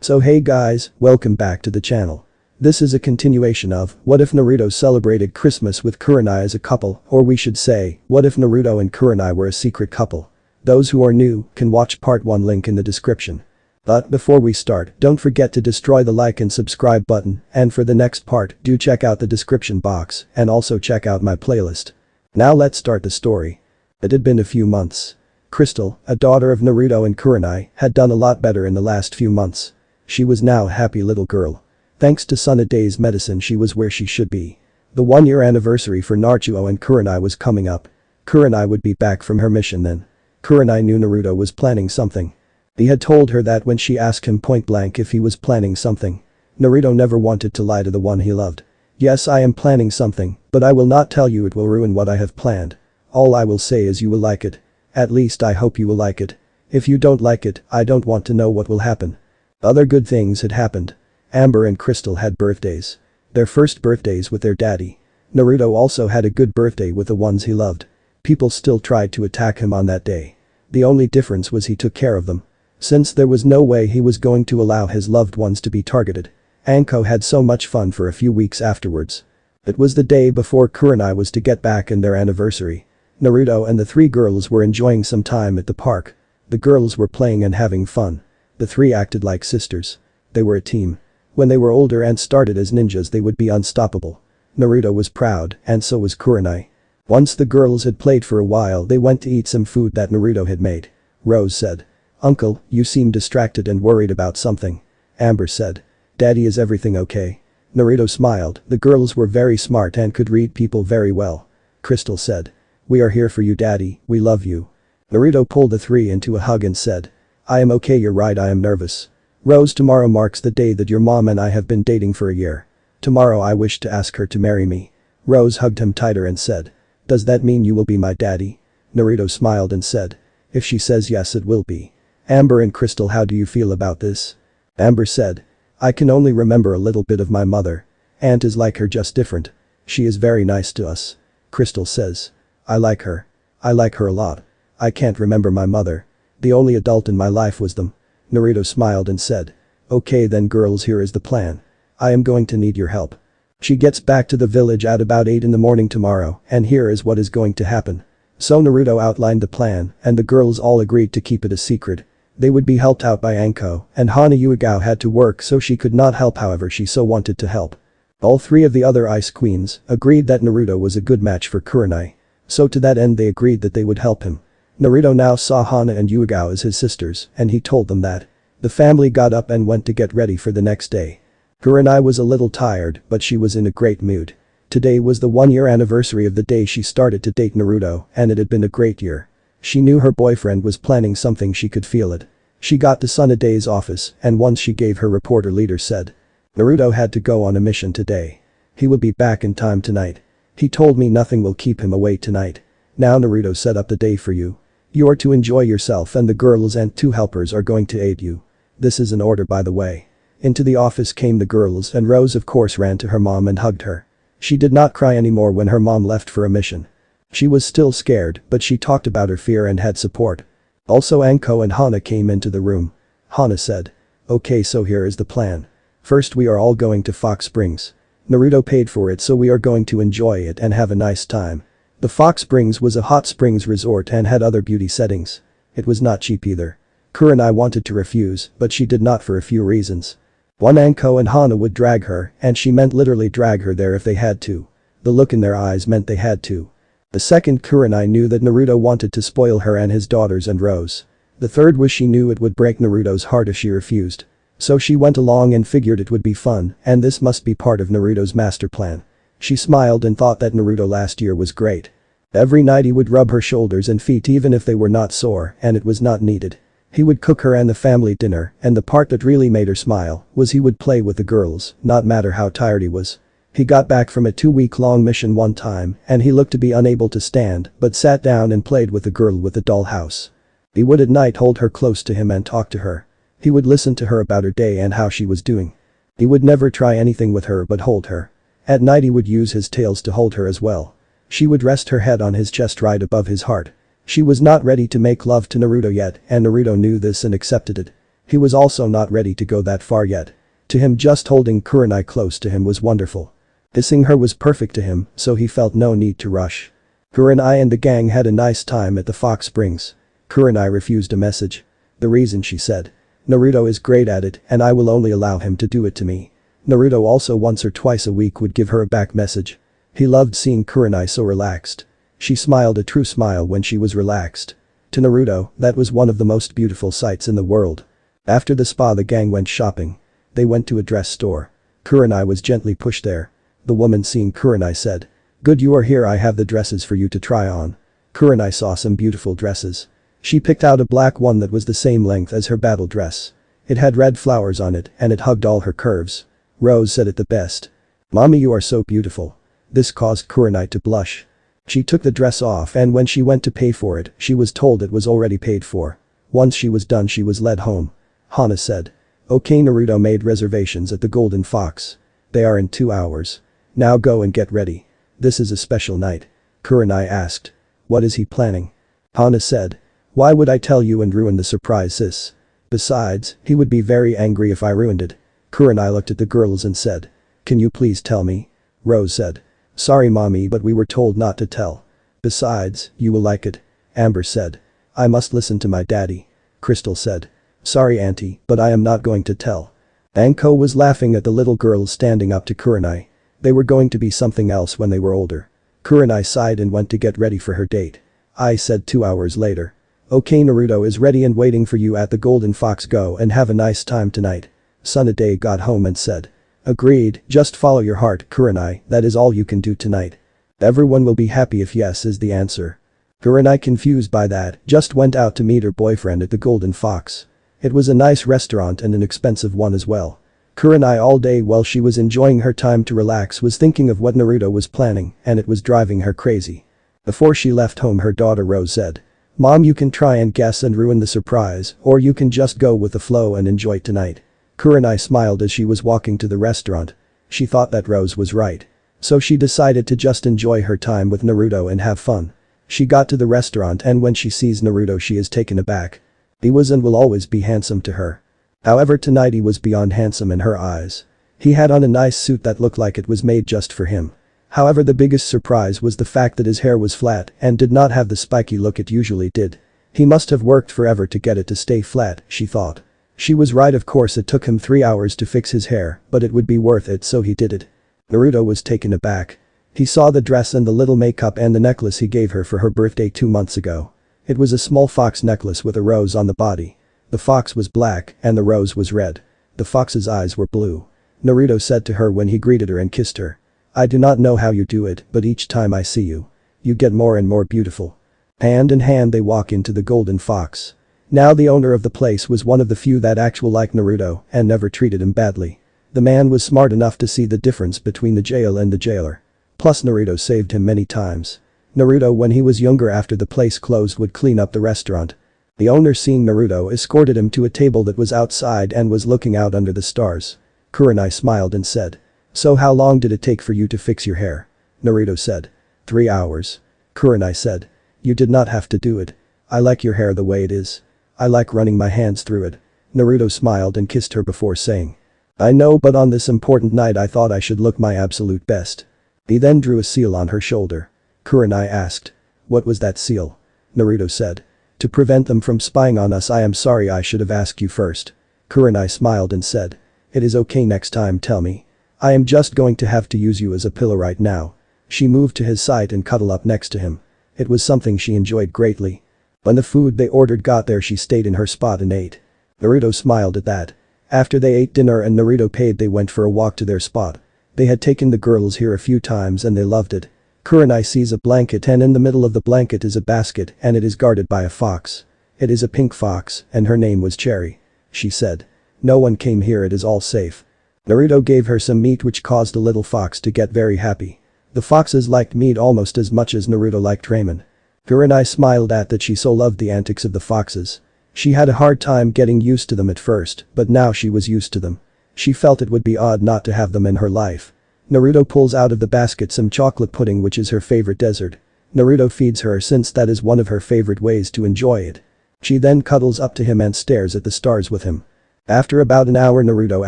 So hey guys, welcome back to the channel. This is a continuation of What if Naruto celebrated Christmas with Kurinai as a couple, or we should say, what if Naruto and Kurinai were a secret couple? Those who are new can watch part 1 link in the description. But before we start, don't forget to destroy the like and subscribe button, and for the next part, do check out the description box and also check out my playlist. Now let's start the story. It had been a few months. Crystal, a daughter of Naruto and Kurenai, had done a lot better in the last few months. She was now a happy little girl. Thanks to Tsunade's medicine she was where she should be. The 1-year anniversary for Naruto and Kurenai was coming up. Kurenai would be back from her mission then. Kurenai knew Naruto was planning something. He had told her that when she asked him point blank if he was planning something. Naruto never wanted to lie to the one he loved. Yes, I am planning something, but I will not tell you, it will ruin what I have planned. All I will say is you will like it. At least I hope you will like it. If you don't like it, I don't want to know what will happen. Other good things had happened. Amber and Crystal had birthdays. Their first birthdays with their daddy. Naruto also had a good birthday with the ones he loved. People still tried to attack him on that day. The only difference was he took care of them. Since there was no way he was going to allow his loved ones to be targeted. Anko had so much fun for a few weeks afterwards. It was the day before Kurenai was to get back in their anniversary. Naruto and the 3 girls were enjoying some time at the park. The girls were playing and having fun. The 3 acted like sisters. They were a team. When they were older and started as ninjas they would be unstoppable. Naruto was proud, and so was Kurenai. Once the girls had played for a while they went to eat some food that Naruto had made. Rose said, "Uncle, you seem distracted and worried about something." Amber said, "Daddy, is everything okay?" Naruto smiled, the girls were very smart and could read people very well. Crystal said, "We are here for you daddy, we love you." Naruto pulled the 3 into a hug and said, "I am okay, you're right, I am nervous. Rose, tomorrow marks the day that your mom and I have been dating for a year. Tomorrow I wish to ask her to marry me." Rose hugged him tighter and said, "Does that mean you will be my daddy?" Naruto smiled and said, "If she says yes it will be." Amber and Crystal, how do you feel about this? Amber said, "I can only remember a little bit of my mother. Aunt is like her, just different. She is very nice to us." Crystal says, "I like her. I like her a lot. I can't remember my mother. The only adult in my life was them." Naruto smiled and said, "Okay then girls, here is the plan. I am going to need your help. She gets back to the village at about 8 in the morning tomorrow, and here is what is going to happen." So Naruto outlined the plan, and the girls all agreed to keep it a secret. They would be helped out by Anko, and Yugao had to work so she could not help, however she so wanted to help. All 3 of the other Ice Queens agreed that Naruto was a good match for Kurenai. So to that end they agreed that they would help him. Naruto now saw Hana and Yugao as his sisters, and he told them that. The family got up and went to get ready for the next day. Kurenai was a little tired, but she was in a great mood. Today was the 1-year anniversary of the day she started to date Naruto, and it had been a great year. She knew her boyfriend was planning something, she could feel it. She got to Tsunade's office, and once she gave her reporter leader said, "Naruto had to go on a mission today. He will be back in time tonight. He told me nothing will keep him away tonight. Now Naruto set up the day for you. You are to enjoy yourself and the girls and 2 helpers are going to aid you. This is an order, by the way." Into the office came the girls, and Rose of course ran to her mom and hugged her. She did not cry anymore when her mom left for a mission. She was still scared, but she talked about her fear and had support. Also Anko and Hana came into the room. Hana said, "Okay, so here is the plan. First we are all going to Fox Springs. Naruto paid for it, so we are going to enjoy it and have a nice time." The Fox Springs was a hot springs resort and had other beauty settings. It was not cheap either. Kurenai wanted to refuse, but she did not for a few reasons. One, Anko and Hana would drag her, and she meant literally drag her there if they had to. The look in their eyes meant they had to. The second, Kurenai knew that Naruto wanted to spoil her and his daughters and Rose. The third was she knew it would break Naruto's heart if she refused. So she went along and figured it would be fun, and this must be part of Naruto's master plan. She smiled and thought that Naruto last year was great. Every night he would rub her shoulders and feet even if they were not sore and it was not needed. He would cook her and the family dinner, and the part that really made her smile was he would play with the girls, not matter how tired he was. He got back from a 2-week-long mission one time and he looked to be unable to stand but sat down and played with the girl with the dollhouse. He would at night hold her close to him and talk to her. He would listen to her about her day and how she was doing. He would never try anything with her but hold her. At night he would use his tails to hold her as well. She would rest her head on his chest right above his heart. She was not ready to make love to Naruto yet, and Naruto knew this and accepted it. He was also not ready to go that far yet. To him, just holding Kurenai close to him was wonderful. Kissing her was perfect to him, so he felt no need to rush. Kurenai and the gang had a nice time at the Fox Springs. Kurenai refused a message. The reason, she said. Naruto is great at it and I will only allow him to do it to me. Naruto also once or twice a week would give her a back message. He loved seeing Kurenai so relaxed. She smiled a true smile when she was relaxed. To Naruto, that was one of the most beautiful sights in the world. After the spa, the gang went shopping. They went to a dress store. Kurenai was gently pushed there. The woman, seeing Kurenai, said, "Good you are here, I have the dresses for you to try on." Kurenai saw some beautiful dresses. She picked out a black one that was the same length as her battle dress. It had red flowers on it and it hugged all her curves. Rose said it the best. "Mommy, you are so beautiful." This caused Kurenai to blush. She took the dress off and when she went to pay for it, she was told it was already paid for. Once she was done, she was led home. Hana said. "Okay, Naruto made reservations at the Golden Fox. They are in 2 hours. Now go and get ready. This is a special night." Kurenai asked. "What is he planning?" Hana said. "Why would I tell you and ruin the surprise, sis? Besides, he would be very angry if I ruined it." Kurenai looked at the girls and said. "Can you please tell me?" Rose said. "Sorry mommy, but we were told not to tell. Besides, you will like it." Amber said. "I must listen to my daddy." Crystal said. "Sorry auntie, but I am not going to tell." Anko was laughing at the little girls standing up to Kurenai. They were going to be something else when they were older. Kurenai sighed and went to get ready for her date. I said 2 hours later. "Okay, Naruto is ready and waiting for you at the Golden Fox. Go and have a nice time tonight." Tsunade got home and said. "Agreed, just follow your heart, Kurenai, that is all you can do tonight. Everyone will be happy if yes is the answer." Kurenai, confused by that, just went out to meet her boyfriend at the Golden Fox. It was a nice restaurant and an expensive one as well. Kurenai all day while she was enjoying her time to relax was thinking of what Naruto was planning and it was driving her crazy. Before she left home, her daughter Rose said, "Mom, you can try and guess and ruin the surprise, or you can just go with the flow and enjoy tonight." Kurenai smiled as she was walking to the restaurant. She thought that Rose was right. So she decided to just enjoy her time with Naruto and have fun. She got to the restaurant and when she sees Naruto, she is taken aback. He was and will always be handsome to her. However, tonight he was beyond handsome in her eyes. He had on a nice suit that looked like it was made just for him. However, the biggest surprise was the fact that his hair was flat and did not have the spiky look it usually did. He must have worked forever to get it to stay flat, she thought. She was right, of course it took him 3 hours to fix his hair, but it would be worth it, so he did it. Naruto was taken aback. He saw the dress and the little makeup and the necklace he gave her for her birthday 2 months ago. It was a small fox necklace with a rose on the body. The fox was black and the rose was red. The fox's eyes were blue. Naruto said to her when he greeted her and kissed her. "I do not know how you do it, but each time I see you, you get more and more beautiful." Hand in hand they walk into the Golden Fox. Now the owner of the place was one of the few that actually liked Naruto and never treated him badly. The man was smart enough to see the difference between the jail and the jailer. Plus Naruto saved him many times. Naruto, when he was younger, after the place closed, would clean up the restaurant. The owner, seeing Naruto, escorted him to a table that was outside and was looking out under the stars. Kurenai smiled and said, "So how long did it take for you to fix your hair?" Naruto said. 3 hours. Kurenai said. "You did not have to do it. I like your hair the way it is. I like running my hands through it." Naruto smiled and kissed her before saying, "I know, but on this important night I thought I should look my absolute best." He then drew a seal on her shoulder. Kurenai asked, "What was that seal?" Naruto said, "To prevent them from spying on us. I am sorry, I should have asked you first." Kurenai smiled and said, "It is okay, next time tell me. I am just going to have to use you as a pillow right now." She moved to his side and cuddled up next to him. It was something she enjoyed greatly. When the food they ordered got there, she stayed in her spot and ate. Naruto smiled at that. After they ate dinner and Naruto paid, they went for a walk to their spot. They had taken the girls here a few times and they loved it. Kurenai sees a blanket and in the middle of the blanket is a basket and it is guarded by a fox. It is a pink fox and her name was Cherry. She said, "No one came here, it is all safe." Naruto gave her some meat which caused the little fox to get very happy. The foxes liked meat almost as much as Naruto liked ramen. Kurenai smiled at that. She so loved the antics of the foxes. She had a hard time getting used to them at first, but now she was used to them. She felt it would be odd not to have them in her life. Naruto pulls out of the basket some chocolate pudding, which is her favorite dessert. Naruto feeds her since that is one of her favorite ways to enjoy it. She then cuddles up to him and stares at the stars with him. After about an hour Naruto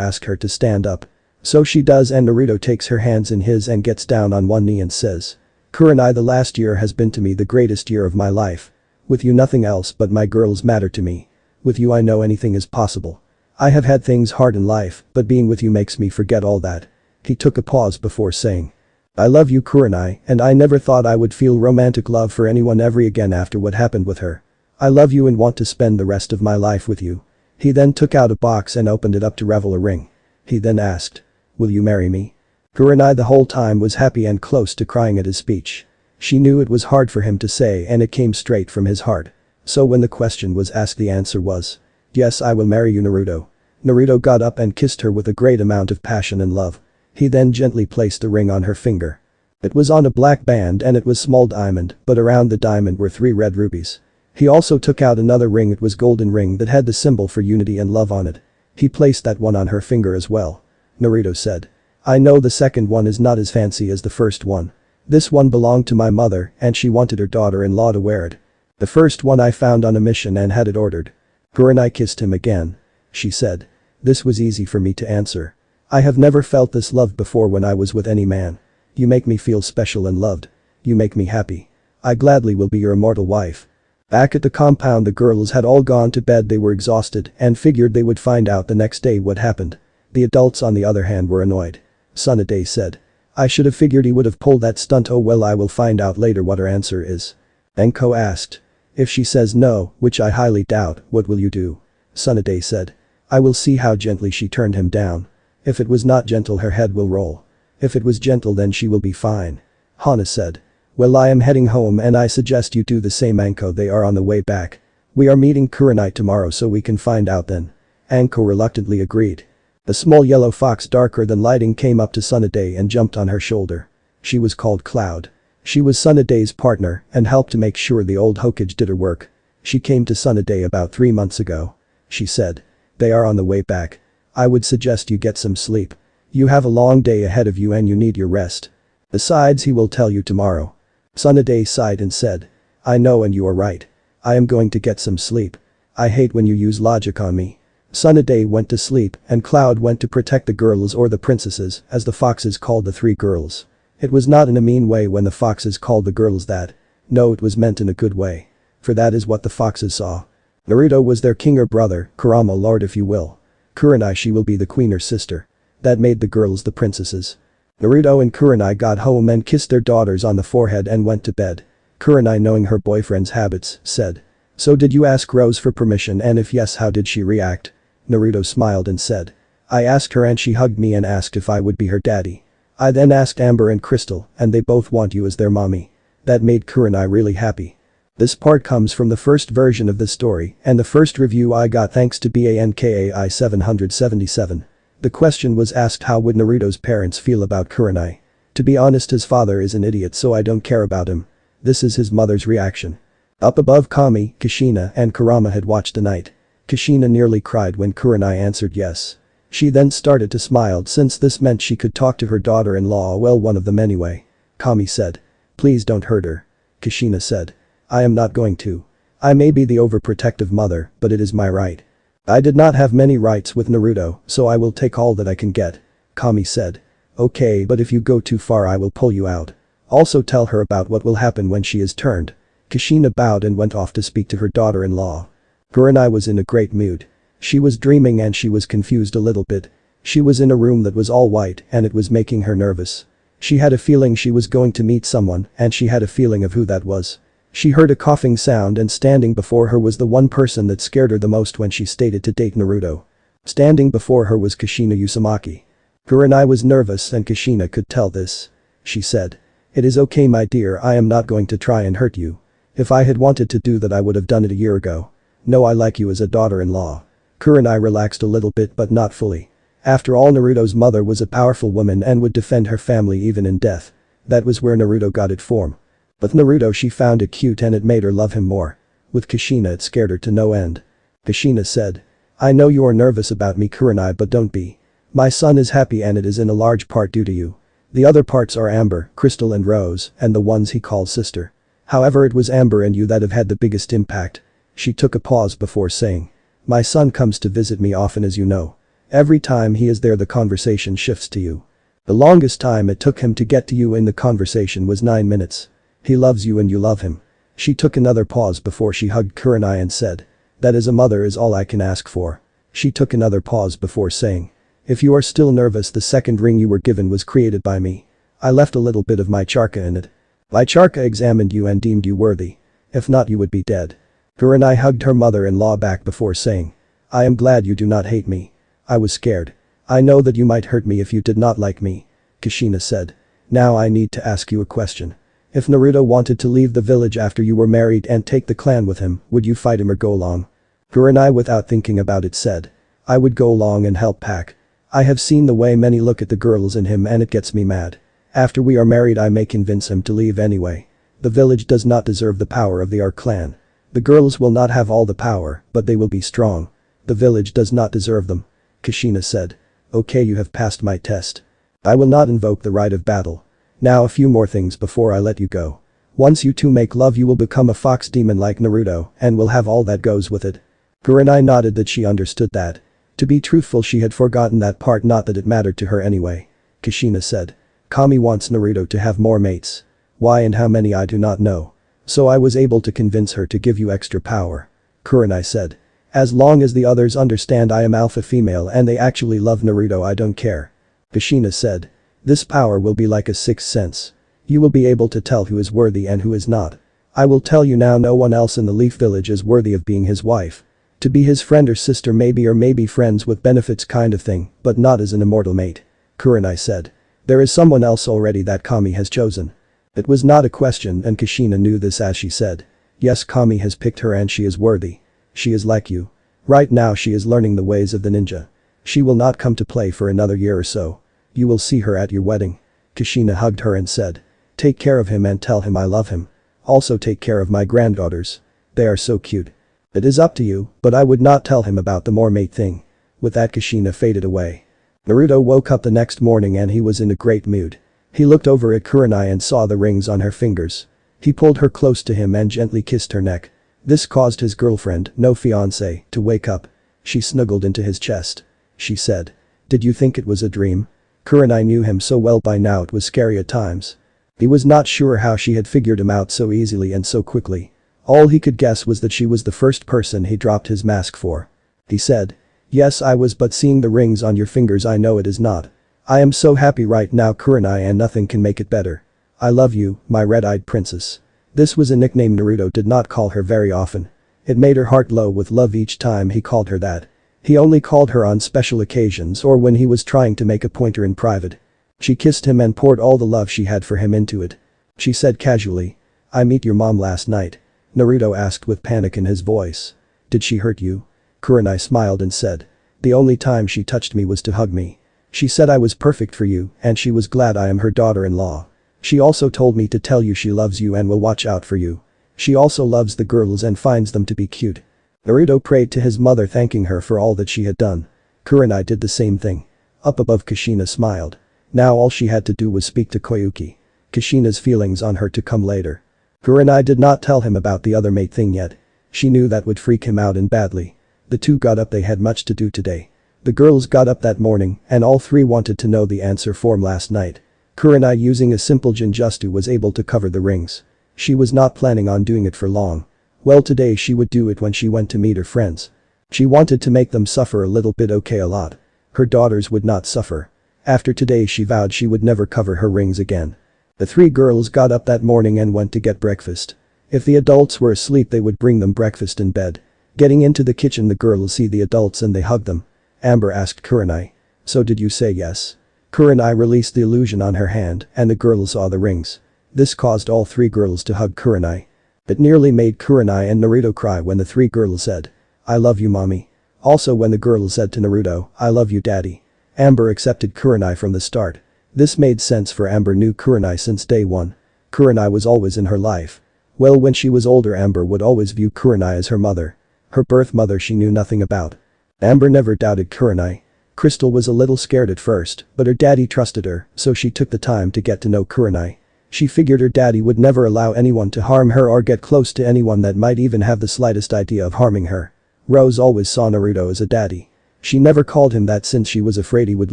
asked her to stand up. So she does and Naruto takes her hands in his and gets down on one knee and says, "Kurenai, the last year has been to me the greatest year of my life. With you nothing else but my girls matter to me. With you I know anything is possible. I have had things hard in life, but being with you makes me forget all that." He took a pause before saying, "I love you Kurenai, and I never thought I would feel romantic love for anyone ever again after what happened with her. I love you and want to spend the rest of my life with you." He then took out a box and opened it up to reveal a ring. He then asked, "Will you marry me?" Kurenai the whole time was happy and close to crying at his speech. She knew it was hard for him to say and it came straight from his heart. So when the question was asked the answer was, "Yes, I will marry you Naruto." Naruto got up and kissed her with a great amount of passion and love. He then gently placed the ring on her finger. It was on a black band and it was small diamond, but around the diamond were 3 red rubies. He also took out another ring. It was golden ring that had the symbol for unity and love on it. He placed that one on her finger as well. Naruto said, "I know the second one is not as fancy as the first one. This one belonged to my mother and she wanted her daughter-in-law to wear it. The first one I found on a mission and had it ordered." Kurenai kissed him again. She said, "This was easy for me to answer. I have never felt this love before when I was with any man. You make me feel special and loved. You make me happy. I gladly will be your immortal wife." Back at the compound the girls had all gone to bed. They were exhausted and figured they would find out the next day what happened. The adults on the other hand were annoyed. Tsunade said, "I should have figured he would have pulled that stunt. Oh well, I will find out later what her answer is." Anko asked, "If she says no, which I highly doubt, what will you do?" Tsunade said, "I will see how gently she turned him down. If it was not gentle her head will roll. If it was gentle then she will be fine." Hana said, "Well, I am heading home and I suggest you do the same Anko. They are on the way back. We are meeting Kurinai tomorrow so we can find out then." Anko reluctantly agreed. The small yellow fox darker than lighting came up to Tsunade and jumped on her shoulder. She was called Cloud. She was Tsunade's partner and helped to make sure the old Hokage did her work. She came to Tsunade about 3 months ago. She said, "They are on the way back. I would suggest you get some sleep. You have a long day ahead of you and you need your rest. Besides, he will tell you tomorrow." Tsunade sighed and said, "I know and you are right. I am going to get some sleep. I hate when you use logic on me." Tsunade went to sleep and Cloud went to protect the girls, or the princesses, as the foxes called the 3 girls. It was not in a mean way when the foxes called the girls that. No, it was meant in a good way. For that is what the foxes saw. Naruto was their king or brother, Kurama lord if you will. Kurinai, she will be the queen or sister. That made the girls the princesses. Naruto and Kurinai got home and kissed their daughters on the forehead and went to bed. Kurinai, knowing her boyfriend's habits, said, "So did you ask Rose for permission, and if yes, how did she react?" Naruto smiled and said, "I asked her and she hugged me and asked if I would be her daddy. I then asked Amber and Crystal and they both want you as their mommy." That made Kurinai really happy. This part comes from the first version of the story and the first review I got thanks to BANKAI 777. The question was asked, how would Naruto's parents feel about Kurenai? To be honest, his father is an idiot so I don't care about him. This is his mother's reaction. Up above, Kami, Kushina and Kurama had watched the night. Kushina nearly cried when Kurenai answered yes. She then started to smile since this meant she could talk to her daughter-in-law, well, one of them anyway. Kami said, "Please don't hurt her." Kushina said, "I am not going to. I may be the overprotective mother, but it is my right. I did not have many rights with Naruto, so I will take all that I can get." Kami said, "Okay, but if you go too far I will pull you out. Also tell her about what will happen when she is turned." Kushina bowed and went off to speak to her daughter-in-law. Kurenai was in a great mood. She was dreaming and she was confused a little bit. She was in a room that was all white and it was making her nervous. She had a feeling she was going to meet someone and she had a feeling of who that was. She heard a coughing sound and standing before her was the one person that scared her the most when she stated to date Naruto. Standing before her was Kushina Uzumaki. Kurenai was nervous and Kushina could tell this. She said, "It is okay my dear, I am not going to try and hurt you. If I had wanted to do that I would have done it a year ago. No, I like you as a daughter-in-law." Kurenai relaxed a little bit but not fully. After all, Naruto's mother was a powerful woman and would defend her family even in death. That was where Naruto got it from. With Naruto she found it cute and it made her love him more. With Kushina it scared her to no end. Kushina said, "I know you are nervous about me Kurenai, but don't be. My son is happy and it is in a large part due to you. The other parts are Amber, Crystal and Rose and the ones he calls sister. However, it was Amber and you that have had the biggest impact." She took a pause before saying, My son comes to visit me often, as you know. Every time he is there the conversation shifts to you. The longest time it took him to get to you in the conversation was 9 minutes. He loves you and you love him." She took another pause before she hugged Kurenai and said, "That as a mother is all I can ask for." She took another pause before saying, "If you are still nervous, the second ring you were given was created by me. I left a little bit of my charka in it. My charka examined you and deemed you worthy. If not, you would be dead." Kurenai hugged her mother-in-law back before saying, "I am glad you do not hate me. I was scared. I know that you might hurt me if you did not like me." Kushina said, "Now I need to ask you a question. If Naruto wanted to leave the village after you were married and take the clan with him, would you fight him or go along?" Kurenai, without thinking about it, said, "I would go along and help pack. I have seen the way many look at the girls in him and it gets me mad. After we are married I may convince him to leave anyway. The village does not deserve the power of our clan. The girls will not have all the power, but they will be strong. The village does not deserve them." Kushina said, "Okay, you have passed my test. I will not invoke the right of battle. Now a few more things before I let you go. Once you two make love you will become a fox demon like Naruto and will have all that goes with it." Kurenai nodded that she understood that. To be truthful, she had forgotten that part, not that it mattered to her anyway. Kushina said, "Kami wants Naruto to have more mates. Why and how many I do not know. So I was able to convince her to give you extra power." Kurenai said, "As long as the others understand I am alpha female and they actually love Naruto, I don't care." Kushina said, "This power will be like a sixth sense. You will be able to tell who is worthy and who is not. I will tell you now, no one else in the Leaf Village is worthy of being his wife. To be his friend or sister maybe, or maybe friends with benefits kind of thing, but not as an immortal mate." Kurenai said, "There is someone else already that Kami has chosen." It was not a question and Kushina knew this as she said, "Yes, Kami has picked her and she is worthy. She is like you. Right now she is learning the ways of the ninja. She will not come to play for another year or so. You will see her at your wedding." Kushina hugged her and said, "Take care of him and tell him I love him. Also take care of my granddaughters. They are so cute. It is up to you, but I would not tell him about the more mate thing." With that Kushina faded away. Naruto woke up the next morning and he was in a great mood. He looked over at Kurenai and saw the rings on her fingers. He pulled her close to him and gently kissed her neck. This caused his girlfriend, no fiancé, to wake up. She snuggled into his chest. She said, "Did you think it was a dream?" Kurenai knew him so well by now it was scary at times. He was not sure how she had figured him out so easily and so quickly. All he could guess was that she was the first person he dropped his mask for. He said, "Yes, I was, but seeing the rings on your fingers I know it is not. I am so happy right now, Kurenai, and nothing can make it better. I love you, my red-eyed princess." This was a nickname Naruto did not call her very often. It made her heart glow with love each time he called her that. He only called her on special occasions or when he was trying to make a pointer in private. She kissed him and poured all the love she had for him into it. She said casually, "I met your mom last night." Naruto asked with panic in his voice. "Did she hurt you?" Kurenai smiled and said, "The only time she touched me was to hug me. She said I was perfect for you and she was glad I am her daughter-in-law. She also told me to tell you she loves you and will watch out for you. She also loves the girls and finds them to be cute." Naruto prayed to his mother, thanking her for all that she had done. Kurenai did the same thing. Up above, Kushina smiled. Now all she had to do was speak to Koyuki. Kushina's feelings on her to come later. Kurenai did not tell him about the other mate thing yet. She knew that would freak him out and badly. The two got up, they had much to do today. The girls got up that morning and all three wanted to know the answer form last night. Kurenai, using a simple Jinjutsu, was able to cover the rings. She was not planning on doing it for long. Well, today she would do it when she went to meet her friends. She wanted to make them suffer a little bit, okay, a lot. Her daughters would not suffer. After today she vowed she would never cover her rings again. The three girls got up that morning and went to get breakfast. If the adults were asleep they would bring them breakfast in bed. Getting into the kitchen, the girls see the adults and they hug them. Amber asked Kurenai, "So did you say yes?" Kurenai released the illusion on her hand and the girls saw the rings. This caused all three girls to hug Kurenai. It nearly made Kurenai and Naruto cry when the three girls said, "I love you, mommy." Also when the girls said to Naruto, "I love you, daddy." Amber accepted Kurenai from the start. This made sense, for Amber knew Kurenai since day one. Kurenai was always in her life. Well, when she was older Amber would always view Kurenai as her mother. Her birth mother she knew nothing about. Amber never doubted Kurenai. Crystal was a little scared at first, but her daddy trusted her, so she took the time to get to know Kurenai. She figured her daddy would never allow anyone to harm her or get close to anyone that might even have the slightest idea of harming her. Rose always saw Naruto as a daddy. She never called him that since she was afraid he would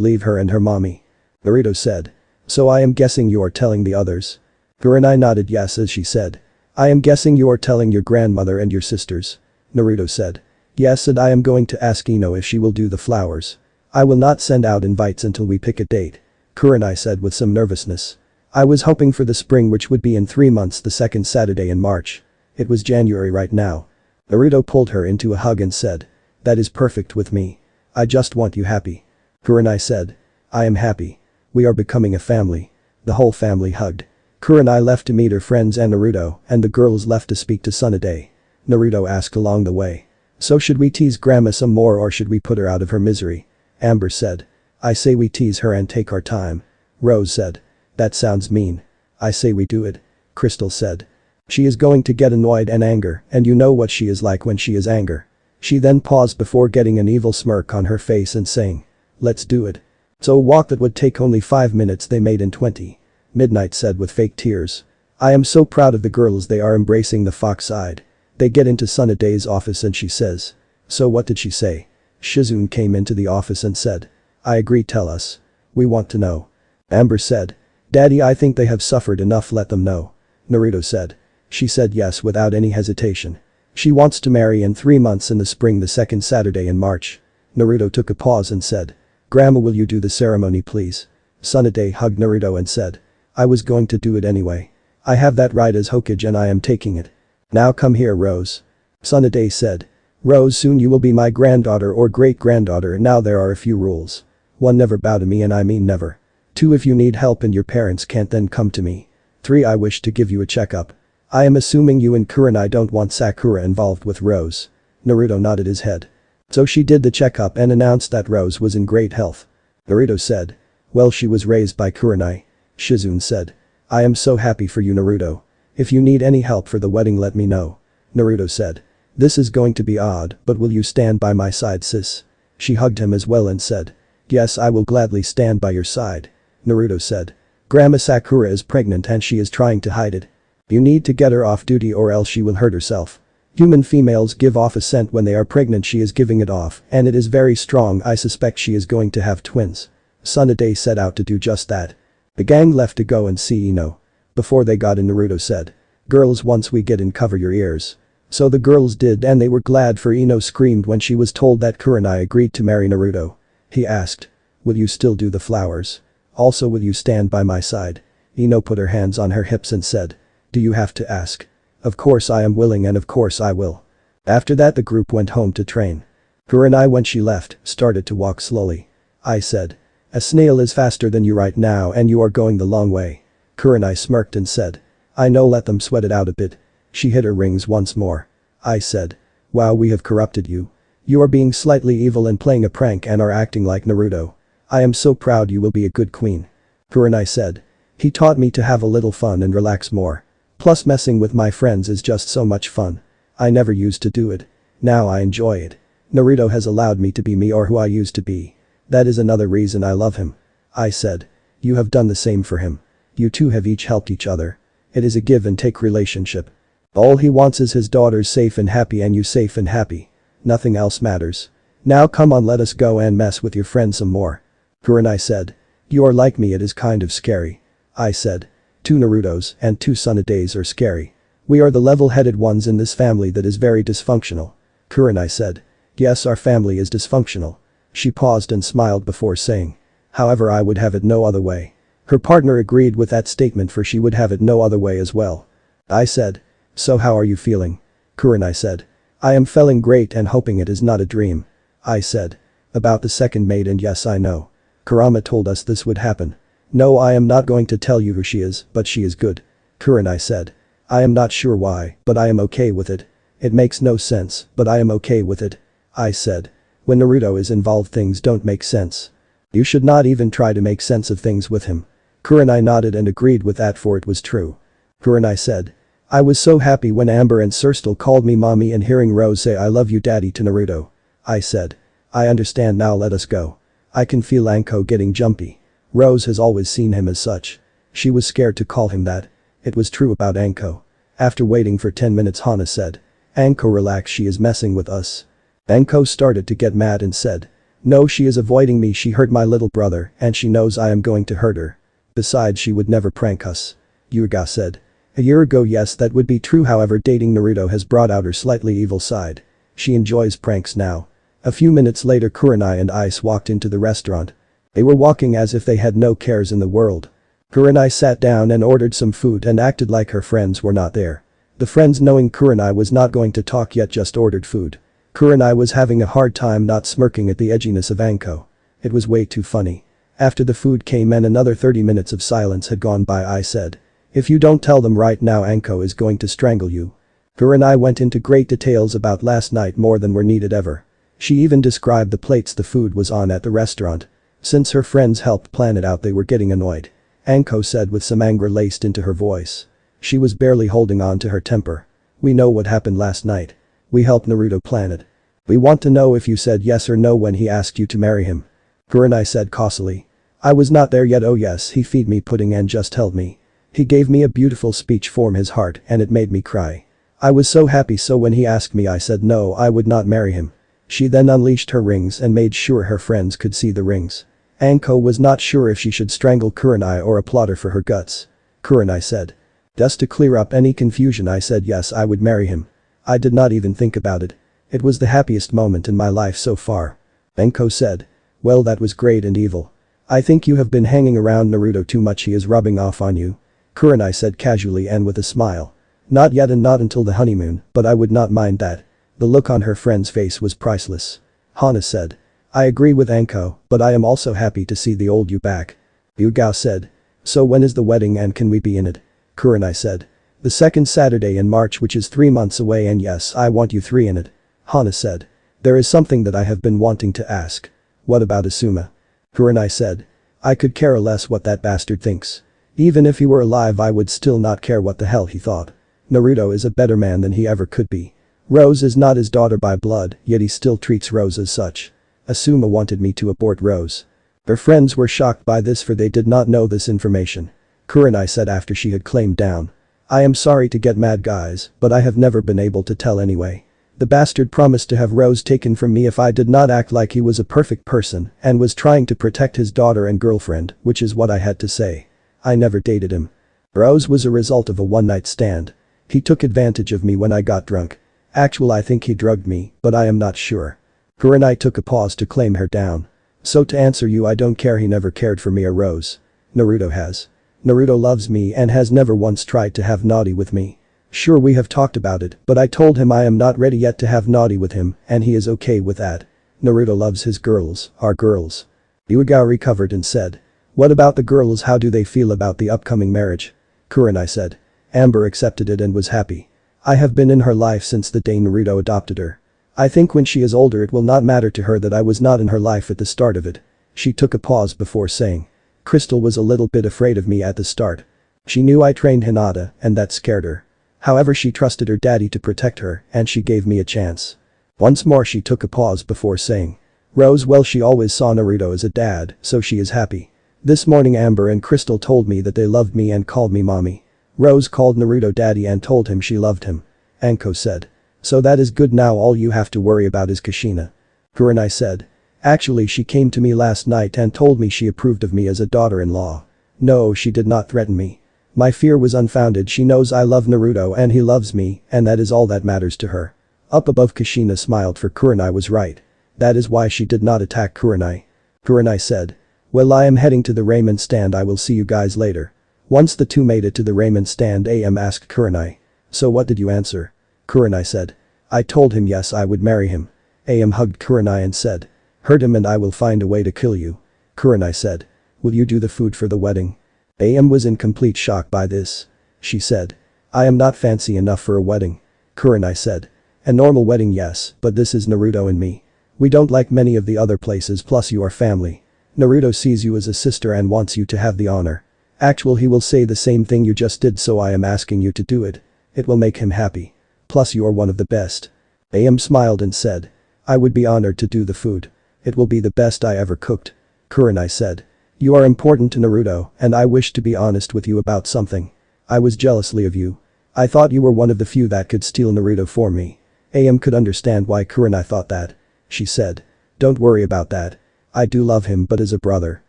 leave her and her mommy. Naruto said. So I am guessing you are telling the others. Kurenai nodded yes as she said. I am guessing you are telling your grandmother and your sisters. Naruto said. Yes, and I am going to ask Ino if she will do the flowers. I will not send out invites until we pick a date. Kurenai said with some nervousness. I was hoping for the spring, which would be in 3 months, the second Saturday in March. It was January right now. Naruto pulled her into a hug and said. That is perfect with me. I just want you happy. Kurenai said. I am happy. We are becoming a family. The whole family hugged. Kurenai left to meet her friends and Naruto, and the girls left to speak to Tsunade. Naruto asked along the way. So should we tease Grandma some more or should we put her out of her misery? Amber said. I say we tease her and take our time. Rose said. That sounds mean. I say we do it. Crystal said. She is going to get annoyed and anger, and you know what she is like when she is angry. She then paused before getting an evil smirk on her face and saying. Let's do it. So a walk that would take only 5 minutes they made in 20. Midnight said with fake tears. I am so proud of the girls, they are embracing the fox side. They get into Tsunade's office and she says. So what did she say? Shizune came into the office and said. I agree, tell us. We want to know. Amber said. Daddy, I think they have suffered enough, let them know. Naruto said. She said yes without any hesitation. She wants to marry in 3 months in the spring, the second Saturday in March. Naruto took a pause and said. Grandma, will you do the ceremony please? Tsunade hugged Naruto and said. I was going to do it anyway. I have that right as Hokage and I am taking it. Now come here, Rose. Tsunade said. Rose, soon you will be my granddaughter or great-granddaughter. Now there are a few rules. 1. Never bow to me, and I mean never. 2. If you need help and your parents can't, then come to me. 3. I wish to give you a checkup. I am assuming you and Kurinai don't want Sakura involved with Rose. Naruto nodded his head. So she did the checkup and announced that Rose was in great health. Naruto said. Well, she was raised by Kurinai. Shizune said. I am so happy for you, Naruto. If you need any help for the wedding, let me know. Naruto said. This is going to be odd, but will you stand by my side, sis? She hugged him as well and said. Yes, I will gladly stand by your side. Naruto said. Grandma Sakura is pregnant and she is trying to hide it. You need to get her off duty or else she will hurt herself. Human females give off a scent when they are pregnant, she is giving it off, and it is very strong. I suspect she is going to have twins. Tsunade set out to do just that. The gang left to go and see Ino. Before they got in, Naruto said. Girls, once we get in, cover your ears. So the girls did, and they were glad, for Ino screamed when she was told that Kurenai agreed to marry Naruto. He asked. Will you still do the flowers? Also, will you stand by my side? Ino put her hands on her hips and said. Do you have to ask? Of course I am willing, and of course I will. After that the group went home to train. Kurenai, when she left, started to walk slowly. I said. A snail is faster than you right now and you are going the long way. Kurenai smirked and said. I know, let them sweat it out a bit. She hit her rings once more. I said. Wow, we have corrupted you. You are being slightly evil and playing a prank and are acting like Naruto. I am so proud, you will be a good queen. Kurenai said. He taught me to have a little fun and relax more. Plus messing with my friends is just so much fun. I never used to do it. Now I enjoy it. Naruto has allowed me to be me, or who I used to be. That is another reason I love him. I said. You have done the same for him. You two have each helped each other. It is a give and take relationship. All he wants is his daughters safe and happy and you safe and happy. Nothing else matters. Now come on, let us go and mess with your friend some more. Kurenai said. You are like me, it is kind of scary. I said. 2 Narutos and 2 Tsunades are scary. We are the level-headed ones in this family that is very dysfunctional. Kurenai said. Yes, our family is dysfunctional. She paused and smiled before saying. However, I would have it no other way. Her partner agreed with that statement, for she would have it no other way as well. I said. So how are you feeling? Kurenai said. I am feeling great and hoping it is not a dream. I said. About the second maid, and yes, I know. Kurama told us this would happen. No, I am not going to tell you who she is, but she is good. Kurenai said. I am not sure why, but I am okay with it. It makes no sense, but I am okay with it. I said. When Naruto is involved, things don't make sense. You should not even try to make sense of things with him. Kurenai nodded and agreed with that, for it was true. Kurenai said. I was so happy when Amber and Sirstal called me mommy and hearing Rose say I love you daddy to Naruto. I said. I understand, now let us go. I can feel Anko getting jumpy. Rose has always seen him as such. She was scared to call him that. It was true about Anko. After waiting for 10 minutes, Hana said. Anko, relax, she is messing with us. Anko started to get mad and said. No, she is avoiding me, she hurt my little brother and she knows I am going to hurt her. Besides, she would never prank us. Yugao said. A year ago, yes, that would be true, however dating Naruto has brought out her slightly evil side. She enjoys pranks now. A few minutes later, Kurinai and Ice walked into the restaurant. They were walking as if they had no cares in the world. Kurinai sat down and ordered some food and acted like her friends were not there. The friends, knowing Kurinai was not going to talk yet, just ordered food. Kurinai was having a hard time not smirking at the edginess of Anko. It was way too funny. After the food came and another 30 minutes of silence had gone by, I said. If you don't tell them right now, Anko is going to strangle you. Kurinai went into great details about last night, more than were needed ever. She even described the plates the food was on at the restaurant. Since her friends helped plan it out, they were getting annoyed. Anko said with some anger laced into her voice. She was barely holding on to her temper. We know what happened last night. We helped Naruto plan it. We want to know if you said yes or no when he asked you to marry him. Kurenai said cautiously. I was not there yet. Oh yes, he feed me pudding and just held me. He gave me a beautiful speech from his heart and it made me cry. I was so happy, so when he asked me I said no, I would not marry him. She then unleashed her rings and made sure her friends could see the rings. Anko was not sure if she should strangle Kurenai or applaud her for her guts. Kurenai said. Just to clear up any confusion, I said yes, I would marry him. I did not even think about it. It was the happiest moment in my life so far. Anko said. Well, that was great and evil. I think you have been hanging around Naruto too much, he is rubbing off on you. Kurenai said casually and with a smile. Not yet and not until the honeymoon, but I would not mind that. The look on her friend's face was priceless. Hana said. I agree with Anko, but I am also happy to see the old you back. Yugao said. So when is the wedding and can we be in it? Kurenai said. The second Saturday in March, which is 3 months away, and yes, I want you three in it. Hana said. There is something that I have been wanting to ask. What about Asuma? Kurenai said. I could care less what that bastard thinks. Even if he were alive, I would still not care what the hell he thought. Naruto is a better man than he ever could be. Rose is not his daughter by blood, yet he still treats Rose as such. Asuma wanted me to abort Rose. Her friends were shocked by this, for they did not know this information. Kurenai said after she had claimed down. I am sorry to get mad, guys, but I have never been able to tell anyway. The bastard promised to have Rose taken from me if I did not act like he was a perfect person and was trying to protect his daughter and girlfriend, which is what I had to say. I never dated him. Rose was a result of a one-night stand. He took advantage of me when I got drunk. I think he drugged me, but I am not sure. Kurenai took a pause to claim her down. So to answer you, I don't care, he never cared for me or Rose. Naruto has. Naruto loves me and has never once tried to have naughty with me. Sure, we have talked about it, but I told him I am not ready yet to have naughty with him and he is okay with that. Naruto loves his girls, our girls. Yugao recovered and said. What about the girls, how do they feel about the upcoming marriage? Kurenai said. Amber accepted it and was happy. I have been in her life since the day Naruto adopted her. I think when she is older it will not matter to her that I was not in her life at the start of it. She took a pause before saying. Crystal was a little bit afraid of me at the start. She knew I trained Hinata and that scared her. However, she trusted her daddy to protect her and she gave me a chance. Once more she took a pause before saying. Rose, well, she always saw Naruto as a dad, so she is happy. This morning Amber and Crystal told me that they loved me and called me mommy. Rose called Naruto daddy and told him she loved him. Anko said. So that is good, now all you have to worry about is Kushina. Kurenai said. Actually, she came to me last night and told me she approved of me as a daughter-in-law. No, she did not threaten me. My fear was unfounded. She knows I love Naruto and he loves me, and that is all that matters to her. Up above, Kushina smiled, for Kurenai was right. That is why she did not attack Kurenai. Kurenai said. Well, I am heading to the ramen stand, I will see you guys later. Once the two made it to the ramen stand, AM asked Kurenai. So what did you answer? Kurenai said. I told him yes, I would marry him. AM hugged Kurenai and said. Hurt him and I will find a way to kill you. Kurenai said. Will you do the food for the wedding? AM was in complete shock by this. She said. I am not fancy enough for a wedding. Kurenai said. A normal wedding, yes, but this is Naruto and me. We don't like many of the other places, plus you are family. Naruto sees you as a sister and wants you to have the honor. He will say the same thing you just did, so I am asking you to do it. It will make him happy. Plus you are one of the best. AM smiled and said. I would be honored to do the food. It will be the best I ever cooked. Kurenai said. You are important to Naruto and I wish to be honest with you about something. I was jealously of you. I thought you were one of the few that could steal Naruto for me. AM could understand why Kurinai thought that. She said. Don't worry about that. I do love him but as a brother.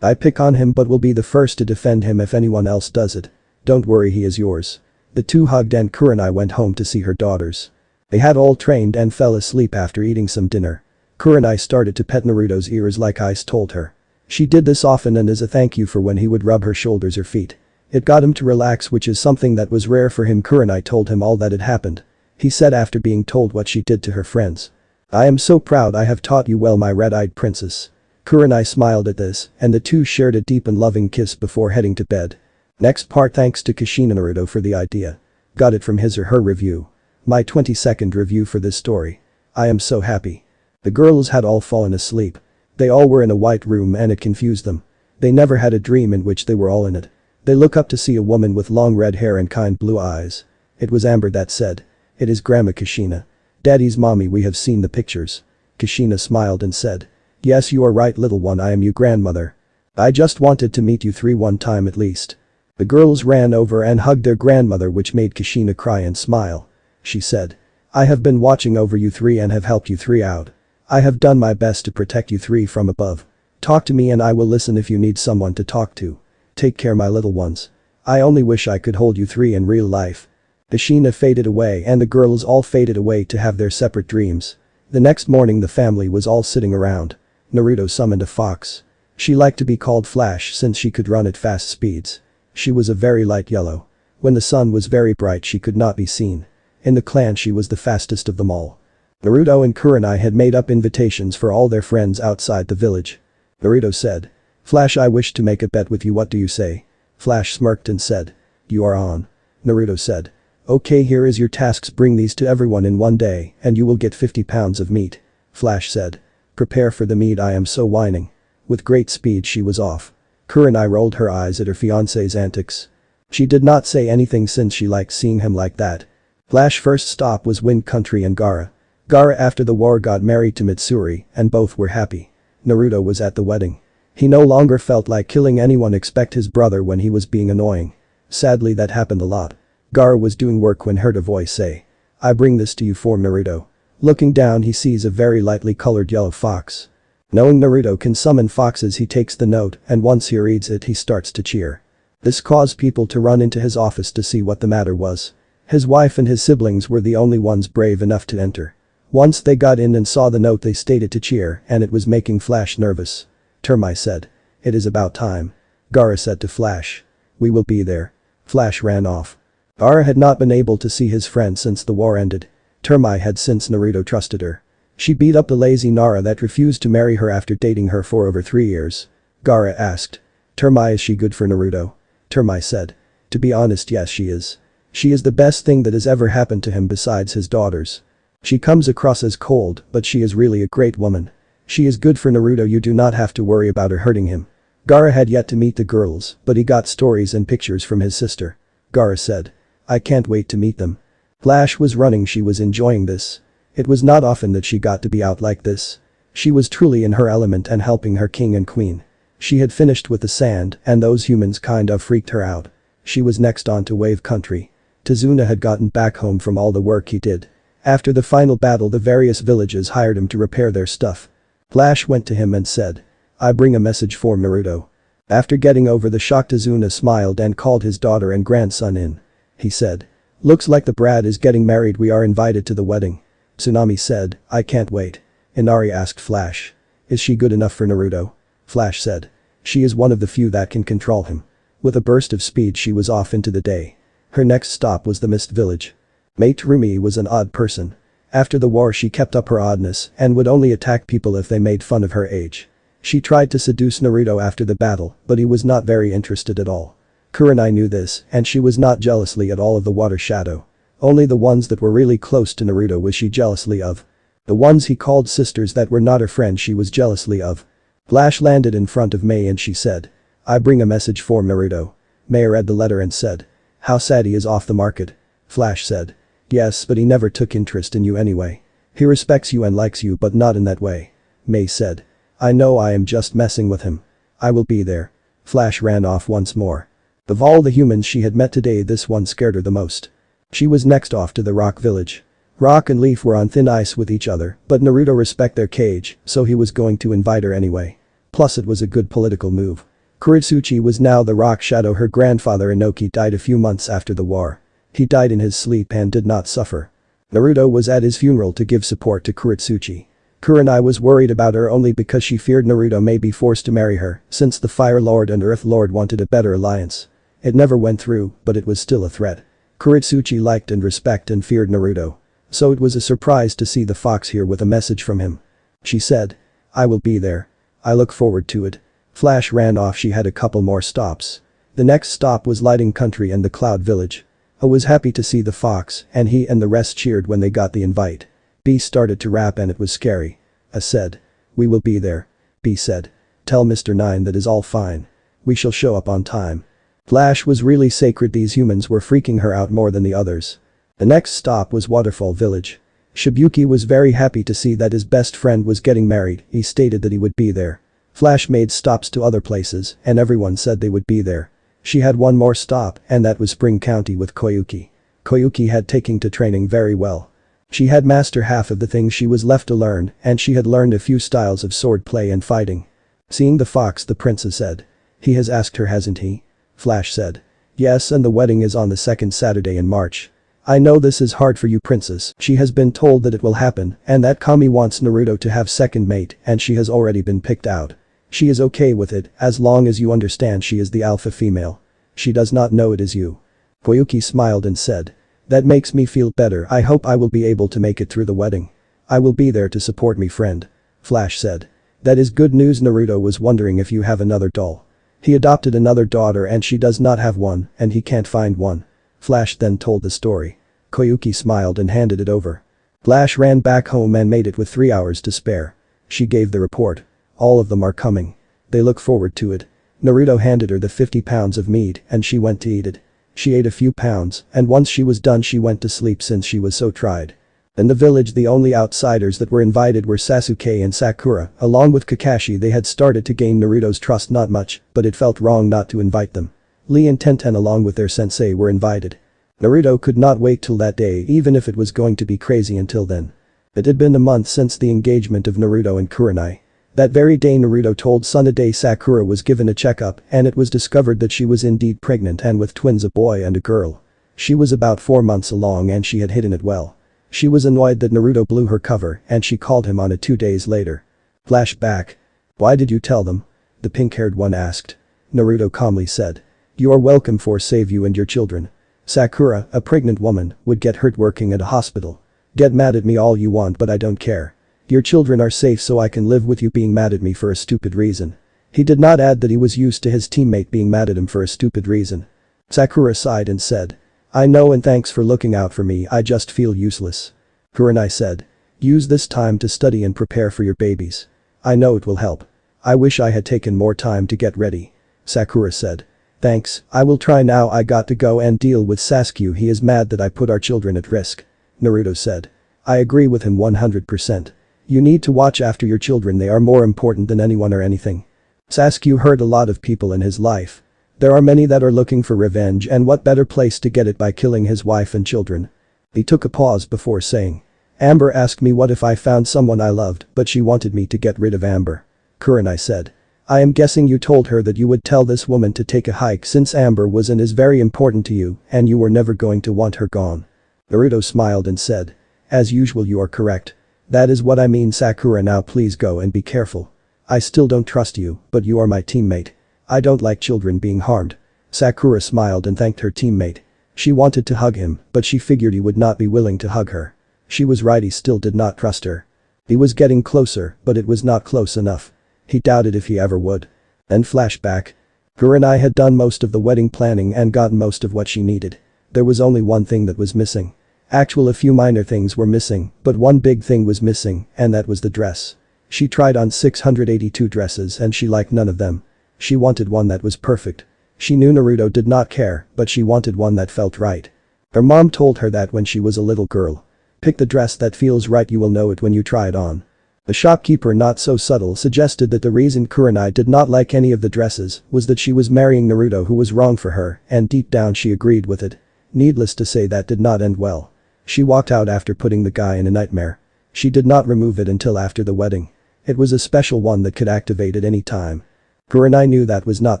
I pick on him but will be the first to defend him if anyone else does it. Don't worry, he is yours. The two hugged and Kurinai went home to see her daughters. They had all trained and fell asleep after eating some dinner. Kurinai started to pet Naruto's ears like Ice told her. She did this often and as a thank you for when he would rub her shoulders or feet. It got him to relax, which is something that was rare for him. Kurinai told him all that had happened. He said after being told what she did to her friends. I am so proud I have taught you well, my red-eyed princess. Kurinai smiled at this, and the two shared a deep and loving kiss before heading to bed. Next part. Thanks to Kushina Naruto for the idea. Got it from his or her review. My 20-second review for this story. I am so happy. The girls had all fallen asleep. They all were in a white room and it confused them. They never had a dream in which they were all in it. They look up to see a woman with long red hair and kind blue eyes. It was Amber that said. It is Grandma Kushina. Daddy's mommy, we have seen the pictures. Kushina smiled and said. Yes, you are right, little one, I am your grandmother. I just wanted to meet you three one time at least. The girls ran over and hugged their grandmother, which made Kushina cry and smile. She said. I have been watching over you three and have helped you three out. I have done my best to protect you three from above. Talk to me and I will listen if you need someone to talk to. Take care, my little ones. I only wish I could hold you three in real life. Kushina faded away and the girls all faded away to have their separate dreams. The next morning the family was all sitting around. Naruto summoned a fox. She liked to be called Flash since she could run at fast speeds. She was a very light yellow. When the sun was very bright she could not be seen. In the clan she was the fastest of them all. Naruto and Kurenai had made up invitations for all their friends outside the village. Naruto said. Flash, I wish to make a bet with you, what do you say? Flash smirked and said. You are on. Naruto said. Okay, here is your tasks, bring these to everyone in one day and you will get 50 pounds of meat. Flash said. Prepare for the meat, I am so whining. With great speed she was off. Kurenai rolled her eyes at her fiancé's antics. She did not say anything since she liked seeing him like that. Flash's first stop was Wind Country and Gaara. Gaara after the war got married to Mitsuri and both were happy. Naruto was at the wedding. He no longer felt like killing anyone except his brother when he was being annoying. Sadly that happened a lot. Gaara was doing work when heard a voice say. I bring this to you for Naruto. Looking down he sees a very lightly colored yellow fox. Knowing Naruto can summon foxes he takes the note and once he reads it he starts to cheer. This caused people to run into his office to see what the matter was. His wife and his siblings were the only ones brave enough to enter. Once they got in and saw the note they stated to cheer and it was making Flash nervous. Termai said. It is about time. Gaara said to Flash. We will be there. Flash ran off. Gaara had not been able to see his friend since the war ended. Termai had since Naruto trusted her. She beat up the lazy Nara that refused to marry her after dating her for over 3 years. Gaara asked. Termai, is she good for Naruto? Termai said. To be honest, yes, she is. She is the best thing that has ever happened to him besides his daughters. She comes across as cold, but she is really a great woman. She is good for Naruto, you do not have to worry about her hurting him. Gaara had yet to meet the girls, but he got stories and pictures from his sister. Gaara said. I can't wait to meet them. Flash was running, she was enjoying this. It was not often that she got to be out like this. She was truly in her element and helping her king and queen. She had finished with the sand and those humans kind of freaked her out. She was next on to Wave Country. Tsunade had gotten back home from all the work he did. After the final battle the various villages hired him to repair their stuff. Flash went to him and said. I bring a message for Naruto. After getting over the shock Tsunade smiled and called his daughter and grandson in. He said. Looks like the brat is getting married, we are invited to the wedding. Tsunami said, I can't wait. Inari asked Flash. Is she good enough for Naruto? Flash said. She is one of the few that can control him. With a burst of speed she was off into the day. Her next stop was the Mist Village. Mate Rumi was an odd person. After the war she kept up her oddness and would only attack people if they made fun of her age. She tried to seduce Naruto after the battle, but he was not very interested at all. Kurinai knew this and she was not jealously at all of the water shadow. Only the ones that were really close to Naruto was she jealously of. The ones he called sisters that were not her friends she was jealously of. Flash landed in front of Mei and she said. I bring a message for Naruto. Mei read the letter and said. How sad he is off the market. Flash said. Yes, but he never took interest in you anyway. He respects you and likes you but not in that way. Mei said. I know, I am just messing with him. I will be there. Flash ran off once more. Of all the humans she had met today this one scared her the most. She was next off to the Rock Village. Rock and Leaf were on thin ice with each other, but Naruto respect their cage, so he was going to invite her anyway. Plus it was a good political move. Kuritsuchi was now the rock shadow. Her grandfather Inoki died a few months after the war. He died in his sleep and did not suffer. Naruto was at his funeral to give support to Kuritsuchi. Kurenai was worried about her only because she feared Naruto may be forced to marry her, since the Fire Lord and Earth Lord wanted a better alliance. It never went through, but it was still a threat. Kuritsuchi liked and respect and feared Naruto. So it was a surprise to see the fox here with a message from him. She said, "I will be there. I look forward to it." Flash ran off. She had a couple more stops. The next stop was Lighting Country and the Cloud Village. A was happy to see the fox, and he and the rest cheered when they got the invite. B started to rap and it was scary. A said, "We will be there." B said, "Tell Mr. 9 that is all fine. We shall show up on time." Flash was really sacred. These humans were freaking her out more than the others. The next stop was Waterfall Village. Shibuki was very happy to see that his best friend was getting married. He stated that he would be there. Flash made stops to other places and everyone said they would be there. She had one more stop and that was Spring County with Koyuki. Koyuki had taken to training very well. She had mastered half of the things she was left to learn and she had learned a few styles of sword play and fighting. Seeing the fox, the princess said, "He has asked her, hasn't he?" Flash said, "Yes, and the wedding is on the second Saturday in March. I know this is hard for you, princess. She has been told that it will happen and that Kami wants Naruto to have second mate and she has already been picked out. She is okay with it as long as you understand she is the alpha female. She does not know it is you." Koyuki smiled and said, "That makes me feel better. I hope I will be able to make it through the wedding. I will be there to support me friend." Flash said, "That is good news." Naruto was wondering if you have another doll. He adopted another daughter and she does not have one and he can't find one. Flash then told the story. Koyuki smiled and handed it over. Flash ran back home and made it with 3 hours to spare. She gave the report. "All of them are coming. They look forward to it." Naruto handed her the 50 pounds of meat and she went to eat it. She ate a few pounds and once she was done she went to sleep since she was so tired. In the village the only outsiders that were invited were Sasuke and Sakura, along with Kakashi. They had started to gain Naruto's trust, not much, but it felt wrong not to invite them. Lee and Tenten along with their sensei were invited. Naruto could not wait till that day even if it was going to be crazy until then. It had been a month since the engagement of Naruto and Kurenai. That very day Naruto told Tsunade Sakura was given a checkup and it was discovered that she was indeed pregnant and with twins, a boy and a girl. She was about 4 months along and she had hidden it well. She was annoyed that Naruto blew her cover and she called him on it 2 days later. Flashback. "Why did you tell them?" the pink-haired one asked. Naruto calmly said, "You are welcome for save you and your children. Sakura, a pregnant woman, would get hurt working at a hospital. Get mad at me all you want but I don't care. Your children are safe so I can live with you being mad at me for a stupid reason." He did not add that he was used to his teammate being mad at him for a stupid reason. Sakura sighed and said, "I know and thanks for looking out for me, I just feel useless." Kurinai said, "Use this time to study and prepare for your babies. I know it will help. I wish I had taken more time to get ready." Sakura said, "Thanks, I will try now. I got to go and deal with Sasuke. He is mad that I put our children at risk." Naruto said, "I agree with him 100%. You need to watch after your children, they are more important than anyone or anything." Sasuke hurt a lot of people in his life. There are many that are looking for revenge and what better place to get it by killing his wife and children. He took a pause before saying, "Amber asked me what if I found someone I loved but she wanted me to get rid of Amber." Kurenai said, "I am guessing you told her that you would tell this woman to take a hike since Amber was and is very important to you and you were never going to want her gone." Naruto smiled and said, "As usual you are correct. That is what I mean. Sakura, now please go and be careful. I still don't trust you, but you are my teammate. I don't like children being harmed." Sakura smiled and thanked her teammate. She wanted to hug him, but she figured he would not be willing to hug her. She was right, he still did not trust her. He was getting closer, but it was not close enough. He doubted if he ever would. Then flashback. Kurenai had done most of the wedding planning and gotten most of what she needed. There was only one thing that was missing. Actually, a few minor things were missing, but one big thing was missing, and that was the dress. She tried on 682 dresses and she liked none of them. She wanted one that was perfect. She knew Naruto did not care, but she wanted one that felt right. Her mom told her that when she was a little girl. Pick the dress that feels right, you will know it when you try it on. The shopkeeper, not so subtle, suggested that the reason Kurenai did not like any of the dresses was that she was marrying Naruto, who was wrong for her, and deep down she agreed with it. Needless to say, that did not end well. She walked out after putting the guy in a nightmare. She did not remove it until after the wedding. It was a special one that could activate at any time. Kurenai knew that was not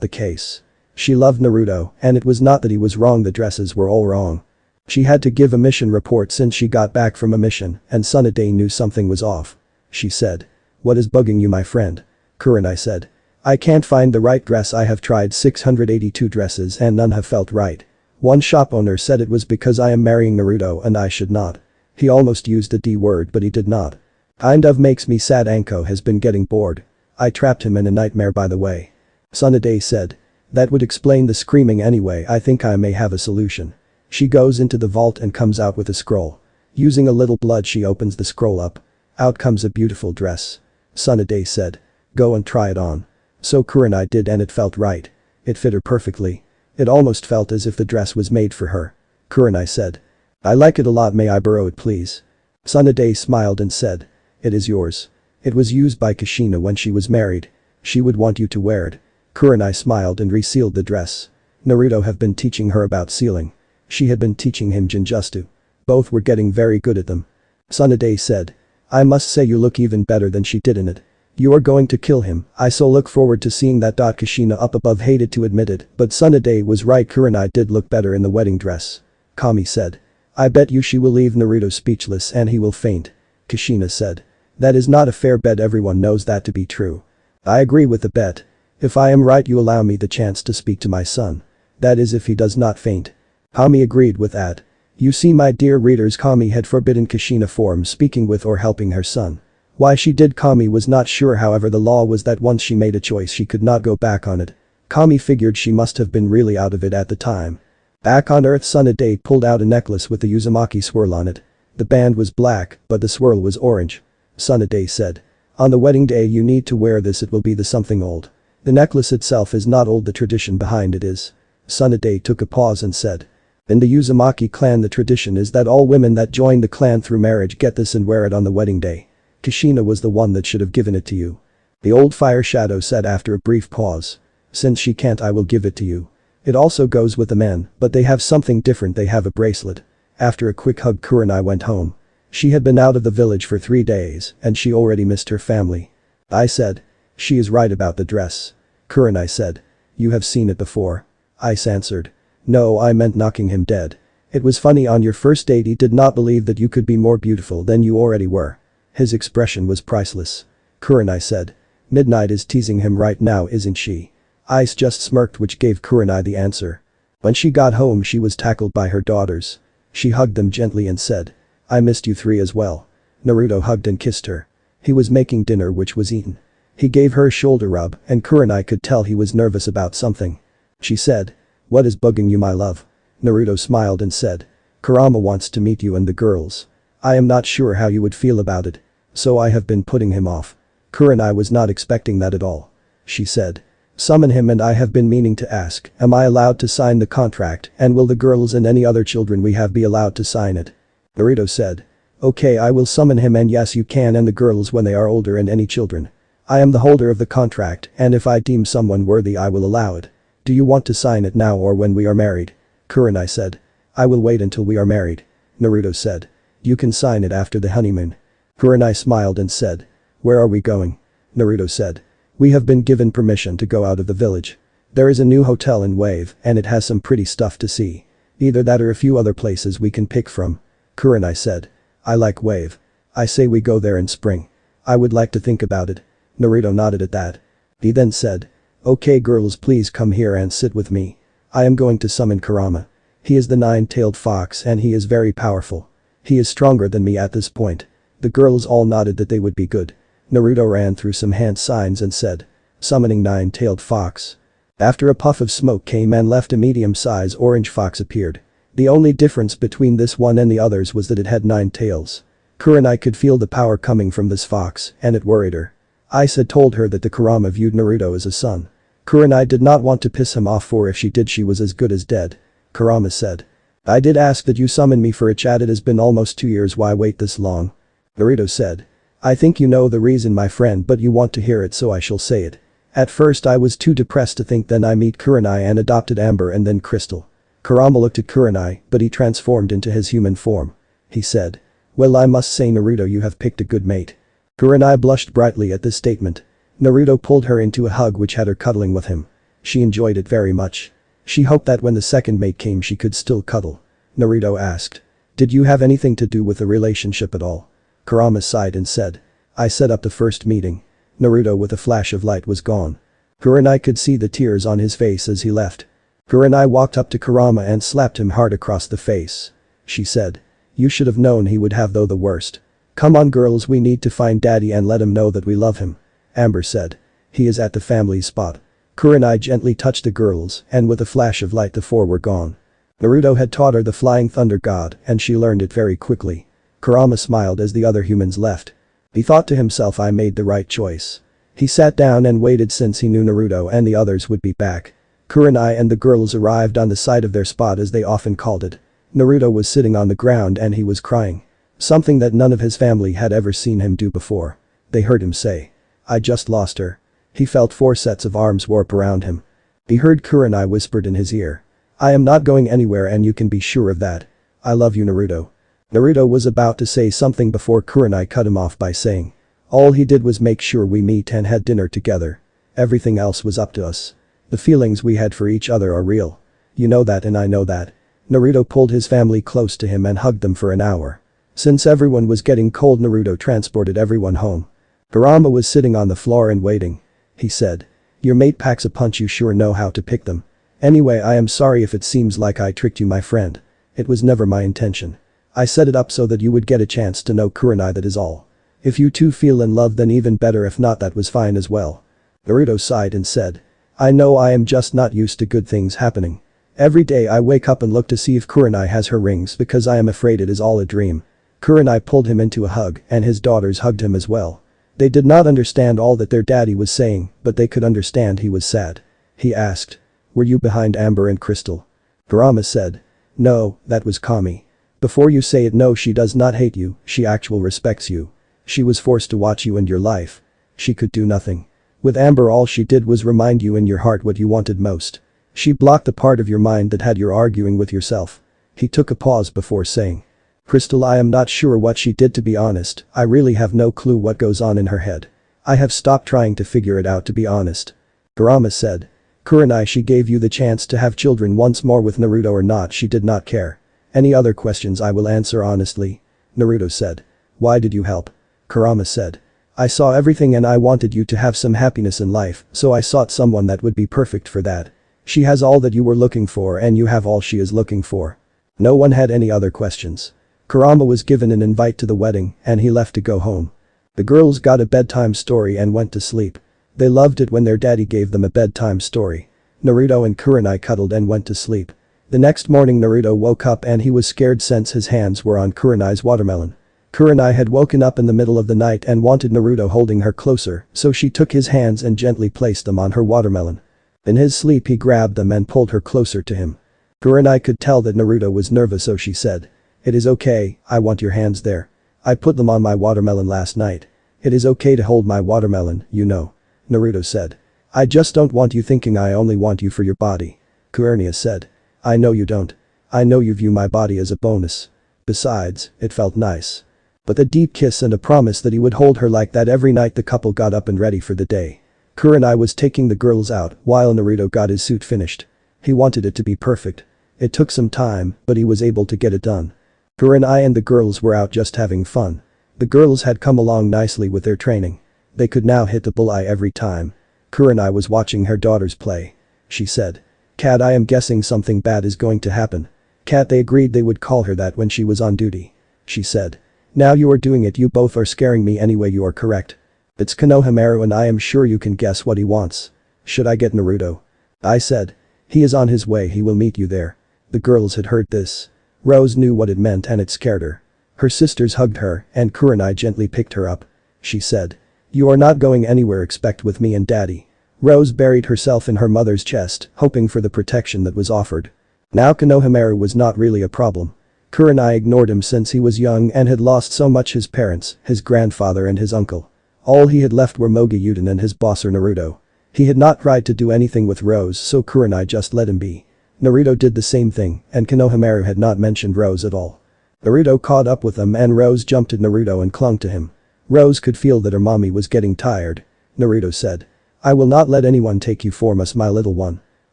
the case. She loved Naruto, and it was not that he was wrong, the dresses were all wrong. She had to give a mission report since she got back from a mission, and Tsunade knew something was off. She said. "What is bugging you, my friend?" Kurenai said. "I can't find the right dress. I have tried 682 dresses and none have felt right. One shop owner said it was because I am marrying Naruto and I should not." He almost used a D word but he did not. "Kind of makes me sad. Anko has been getting bored. I trapped him in a nightmare, by the way." Tsunade said. "That would explain the screaming anyway. I think I may have a solution." She goes into the vault and comes out with a scroll. Using a little blood, she opens the scroll up. Out comes a beautiful dress. Tsunade said. "Go and try it on." So Kurenai did and it felt right. It fit her perfectly. It almost felt as if the dress was made for her. Kurenai said. "I like it a lot. May I borrow it, please?" Tsunade smiled and said. "It is yours. It was used by Kushina when she was married. She would want you to wear it." Kurenai smiled and resealed the dress. Naruto have been teaching her about sealing. She had been teaching him Jinjutsu. Both were getting very good at them. Tsunade said. "I must say you look even better than she did in it. You are going to kill him. I so look forward to seeing that." Kushina up above hated to admit it, but Tsunade was right. Kurenai did look better in the wedding dress. Kami said. "I bet you she will leave Naruto speechless and he will faint." Kushina said. "That is not a fair bet. Everyone knows that to be true." "I agree with the bet. If I am right, you allow me the chance to speak to my son. That is if he does not faint." Kami agreed with that. You see, my dear readers, Kami had forbidden Kushina from speaking with or helping her son. Why she did, Kami was not sure. However, the law was that once she made a choice she could not go back on it. Kami figured she must have been really out of it at the time. Back on Earth, Tsunade pulled out a necklace with the Uzumaki swirl on it. The band was black, but the swirl was orange. Tsunade said. "On the wedding day you need to wear this. It will be the something old. The necklace itself is not old, the tradition behind it is." Tsunade took a pause and said. "In the Uzumaki clan the tradition is that all women that join the clan through marriage get this and wear it on the wedding day. Kushina was the one that should have given it to you." The old fire shadow said after a brief pause. "Since she can't, I will give it to you. It also goes with the men, but they have something different. They have a bracelet." After a quick hug, Kurenai went home. She had been out of the village for 3 days and she already missed her family. I said. "She is right about the dress." Kurenai said. "You have seen it before?" I answered. "No, I meant knocking him dead. It was funny, on your first date he did not believe that you could be more beautiful than you already were. His expression was priceless." Kurenai said. "Midnight is teasing him right now, isn't she?" Ice just smirked, which gave Kurenai the answer. When she got home she was tackled by her daughters. She hugged them gently and said. "I missed you three as well." Naruto hugged and kissed her. He was making dinner which was eaten. He gave her a shoulder rub and Kurenai could tell he was nervous about something. She said. "What is bugging you, my love?" Naruto smiled and said. "Kurama wants to meet you and the girls. I am not sure how you would feel about it. So I have been putting him off." Kurenai was not expecting that at all. She said. "Summon him, and I have been meaning to ask, am I allowed to sign the contract, and will the girls and any other children we have be allowed to sign it?" Naruto said. "Okay, I will summon him, and yes, you can, and the girls when they are older, and any children. I am the holder of the contract, and if I deem someone worthy I will allow it. Do you want to sign it now or when we are married?" Kurenai said. "I will wait until we are married." Naruto said. "You can sign it after the honeymoon." Kurenai smiled and said. "Where are we going?" Naruto said. "We have been given permission to go out of the village. There is a new hotel in Wave and it has some pretty stuff to see. Either that or a few other places we can pick from." Kurenai said. "I like Wave. I say we go there in spring. I would like to think about it." Naruto nodded at that. He then said. "Okay girls, please come here and sit with me. I am going to summon Kurama. He is the 9-tailed fox and he is very powerful. He is stronger than me at this point." The girls all nodded that they would be good. Naruto ran through some hand signs and said. "Summoning 9-tailed fox." After a puff of smoke came and left, a medium-sized orange fox appeared. The only difference between this one and the others was that it had 9 tails. Kurenai could feel the power coming from this fox and it worried her. Ice had told her that the Kurama viewed Naruto as a son. Kurenai did not want to piss him off, for if she did she was as good as dead. Kurama said. "I did ask that you summon me for a chat. It has been almost 2 years. Why wait this long?" Naruto said. "I think you know the reason, my friend, but you want to hear it, so I shall say it. At first I was too depressed to think, then I meet Kurenai and adopted Amber and then Crystal." Kurama looked at Kurenai, but he transformed into his human form. he said. Well, I must say, Naruto, you have picked a good mate. Kurenai blushed brightly at this statement. Naruto pulled her into a hug which had her cuddling with him. She enjoyed it very much. She hoped that when the second mate came she could still cuddle. Naruto asked. Did you have anything to do with the relationship at all? Kurama sighed and said. I set up the first meeting. Naruto with a flash of light was gone. Kurenai could see the tears on his face as he left. Kurenai walked up to Kurama and slapped him hard across the face. She said. You should have known he would have the worst. Come on girls, we need to find daddy and let him know that we love him. Amber said. He is at the family spot. Kurenai gently touched the girls and with a flash of light the four were gone. Naruto had taught her the flying thunder god and she learned it very quickly. Kurama smiled as the other humans left. He thought to himself, I made the right choice. He sat down and waited since he knew Naruto and the others would be back. Kurenai and the girls arrived on the site of their spot as they often called it. Naruto was sitting on the ground and he was crying. Something that none of his family had ever seen him do before. They heard him say. I just lost her. He felt 4 sets of arms warp around him. He heard Kurenai whispered in his ear. I am not going anywhere and you can be sure of that. I love you, Naruto. Naruto was about to say something before Kurenai cut him off by saying. All he did was make sure we meet and had dinner together. Everything else was up to us. The feelings we had for each other are real. You know that and I know that. Naruto pulled his family close to him and hugged them for an hour. Since everyone was getting cold, Naruto transported everyone home. Kurama was sitting on the floor and waiting. He said. Your mate packs a punch, you sure know how to pick them. Anyway, I am sorry if it seems like I tricked you, my friend. It was never my intention. I set it up so that you would get a chance to know Kurenai, that is all. If you two feel in love then even better, if not that was fine as well. Naruto sighed and said. I know, I am just not used to good things happening. Every day I wake up and look to see if Kurenai has her rings because I am afraid it is all a dream. Kurenai pulled him into a hug and his daughters hugged him as well. They did not understand all that their daddy was saying, but they could understand he was sad. He asked. Were you behind Amber and Crystal? Kurama said. No, that was Kami. Before you say it, no, she does not hate you, she actually respects you. She was forced to watch you and your life. She could do nothing. With Amber all she did was remind you in your heart what you wanted most. She blocked the part of your mind that had you arguing with yourself. He took a pause before saying. Crystal, I am not sure what she did, to be honest. I really have no clue what goes on in her head. I have stopped trying to figure it out, to be honest. Kurama said. Kurenai, she gave you the chance to have children once more with Naruto or not, she did not care. Any other questions I will answer honestly. Naruto said. Why did you help? Kurama said. I saw everything and I wanted you to have some happiness in life, so I sought someone that would be perfect for that. She has all that you were looking for and you have all she is looking for. No one had any other questions. Kurama was given an invite to the wedding and he left to go home. The girls got a bedtime story and went to sleep. They loved it when their daddy gave them a bedtime story. Naruto and Kurenai cuddled and went to sleep. The next morning Naruto woke up and he was scared since his hands were on Kurenai's watermelon. Kurenai had woken up in the middle of the night and wanted Naruto holding her closer, so she took his hands and gently placed them on her watermelon. In his sleep he grabbed them and pulled her closer to him. Kurenai could tell that Naruto was nervous, so she said. It is okay, I want your hands there. I put them on my watermelon last night. It is okay to hold my watermelon, you know. Naruto said. I just don't want you thinking I only want you for your body. Kurenai said. I know you don't. I know you view my body as a bonus. Besides, it felt nice. But a deep kiss and a promise that he would hold her like that every night. The couple got up and ready for the day. Kurenai was taking the girls out while Naruto got his suit finished. He wanted it to be perfect. It took some time, but he was able to get it done. Kurenai and the girls were out just having fun. The girls had come along nicely with their training. They could now hit the bullseye every time. Kurenai was watching her daughters play. She said. Kat, I am guessing something bad is going to happen. Kat, they agreed they would call her that when she was on duty. She said. Now you are doing it, you both are scaring me anyway, you are correct. It's Konohamaru and I am sure you can guess what he wants. Should I get Naruto? I said. He is on his way, he will meet you there. The girls had heard this. Rose knew what it meant and it scared her. Her sisters hugged her and Kurenai gently picked her up. She said. You are not going anywhere except with me and daddy. Rose buried herself in her mother's chest, hoping for the protection that was offered. Now Konohamaru was not really a problem. Kurenai ignored him since he was young and had lost so much: his parents, his grandfather and his uncle. All he had left were Mogi Yuden and his boss Naruto. He had not tried to do anything with Rose, so Kurenai just let him be. Naruto did the same thing and Konohamaru had not mentioned Rose at all. Naruto caught up with them and Rose jumped at Naruto and clung to him. Rose could feel that her mommy was getting tired. Naruto said. I will not let anyone take you from us, my little one.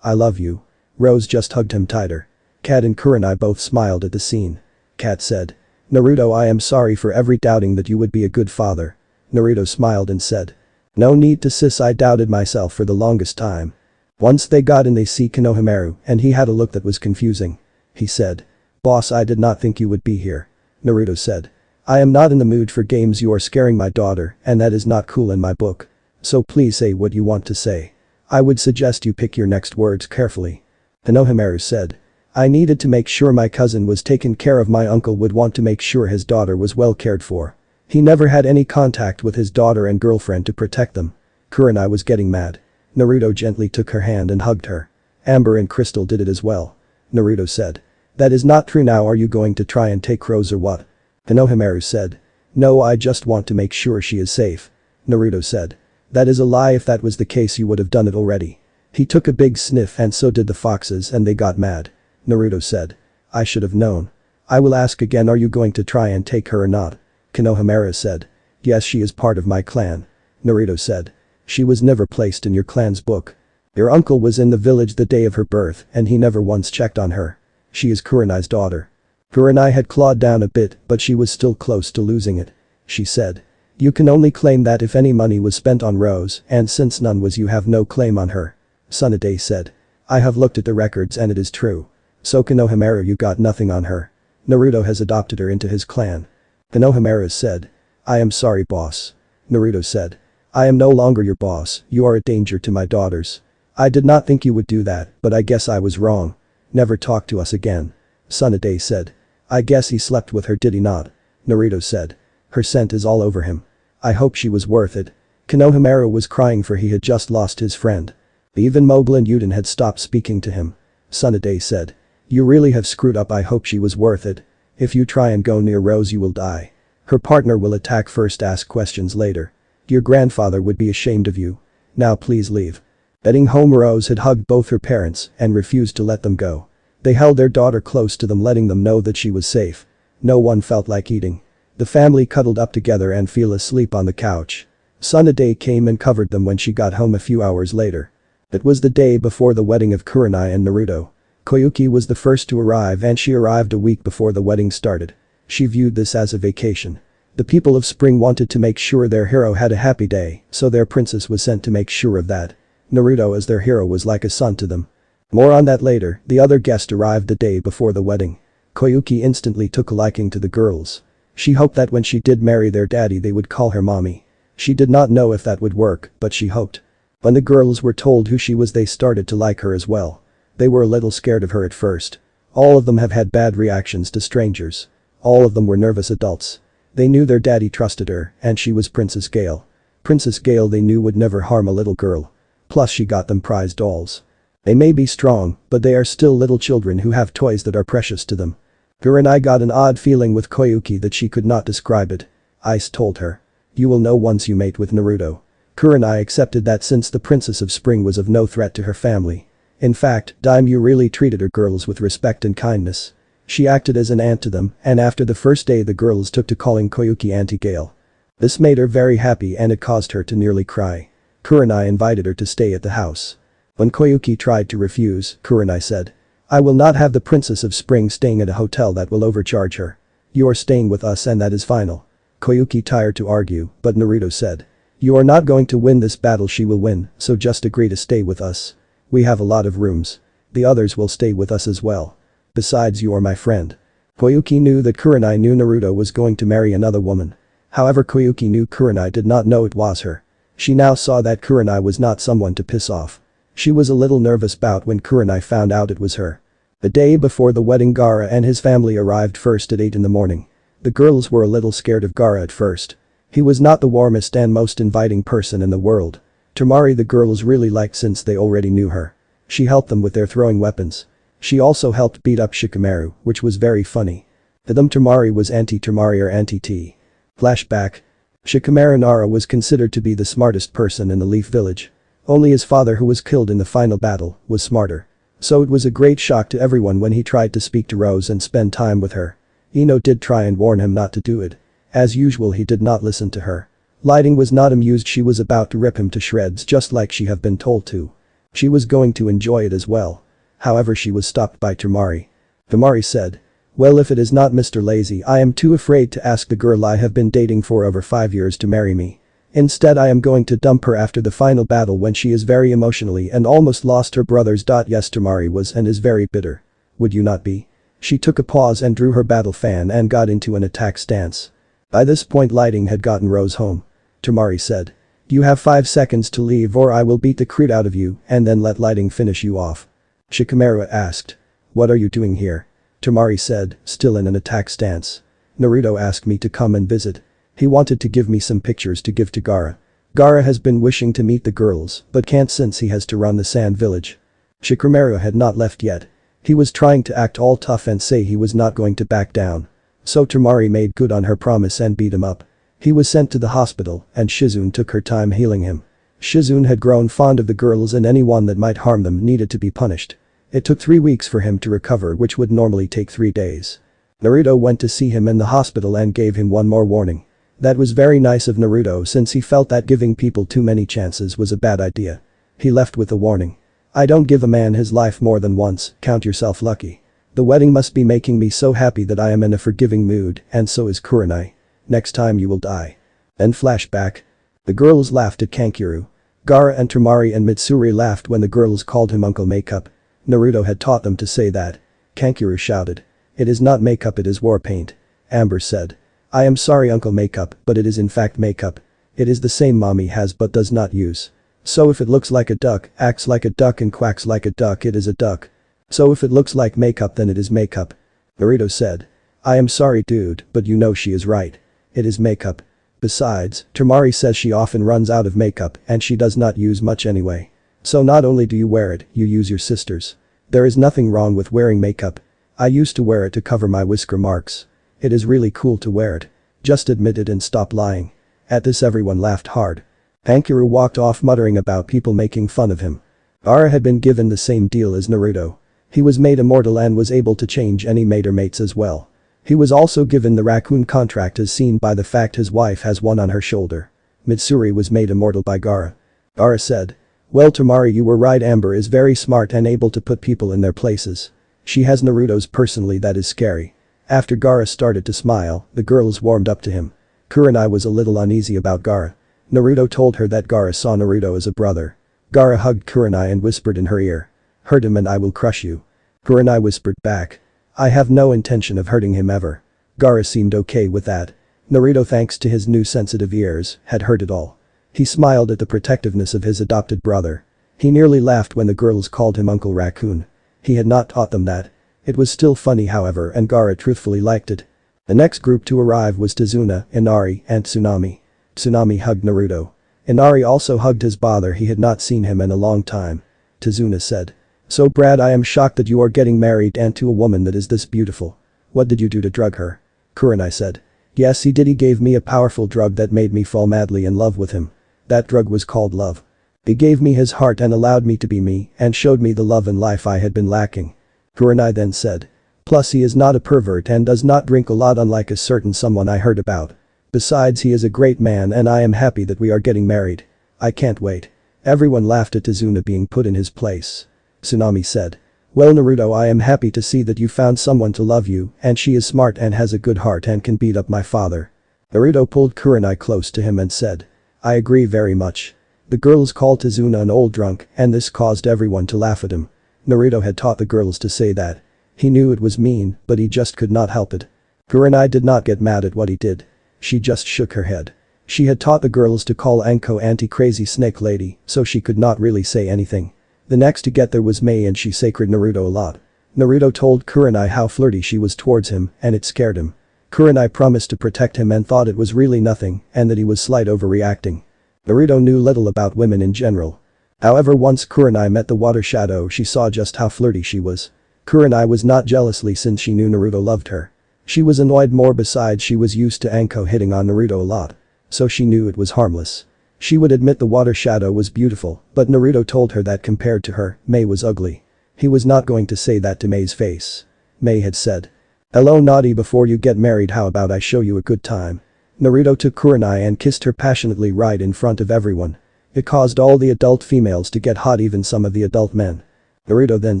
I love you. Rose just hugged him tighter. Kat and Kurenai both smiled at the scene. Kat said. Naruto, I am sorry for every doubting that you would be a good father. Naruto smiled and said. No need to sis, I doubted myself for the longest time. Once they got in they see Konohamaru and he had a look that was confusing. He said. Boss, I did not think you would be here. Naruto said. I am not in the mood for games, you are scaring my daughter and that is not cool in my book. So please say what you want to say. I would suggest you pick your next words carefully. Konohamaru said. I needed to make sure my cousin was taken care of. My uncle would want to make sure his daughter was well cared for. He never had any contact with his daughter and girlfriend to protect them. Kurenai was getting mad. Naruto gently took her hand and hugged her. Amber and Crystal did it as well. Naruto said. That is not true. Now are you going to try and take Rose or what? Konohamaru said. No, I just want to make sure she is safe. Naruto said. That is a lie. If that was the case you would have done it already. He took a big sniff and so did the foxes and they got mad. Naruto said. I should have known. I will ask again, are you going to try and take her or not? Konohamaru said. Yes, she is part of my clan. Naruto said. She was never placed in your clan's book. Your uncle was in the village the day of her birth and he never once checked on her. She is Kurenai's daughter. Kurenai had clawed down a bit but she was still close to losing it. She said. You can only claim that if any money was spent on Rose and since none was you have no claim on her. Tsunade said. I have looked at the records and it is true. So Konohamaru, you got nothing on her. Naruto has adopted her into his clan. Konohamaru said. I am sorry, boss. Naruto said. I am no longer your boss, you are a danger to my daughters. I did not think you would do that, but I guess I was wrong. Never talk to us again. Tsunade said. I guess he slept with her, did he not? Naruto said. Her scent is all over him. I hope she was worth it. Konohamaru was crying for he had just lost his friend. Even Mogul and Yuden had stopped speaking to him. Tsunade said. You really have screwed up, I hope she was worth it. If you try and go near Rose you will die. Her partner will attack first, ask questions later. Your grandfather would be ashamed of you. Now please leave. Heading home, Rose had hugged both her parents and refused to let them go. They held their daughter close to them, letting them know that she was safe. No one felt like eating. The family cuddled up together and fell asleep on the couch. Tsunade came and covered them when she got home a few hours later. It was the day before the wedding of Kurenai and Naruto. Koyuki was the first to arrive and she arrived a week before the wedding started. She viewed this as a vacation. The people of Spring wanted to make sure their hero had a happy day, so their princess was sent to make sure of that. Naruto as their hero was like a son to them. More on that later. The other guest arrived the day before the wedding. Koyuki instantly took a liking to the girls. She hoped that when she did marry their daddy they would call her mommy. She did not know if that would work, but she hoped. When the girls were told who she was they started to like her as well. They were a little scared of her at first. All of them have had bad reactions to strangers. All of them were nervous adults. They knew their daddy trusted her and she was Princess Gale. Princess Gale they knew would never harm a little girl. Plus she got them prize dolls. They may be strong, but they are still little children who have toys that are precious to them. Kurenai got an odd feeling with Koyuki that she could not describe it. Ice told her. You will know once you mate with Naruto. Kurenai accepted that since the Princess of Spring was of no threat to her family. In fact, Daimyo really treated her girls with respect and kindness. She acted as an aunt to them and after the first day the girls took to calling Koyuki Auntie Gale. This made her very happy and it caused her to nearly cry. Kurenai invited her to stay at the house. When Koyuki tried to refuse, Kurenai said. I will not have the Princess of Spring staying at a hotel that will overcharge her. You are staying with us and that is final. Koyuki tired to argue, but Naruto said. You are not going to win this battle, she will win, so just agree to stay with us. We have a lot of rooms. The others will stay with us as well. Besides, you are my friend. Koyuki knew that Kurenai knew Naruto was going to marry another woman. However, Koyuki knew Kurenai did not know it was her. She now saw that Kurenai was not someone to piss off. She was a little nervous about when Kurenai found out it was her. The day before the wedding, Gaara and his family arrived first at 8 in the morning. The girls were a little scared of Gaara at first. He was not the warmest and most inviting person in the world. Tamari the girls really liked since they already knew her. She helped them with their throwing weapons. She also helped beat up Shikamaru, which was very funny. To them Tamari was Auntie-Tamari or Auntie T. Flashback. Shikamaru Nara was considered to be the smartest person in the Leaf Village. Only his father, who was killed in the final battle, was smarter. So it was a great shock to everyone when he tried to speak to Rose and spend time with her. Ino did try and warn him not to do it. As usual he did not listen to her. Lighting was not amused, she was about to rip him to shreds just like she had been told to. She was going to enjoy it as well. However, she was stopped by Tamari. Tamari said, "Well, if it is not Mr. Lazy, I am too afraid to ask the girl I have been dating for over 5 years to marry me. Instead I am going to dump her after the final battle when she is very emotionally and almost lost her brothers. Yes, Tamari was and is very bitter. Would you not be?" She took a pause and drew her battle fan and got into an attack stance. By this point Lighting had gotten Rose home. Tamari said, "You have 5 seconds to leave or I will beat the crud out of you and then let Lighting finish you off." Shikamaru asked, "What are you doing here?" Tamari said, still in an attack stance. "Naruto asked me to come and visit. He wanted to give me some pictures to give to Gaara. Gaara has been wishing to meet the girls but can't since he has to run the sand village." Shikamaru had not left yet. He was trying to act all tough and say he was not going to back down. So Tamari made good on her promise and beat him up. He was sent to the hospital and Shizune took her time healing him. Shizune had grown fond of the girls and anyone that might harm them needed to be punished. It took 3 weeks for him to recover, which would normally take 3 days. Naruto went to see him in the hospital and gave him one more warning. That was very nice of Naruto since he felt that giving people too many chances was a bad idea. He left with a warning. "I don't give a man his life more than once, count yourself lucky. The wedding must be making me so happy that I am in a forgiving mood and so is Kurenai. Next time you will die." Then flashback. The girls laughed at Kankuro. Gaara and Tamari and Mitsuri laughed when the girls called him Uncle Makeup. Naruto had taught them to say that. Kankuro shouted, "It is not makeup, it is war paint." Amber said, "I am sorry Uncle Makeup, but it is in fact makeup. It is the same mommy has but does not use. So if it looks like a duck, acts like a duck and quacks like a duck, it is a duck. So if it looks like makeup then it is makeup." Naruto said, "I am sorry dude, but you know she is right. It is makeup. Besides, Tamari says she often runs out of makeup and she does not use much anyway. So not only do you wear it, you use your sister's. There is nothing wrong with wearing makeup. I used to wear it to cover my whisker marks. It is really cool to wear it. Just admit it and stop lying." At this everyone laughed hard. Kankuro walked off muttering about people making fun of him. Gaara had been given the same deal as Naruto. He was made immortal and was able to change any mate or mates as well. He was also given the raccoon contract as seen by the fact his wife has one on her shoulder. Mitsuri was made immortal by Gaara. Gaara said, "Well Tamari, you were right, Amber is very smart and able to put people in their places. She has Naruto's personally, that is scary." After Gaara started to smile, the girls warmed up to him. Kurenai was a little uneasy about Gaara. Naruto told her that Gaara saw Naruto as a brother. Gaara hugged Kurenai and whispered in her ear, "Hurt him and I will crush you." Kurenai whispered back, "I have no intention of hurting him ever." Gaara seemed okay with that. Naruto, thanks to his new sensitive ears, had heard it all. He smiled at the protectiveness of his adopted brother. He nearly laughed when the girls called him Uncle Raccoon. He had not taught them that. It was still funny however and Gaara truthfully liked it. The next group to arrive was Tazuna, Inari, and Tsunami. Tsunami hugged Naruto. Inari also hugged his father, he had not seen him in a long time. Tazuna said, "So Brad, I am shocked that you are getting married and to a woman that is this beautiful. What did you do to drug her?" Kurenai said, "Yes he did, he gave me a powerful drug that made me fall madly in love with him. That drug was called love. He gave me his heart and allowed me to be me and showed me the love and life I had been lacking." Kurenai then said, "Plus he is not a pervert and does not drink a lot unlike a certain someone I heard about. Besides he is a great man and I am happy that we are getting married. I can't wait." Everyone laughed at Tazuna being put in his place. Tsunami said, "Well Naruto, I am happy to see that you found someone to love you and she is smart and has a good heart and can beat up my father." Naruto pulled Kurenai close to him and said, "I agree very much." The girls called Tazuna an old drunk and this caused everyone to laugh at him. Naruto had taught the girls to say that. He knew it was mean, but he just could not help it. Kurenai did not get mad at what he did. She just shook her head. She had taught the girls to call Anko Auntie Crazy Snake Lady, so she could not really say anything. The next to get there was Mei and she sacred Naruto a lot. Naruto told Kurenai how flirty she was towards him and it scared him. Kurenai promised to protect him and thought it was really nothing and that he was slight overreacting. Naruto knew little about women in general. However, once Kurenai met the water shadow she saw just how flirty she was. Kurenai was not jealously since she knew Naruto loved her. She was annoyed more, besides she was used to Anko hitting on Naruto a lot. So she knew it was harmless. She would admit the water shadow was beautiful, but Naruto told her that compared to her, Mei was ugly. He was not going to say that to Mei's face. Mei had said, Hello naughty, before you get married how about I show you a good time. Naruto took Kurenai and kissed her passionately right in front of everyone. It caused all the adult females to get hot, even some of the adult men. Naruto then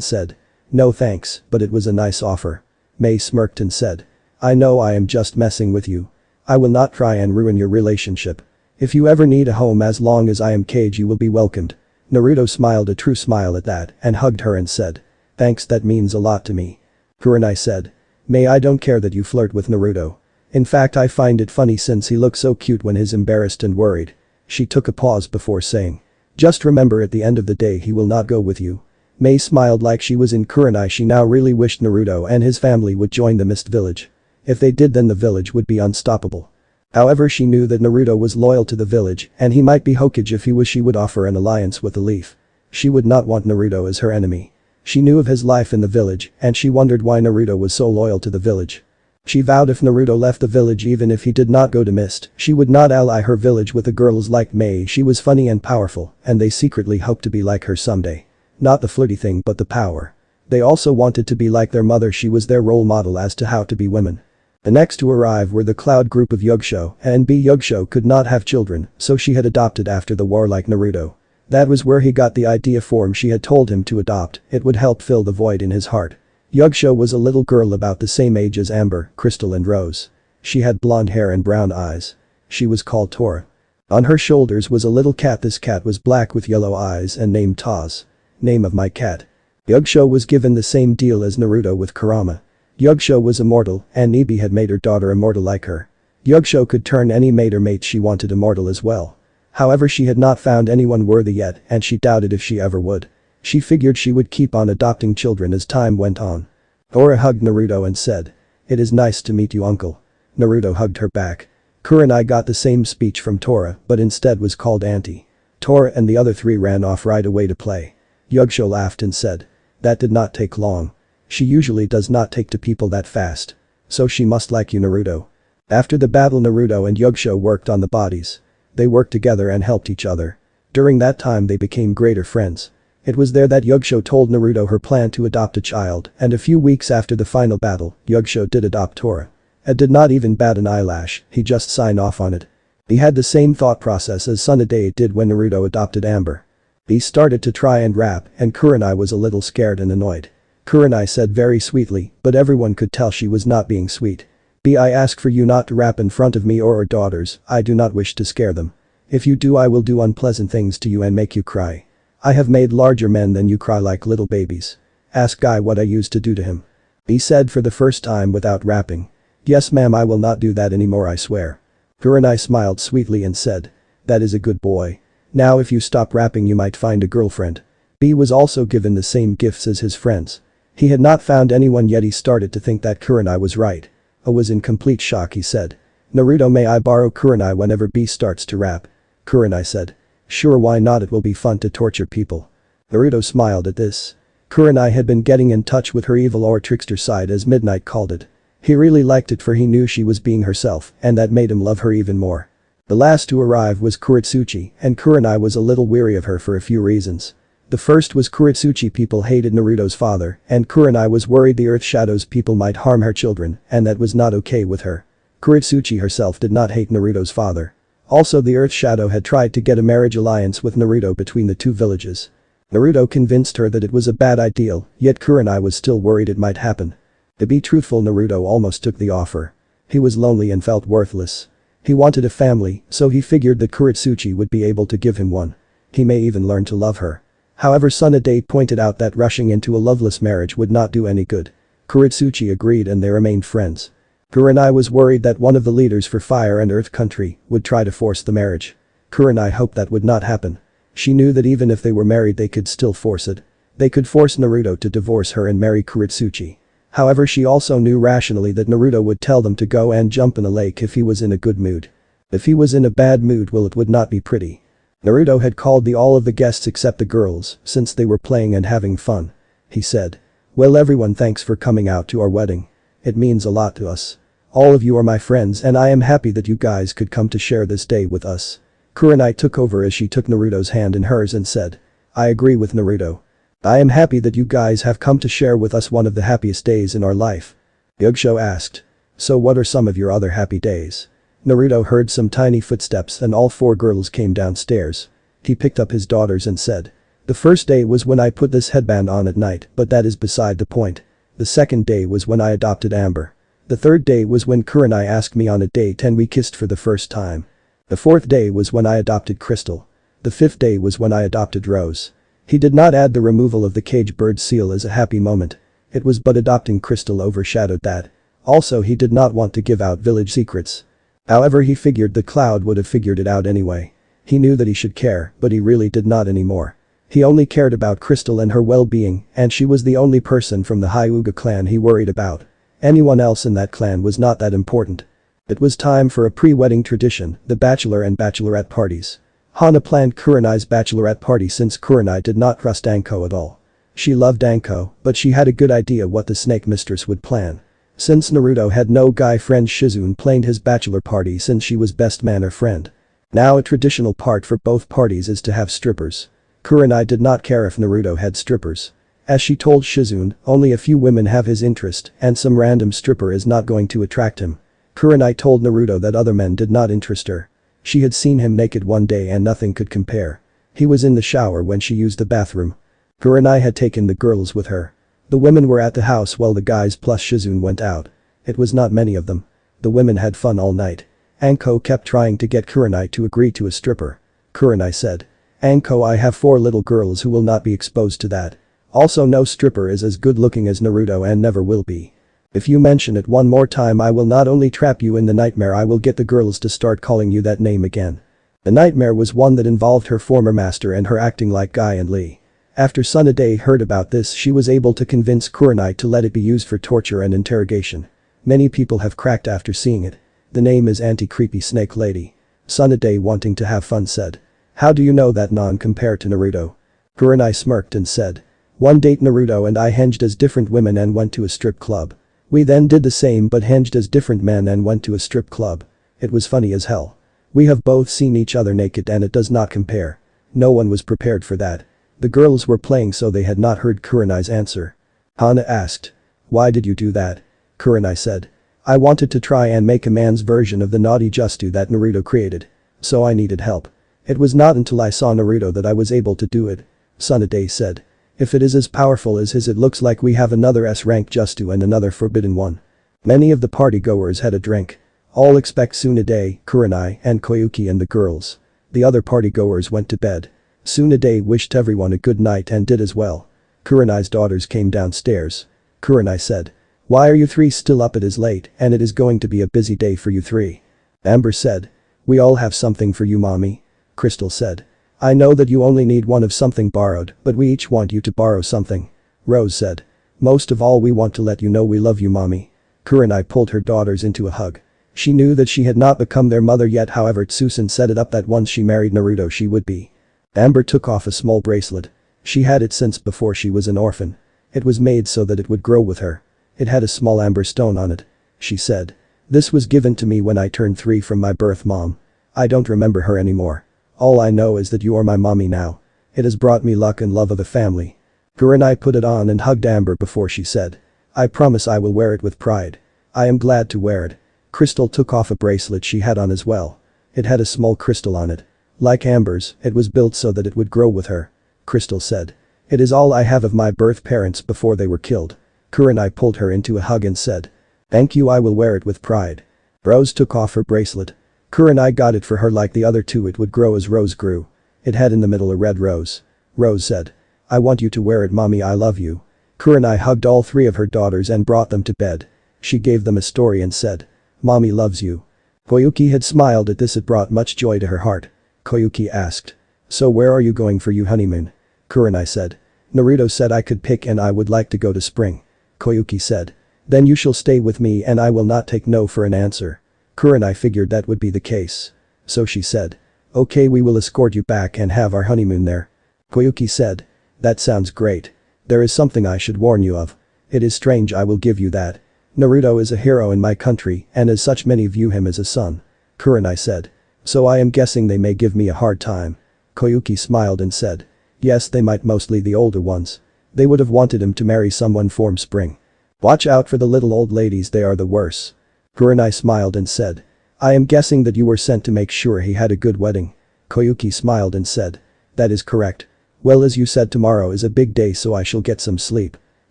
said, "No thanks, but it was a nice offer." Mei smirked and said, "I know I am just messing with you. I will not try and ruin your relationship. If you ever need a home, as long as I am Kage, you will be welcomed." Naruto smiled a true smile at that and hugged her and said, "Thanks, that means a lot to me." Kurenai said, "Mei, I don't care that you flirt with Naruto. In fact, I find it funny since he looks so cute when he's embarrassed and worried." She took a pause before saying, "Just remember, at the end of the day he will not go with you." Mei smiled like she was in Kurenai. She now really wished Naruto and his family would join the Mist Village. If they did, then the village would be unstoppable. However, she knew that Naruto was loyal to the village and he might be Hokage if he was. She would offer an alliance with the Leaf. She would not want Naruto as her enemy. She knew of his life in the village and she wondered why Naruto was so loyal to the village. She vowed if Naruto left the village, even if he did not go to Mist, she would not ally her village with the girls like Mei. She was funny and powerful and they secretly hoped to be like her someday. Not the flirty thing, but the power. They also wanted to be like their mother. She was their role model as to how to be women. The next to arrive were the Cloud group of Yugosho, and Yugosho could not have children, so she had adopted after the war like Naruto. That was where he got the idea from. She had told him to adopt, it would help fill the void in his heart. Yugosho was a little girl about the same age as Amber, Crystal and Rose. She had blonde hair and brown eyes. She was called Tora. On her shoulders was a little cat. This cat was black with yellow eyes and named Taz. Name of my cat. Yugosho was given the same deal as Naruto with Kurama. Yugosho was immortal and Nibi had made her daughter immortal like her. Yugosho could turn any mate or mate she wanted immortal as well. However, she had not found anyone worthy yet and she doubted if she ever would. She figured she would keep on adopting children as time went on. Tora hugged Naruto and said, "It is nice to meet you, uncle." Naruto hugged her back. Kurenai got the same speech from Tora but instead was called auntie. Tora and the other three ran off right away to play. Yugosho laughed and said, "That did not take long. She usually does not take to people that fast. So she must like you, Naruto." After the battle, Naruto and Yugosho worked on the bodies. They worked together and helped each other. During that time they became greater friends. It was there that Yugosho told Naruto her plan to adopt a child, and a few weeks after the final battle, Yugosho did adopt Tora. Ed did not even bat an eyelash, he just signed off on it. He had the same thought process as Tsunade did when Naruto adopted Amber. He started to try and rap and Kurenai was a little scared and annoyed. Kurenai said very sweetly, but everyone could tell she was not being sweet. "I ask for you not to rap in front of me or our daughters. I do not wish to scare them. If you do, I will do unpleasant things to you and make you cry. I have made larger men than you cry like little babies. Ask Guy what I used to do to him." He said for the first time without rapping. "Yes ma'am, I will not do that anymore, I swear." Kurenai smiled sweetly and said, "That is a good boy. Now if you stop rapping you might find a girlfriend." B was also given the same gifts as his friends. He had not found anyone yet. He started to think that Kurenai was right. A was in complete shock. He said, "Naruto, may I borrow Kurenai whenever B starts to rap?" Kurenai said, "Sure, why not, it will be fun to torture people." Naruto smiled at this. Kurenai had been getting in touch with her evil or trickster side, as Midnight called it. He really liked it, for he knew she was being herself and that made him love her even more. The last to arrive was Kuretsuchi and Kurenai was a little weary of her for a few reasons. The first was Kuretsuchi people hated Naruto's father and Kurenai was worried the Earth Shadow's people might harm her children and that was not okay with her. Kuretsuchi herself did not hate Naruto's father. Also, the Earth Shadow had tried to get a marriage alliance with Naruto between the two villages. Naruto convinced her that it was a bad idea, yet Kurenai was still worried it might happen. To be truthful, Naruto almost took the offer. He was lonely and felt worthless. He wanted a family, so he figured that Kuretsuchi would be able to give him one. He may even learn to love her. However, Tsunade pointed out that rushing into a loveless marriage would not do any good. Kuretsuchi agreed and they remained friends. Kurenai was worried that one of the leaders for Fire and Earth Country would try to force the marriage. Kurenai hoped that would not happen. She knew that even if they were married they could still force it. They could force Naruto to divorce her and marry Kuretsuchi. However, she also knew rationally that Naruto would tell them to go and jump in a lake if he was in a good mood. If he was in a bad mood, well, it would not be pretty. Naruto had called all of the guests except the girls, since they were playing and having fun. He said, "Well everyone, thanks for coming out to our wedding. It means a lot to us. All of you are my friends and I am happy that you guys could come to share this day with us." Kurenai took over as she took Naruto's hand in hers and said, "I agree with Naruto. I am happy that you guys have come to share with us one of the happiest days in our life." Yugao asked. So what are some of your other happy days? Naruto heard some tiny footsteps and all four girls came downstairs. He picked up his daughters and said. The first day was when I put this headband on at night, but that is beside the point. The second day was when I adopted Amber. The third day was when Kurinai asked me on a date and we kissed for the first time. The fourth day was when I adopted Crystal. The fifth day was when I adopted Rose. He did not add the removal of the cage bird seal as a happy moment. It was but adopting Crystal overshadowed that. Also he did not want to give out village secrets. However he figured the Cloud would have figured it out anyway. He knew that he should care, but he really did not anymore. He only cared about Crystal and her well-being, and she was the only person from the Hyuga clan he worried about. Anyone else in that clan was not that important. It was time for a pre-wedding tradition, the bachelor and bachelorette parties. Hana planned Kurinai's bachelorette party since Kurinai did not trust Anko at all. She loved Anko, but she had a good idea what the snake mistress would plan. Since Naruto had no guy friend, Shizune planned his bachelor party since she was best man or friend. Now a traditional part for both parties is to have strippers. Kurinai did not care if Naruto had strippers. As she told Shizune, only a few women have his interest and some random stripper is not going to attract him. Kurinai told Naruto that other men did not interest her. She had seen him naked one day and nothing could compare. He was in the shower when she used the bathroom. Kurinai had taken the girls with her. The women were at the house while the guys plus Shizune went out. It was not many of them. The women had fun all night. Anko kept trying to get Kurinai to agree to a stripper. Kurinai said. Anko, I have 4 little girls who will not be exposed to that. Also no stripper is as good looking as Naruto and never will be. If you mention it one more time I will not only trap you in the nightmare, I will get the girls to start calling you that name again. The nightmare was one that involved her former master and her acting like Guy and Lee. After Tsunade heard about this, she was able to convince Kurinai to let it be used for torture and interrogation. Many people have cracked after seeing it. The name is Anti-Creepy Snake Lady. Tsunade, wanting to have fun, said. How do you know that compared to Naruto? Kurinai smirked and said. One date Naruto and I hinged as different women and went to a strip club. We then did the same but hinged as different men and went to a strip club. It was funny as hell. We have both seen each other naked and it does not compare. No one was prepared for that. The girls were playing so they had not heard Kurinai's answer. Hana asked. Why did you do that? Kurinai said. I wanted to try and make a man's version of the naughty Justu that Naruto created. So I needed help. It was not until I saw Naruto that I was able to do it. Tsunade said. If it is as powerful as his, it looks like we have another S-rank Justu and another forbidden one. Many of the party-goers had a drink. All except Tsunade, Kurinai, and Koyuki and the girls. The other party-goers went to bed. Tsunade wished everyone a good night and did as well. Kurinai's daughters came downstairs. Kurinai said. Why are you 3 still up? It is late and it is going to be a busy day for you 3. Amber said. We all have something for you, mommy. Crystal said. I know that you only need one of something borrowed, but we each want you to borrow something. Rose said. Most of all we want to let you know we love you, mommy. Kurinai pulled her daughters into a hug. She knew that she had not become their mother yet, however Tsusen set it up that once she married Naruto she would be. Amber took off a small bracelet. She had it since before she was an orphan. It was made so that it would grow with her. It had a small amber stone on it. She said. This was given to me when I turned 3 from my birth mom. I don't remember her anymore. All I know is that you are my mommy now. It has brought me luck and love of the family. Kurenai put it on and hugged Amber before she said. I promise I will wear it with pride. I am glad to wear it. Crystal took off a bracelet she had on as well. It had a small crystal on it. Like Amber's, it was built so that it would grow with her. Crystal said. It is all I have of my birth parents before they were killed. Kurenai pulled her into a hug and said. Thank you, I will wear it with pride. Rose took off her bracelet. Kurenai got it for her like the other 2, it would grow as Rose grew. It had in the middle a red rose. Rose said. I want you to wear it, mommy, I love you. Kurenai hugged all 3 of her daughters and brought them to bed. She gave them a story and said. Mommy loves you. Koyuki had smiled at this, it brought much joy to her heart. Koyuki asked. So where are you going for your honeymoon? Kurenai said. Naruto said I could pick and I would like to go to spring. Koyuki said. Then you shall stay with me and I will not take no for an answer. Kurenai figured that would be the case. So she said. Okay, we will escort you back and have our honeymoon there. Koyuki said. That sounds great. There is something I should warn you of. It is strange, I will give you that. Naruto is a hero in my country and as such many view him as a son. Kurenai said. So I am guessing they may give me a hard time. Koyuki smiled and said. Yes, they might, mostly the older ones. They would have wanted him to marry someone from spring. Watch out for the little old ladies, they are the worst. Kurenai smiled and said. I am guessing that you were sent to make sure he had a good wedding. Koyuki smiled and said. That is correct. Well, as you said, tomorrow is a big day, so I shall get some sleep.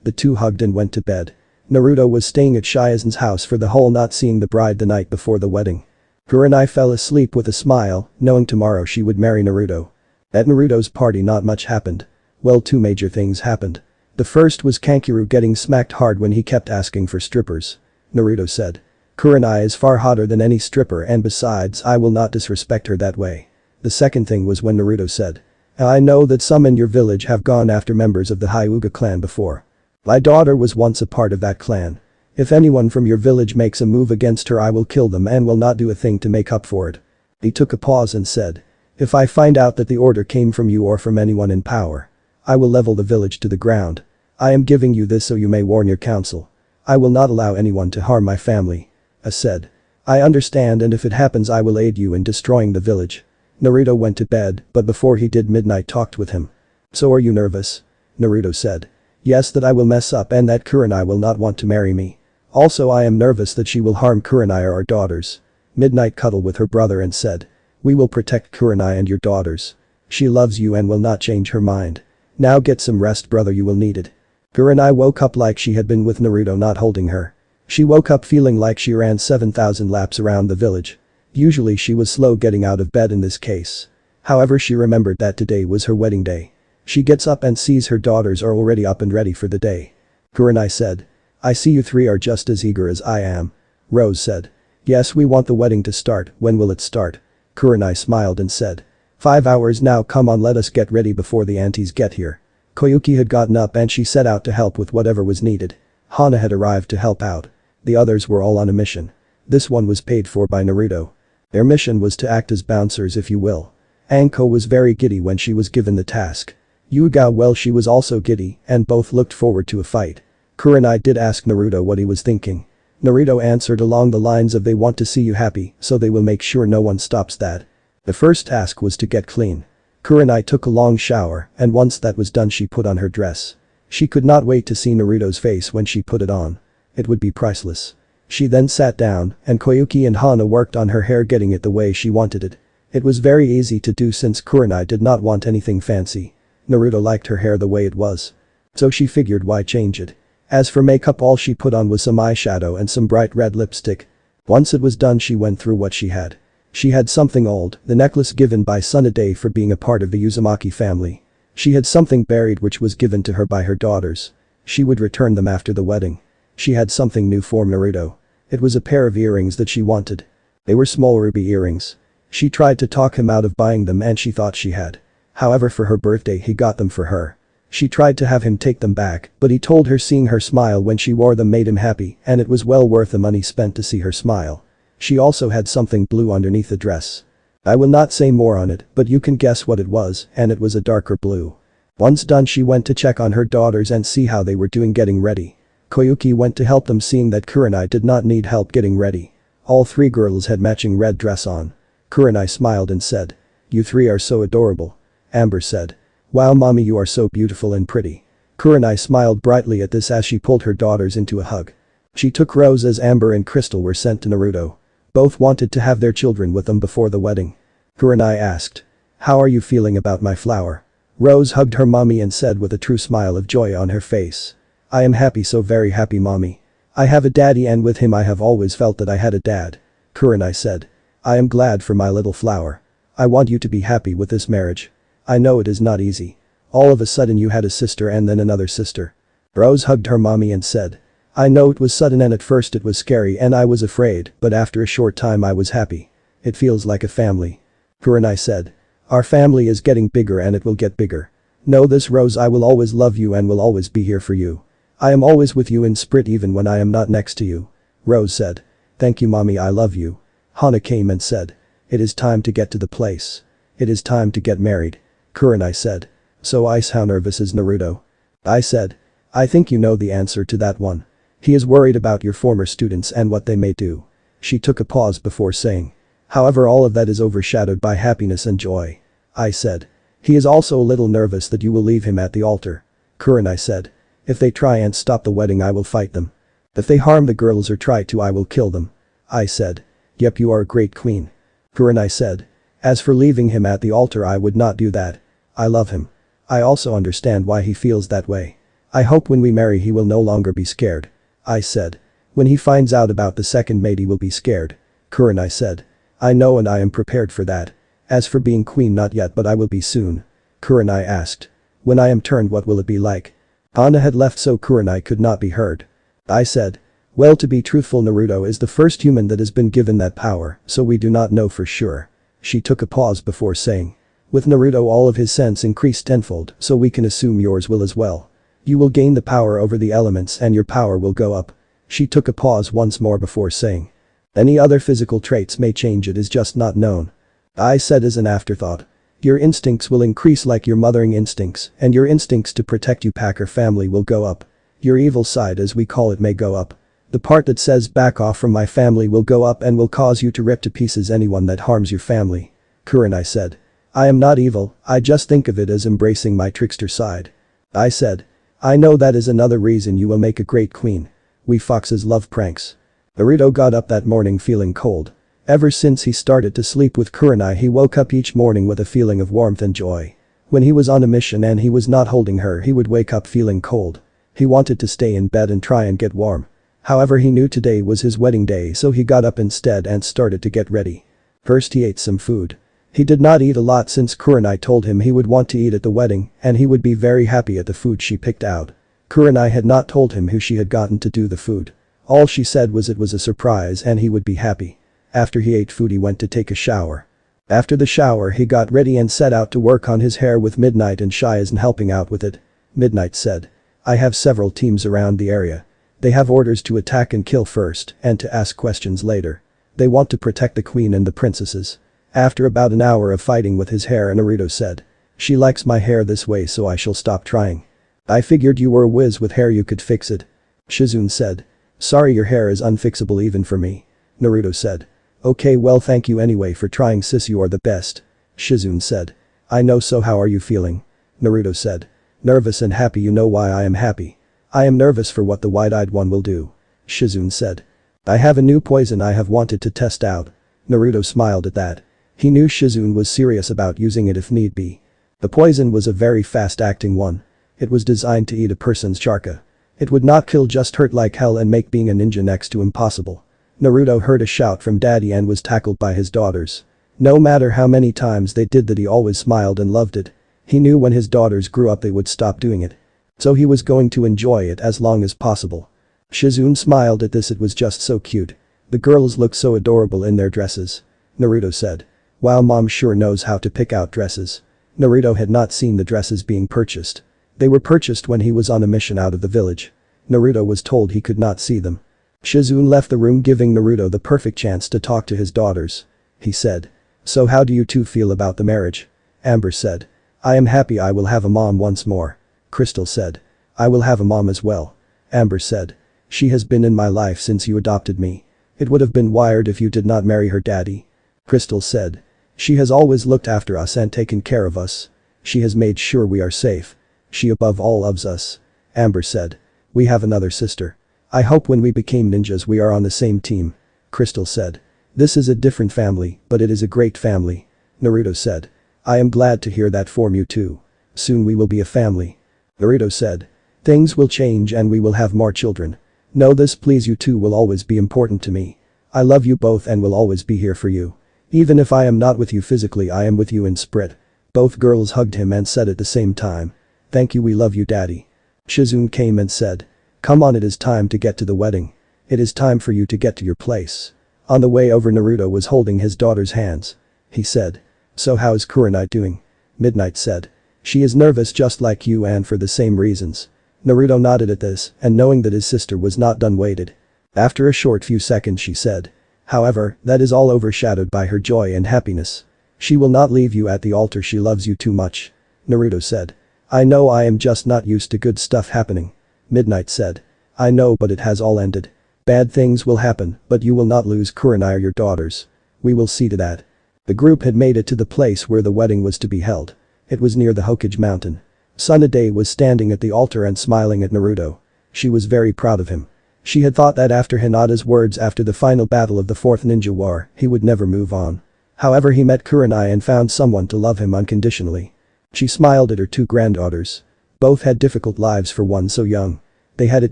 The two hugged and went to bed. Naruto was staying at Shiazen's house for the whole not seeing the bride the night before the wedding. Kurenai fell asleep with a smile, knowing tomorrow she would marry Naruto. At Naruto's party not much happened. Well, two major things happened. The first was Kankuro getting smacked hard when he kept asking for strippers. Naruto said. Kurenai is far hotter than any stripper, and besides, I will not disrespect her that way. The second thing was when Naruto said. I know that some in your village have gone after members of the Hyuga clan before. My daughter was once a part of that clan. If anyone from your village makes a move against her, I will kill them and will not do a thing to make up for it. He took a pause and said. If I find out that the order came from you or from anyone in power, I will level the village to the ground. I am giving you this so you may warn your council. I will not allow anyone to harm my family. I said. I understand, and if it happens I will aid you in destroying the village. Naruto went to bed, but before he did, Midnight talked with him. So are you nervous? Naruto said. Yes, that I will mess up and that Kurenai will not want to marry me. Also I am nervous that she will harm Kurenai or our daughters. Midnight cuddled with her brother and said. We will protect Kurenai and your daughters. She loves you and will not change her mind. Now get some rest, brother, you will need it. Kurenai woke up like she had been with Naruto not holding her. She woke up feeling like she ran 7,000 laps around the village. Usually she was slow getting out of bed in this case. However, she remembered that today was her wedding day. She gets up and sees her daughters are already up and ready for the day. Kurenai said. I see you three are just as eager as I am. Rose said. Yes, we want the wedding to start. When will it start? Kurenai smiled and said. 5 hours now, come on, let us get ready before the aunties get here. Koyuki had gotten up and she set out to help with whatever was needed. Hana had arrived to help out. The others were all on a mission. This one was paid for by Naruto. Their mission was to act as bouncers, if you will. Anko was very giddy when she was given the task. Yugao, well, she was also giddy, and both looked forward to a fight. Kurenai did ask Naruto what he was thinking. Naruto answered along the lines of they want to see you happy, so they will make sure no one stops that. The first task was to get clean. Kurenai took a long shower, and once that was done she put on her dress. She could not wait to see Naruto's face when she put it on. It would be priceless. She then sat down, and Koyuki and Hana worked on her hair, getting it the way she wanted it. It was very easy to do since Kurenai did not want anything fancy. Naruto liked her hair the way it was. So she figured why change it. As for makeup, all she put on was some eyeshadow and some bright red lipstick. Once it was done she went through what she had. She had something old, the necklace given by Tsunade for being a part of the Uzumaki family. She had something buried which was given to her by her daughters. She would return them after the wedding. She had something new for Naruto. It was a pair of earrings that she wanted. They were small ruby earrings. She tried to talk him out of buying them and she thought she had. However, for her birthday he got them for her. She tried to have him take them back, but he told her seeing her smile when she wore them made him happy, and it was well worth the money spent to see her smile. She also had something blue underneath the dress. I will not say more on it, but you can guess what it was, and it was a darker blue. Once done she went to check on her daughters and see how they were doing getting ready. Koyuki went to help them, seeing that Kurenai did not need help getting ready. All three girls had matching red dress on. Kurenai smiled and said. You three are so adorable. Amber said. Wow, mommy, you are so beautiful and pretty. Kurenai smiled brightly at this as she pulled her daughters into a hug. She took Rose as Amber and Crystal were sent to Naruto. Both wanted to have their children with them before the wedding. Kurenai asked. How are you feeling about my flower? Rose hugged her mommy and said with a true smile of joy on her face. I am happy, so very happy, mommy. I have a daddy and with him I have always felt that I had a dad. Kurenai said. I am glad for my little flower. I want you to be happy with this marriage. I know it is not easy. All of a sudden you had a sister and then another sister. Rose hugged her mommy and said. I know it was sudden and at first it was scary and I was afraid, but after a short time I was happy. It feels like a family. Kurenai said. Our family is getting bigger and it will get bigger. Know this, Rose, I will always love you and will always be here for you. I am always with you in spirit even when I am not next to you. Rose said. Thank you, mommy, I love you. Hana came and said. It is time to get to the place. It is time to get married. Kurenai said. So Ice, how nervous is Naruto? I said. I think you know the answer to that one. He is worried about your former students and what they may do. She took a pause before saying. However, all of that is overshadowed by happiness and joy. I said. He is also a little nervous that you will leave him at the altar. Kurenai said. If they try and stop the wedding I will fight them. If they harm the girls or try to, I will kill them. I said. Yep, you are a great queen. Kurenai said. As for leaving him at the altar, I would not do that. I love him. I also understand why he feels that way. I hope when we marry he will no longer be scared. I said. When he finds out about the second mate he will be scared. Kurenai said. I know and I am prepared for that. As for being queen, not yet, but I will be soon. Kurenai asked. When I am turned, what will it be like? Anna had left, so Kurenai could not be heard. I said. Well, to be truthful, Naruto is the first human that has been given that power, so we do not know for sure. She took a pause before saying. With Naruto, all of his sense increased tenfold, so we can assume yours will as well. You will gain the power over the elements and your power will go up. She took a pause once more before saying. Any other physical traits may change, it is just not known. I said as an afterthought. Your instincts will increase like your mothering instincts, and your instincts to protect you Packer family will go up. Your evil side, as we call it, may go up. The part that says back off from my family will go up and will cause you to rip to pieces anyone that harms your family. Kurenai said. I am not evil, I just think of it as embracing my trickster side. I said. I know that is another reason you will make a great queen. We foxes love pranks. Naruto got up that morning feeling cold. Ever since he started to sleep with Kurenai, he woke up each morning with a feeling of warmth and joy. When he was on a mission and he was not holding her, he would wake up feeling cold. He wanted to stay in bed and try and get warm. However, he knew today was his wedding day, so he got up instead and started to get ready. First he ate some food. He did not eat a lot since Kurenai told him he would want to eat at the wedding and he would be very happy at the food she picked out. Kurenai had not told him who she had gotten to do the food. All she said was it was a surprise and he would be happy. After he ate food, he went to take a shower. After the shower, he got ready and set out to work on his hair with Midnight and Shy isn't helping out with it. Midnight said. I have several teams around the area. They have orders to attack and kill first and to ask questions later. They want to protect the queen and the princesses. After about an hour of fighting with his hair, Naruto said. She likes my hair this way, so I shall stop trying. I figured you were a whiz with hair, you could fix it. Shizune said. Sorry, your hair is unfixable even for me. Naruto said. Okay, well, thank you anyway for trying, sis, you are the best. Shizune said. I know, so how are you feeling? Naruto said. Nervous and happy. You know why I am happy? I am nervous for what the wide-eyed one will do. Shizune said. I have a new poison I have wanted to test out. Naruto smiled at that. He knew Shizune was serious about using it if need be. The poison was a very fast-acting one. It was designed to eat a person's chakra. It would not kill, just hurt like hell and make being a ninja next to impossible. Naruto heard a shout from Daddy and was tackled by his daughters. No matter how many times they did that, he always smiled and loved it. He knew when his daughters grew up they would stop doing it. So he was going to enjoy it as long as possible. Shizune smiled at this, it was just so cute. The girls looked so adorable in their dresses. Naruto said. Wow, mom sure knows how to pick out dresses. Naruto had not seen the dresses being purchased. They were purchased when he was on a mission out of the village. Naruto was told he could not see them. Shizune left the room, giving Naruto the perfect chance to talk to his daughters. He said. So how do you two feel about the marriage? Amber said. I am happy I will have a mom once more. Crystal said. I will have a mom as well. Amber said. She has been in my life since you adopted me. It would have been weird if you did not marry her, Daddy. Crystal said. She has always looked after us and taken care of us. She has made sure we are safe. She above all loves us. Amber said. We have another sister. I hope when we became ninjas we are on the same team. Crystal said. This is a different family, but it is a great family. Naruto said. I am glad to hear that from you too. Soon we will be a family. Naruto said. Things will change and we will have more children. Know this, please, you two will always be important to me. I love you both and will always be here for you. Even if I am not with you physically, I am with you in spirit. Both girls hugged him and said at the same time. Thank you, we love you, Daddy. Shizune came and said. Come on, it is time to get to the wedding. It is time for you to get to your place. On the way over, Naruto was holding his daughter's hands. He said. So how is Kurenai doing? Midnight said. She is nervous just like you and for the same reasons. Naruto nodded at this and knowing that his sister was not done waited. After a short few seconds she said. However, that is all overshadowed by her joy and happiness. She will not leave you at the altar, she loves you too much. Naruto said. I know, I am just not used to good stuff happening. Midnight said. I know, but it has all ended. Bad things will happen, but you will not lose Kurenai or your daughters. We will see to that. The group had made it to the place where the wedding was to be held. It was near the Hokage mountain. Tsunade was standing at the altar and smiling at Naruto. She was very proud of him. She had thought that after Hinata's words after the final battle of the Fourth Ninja War, he would never move on. However, he met Kurenai and found someone to love him unconditionally. She smiled at her two granddaughters. Both had difficult lives for one so young. They had it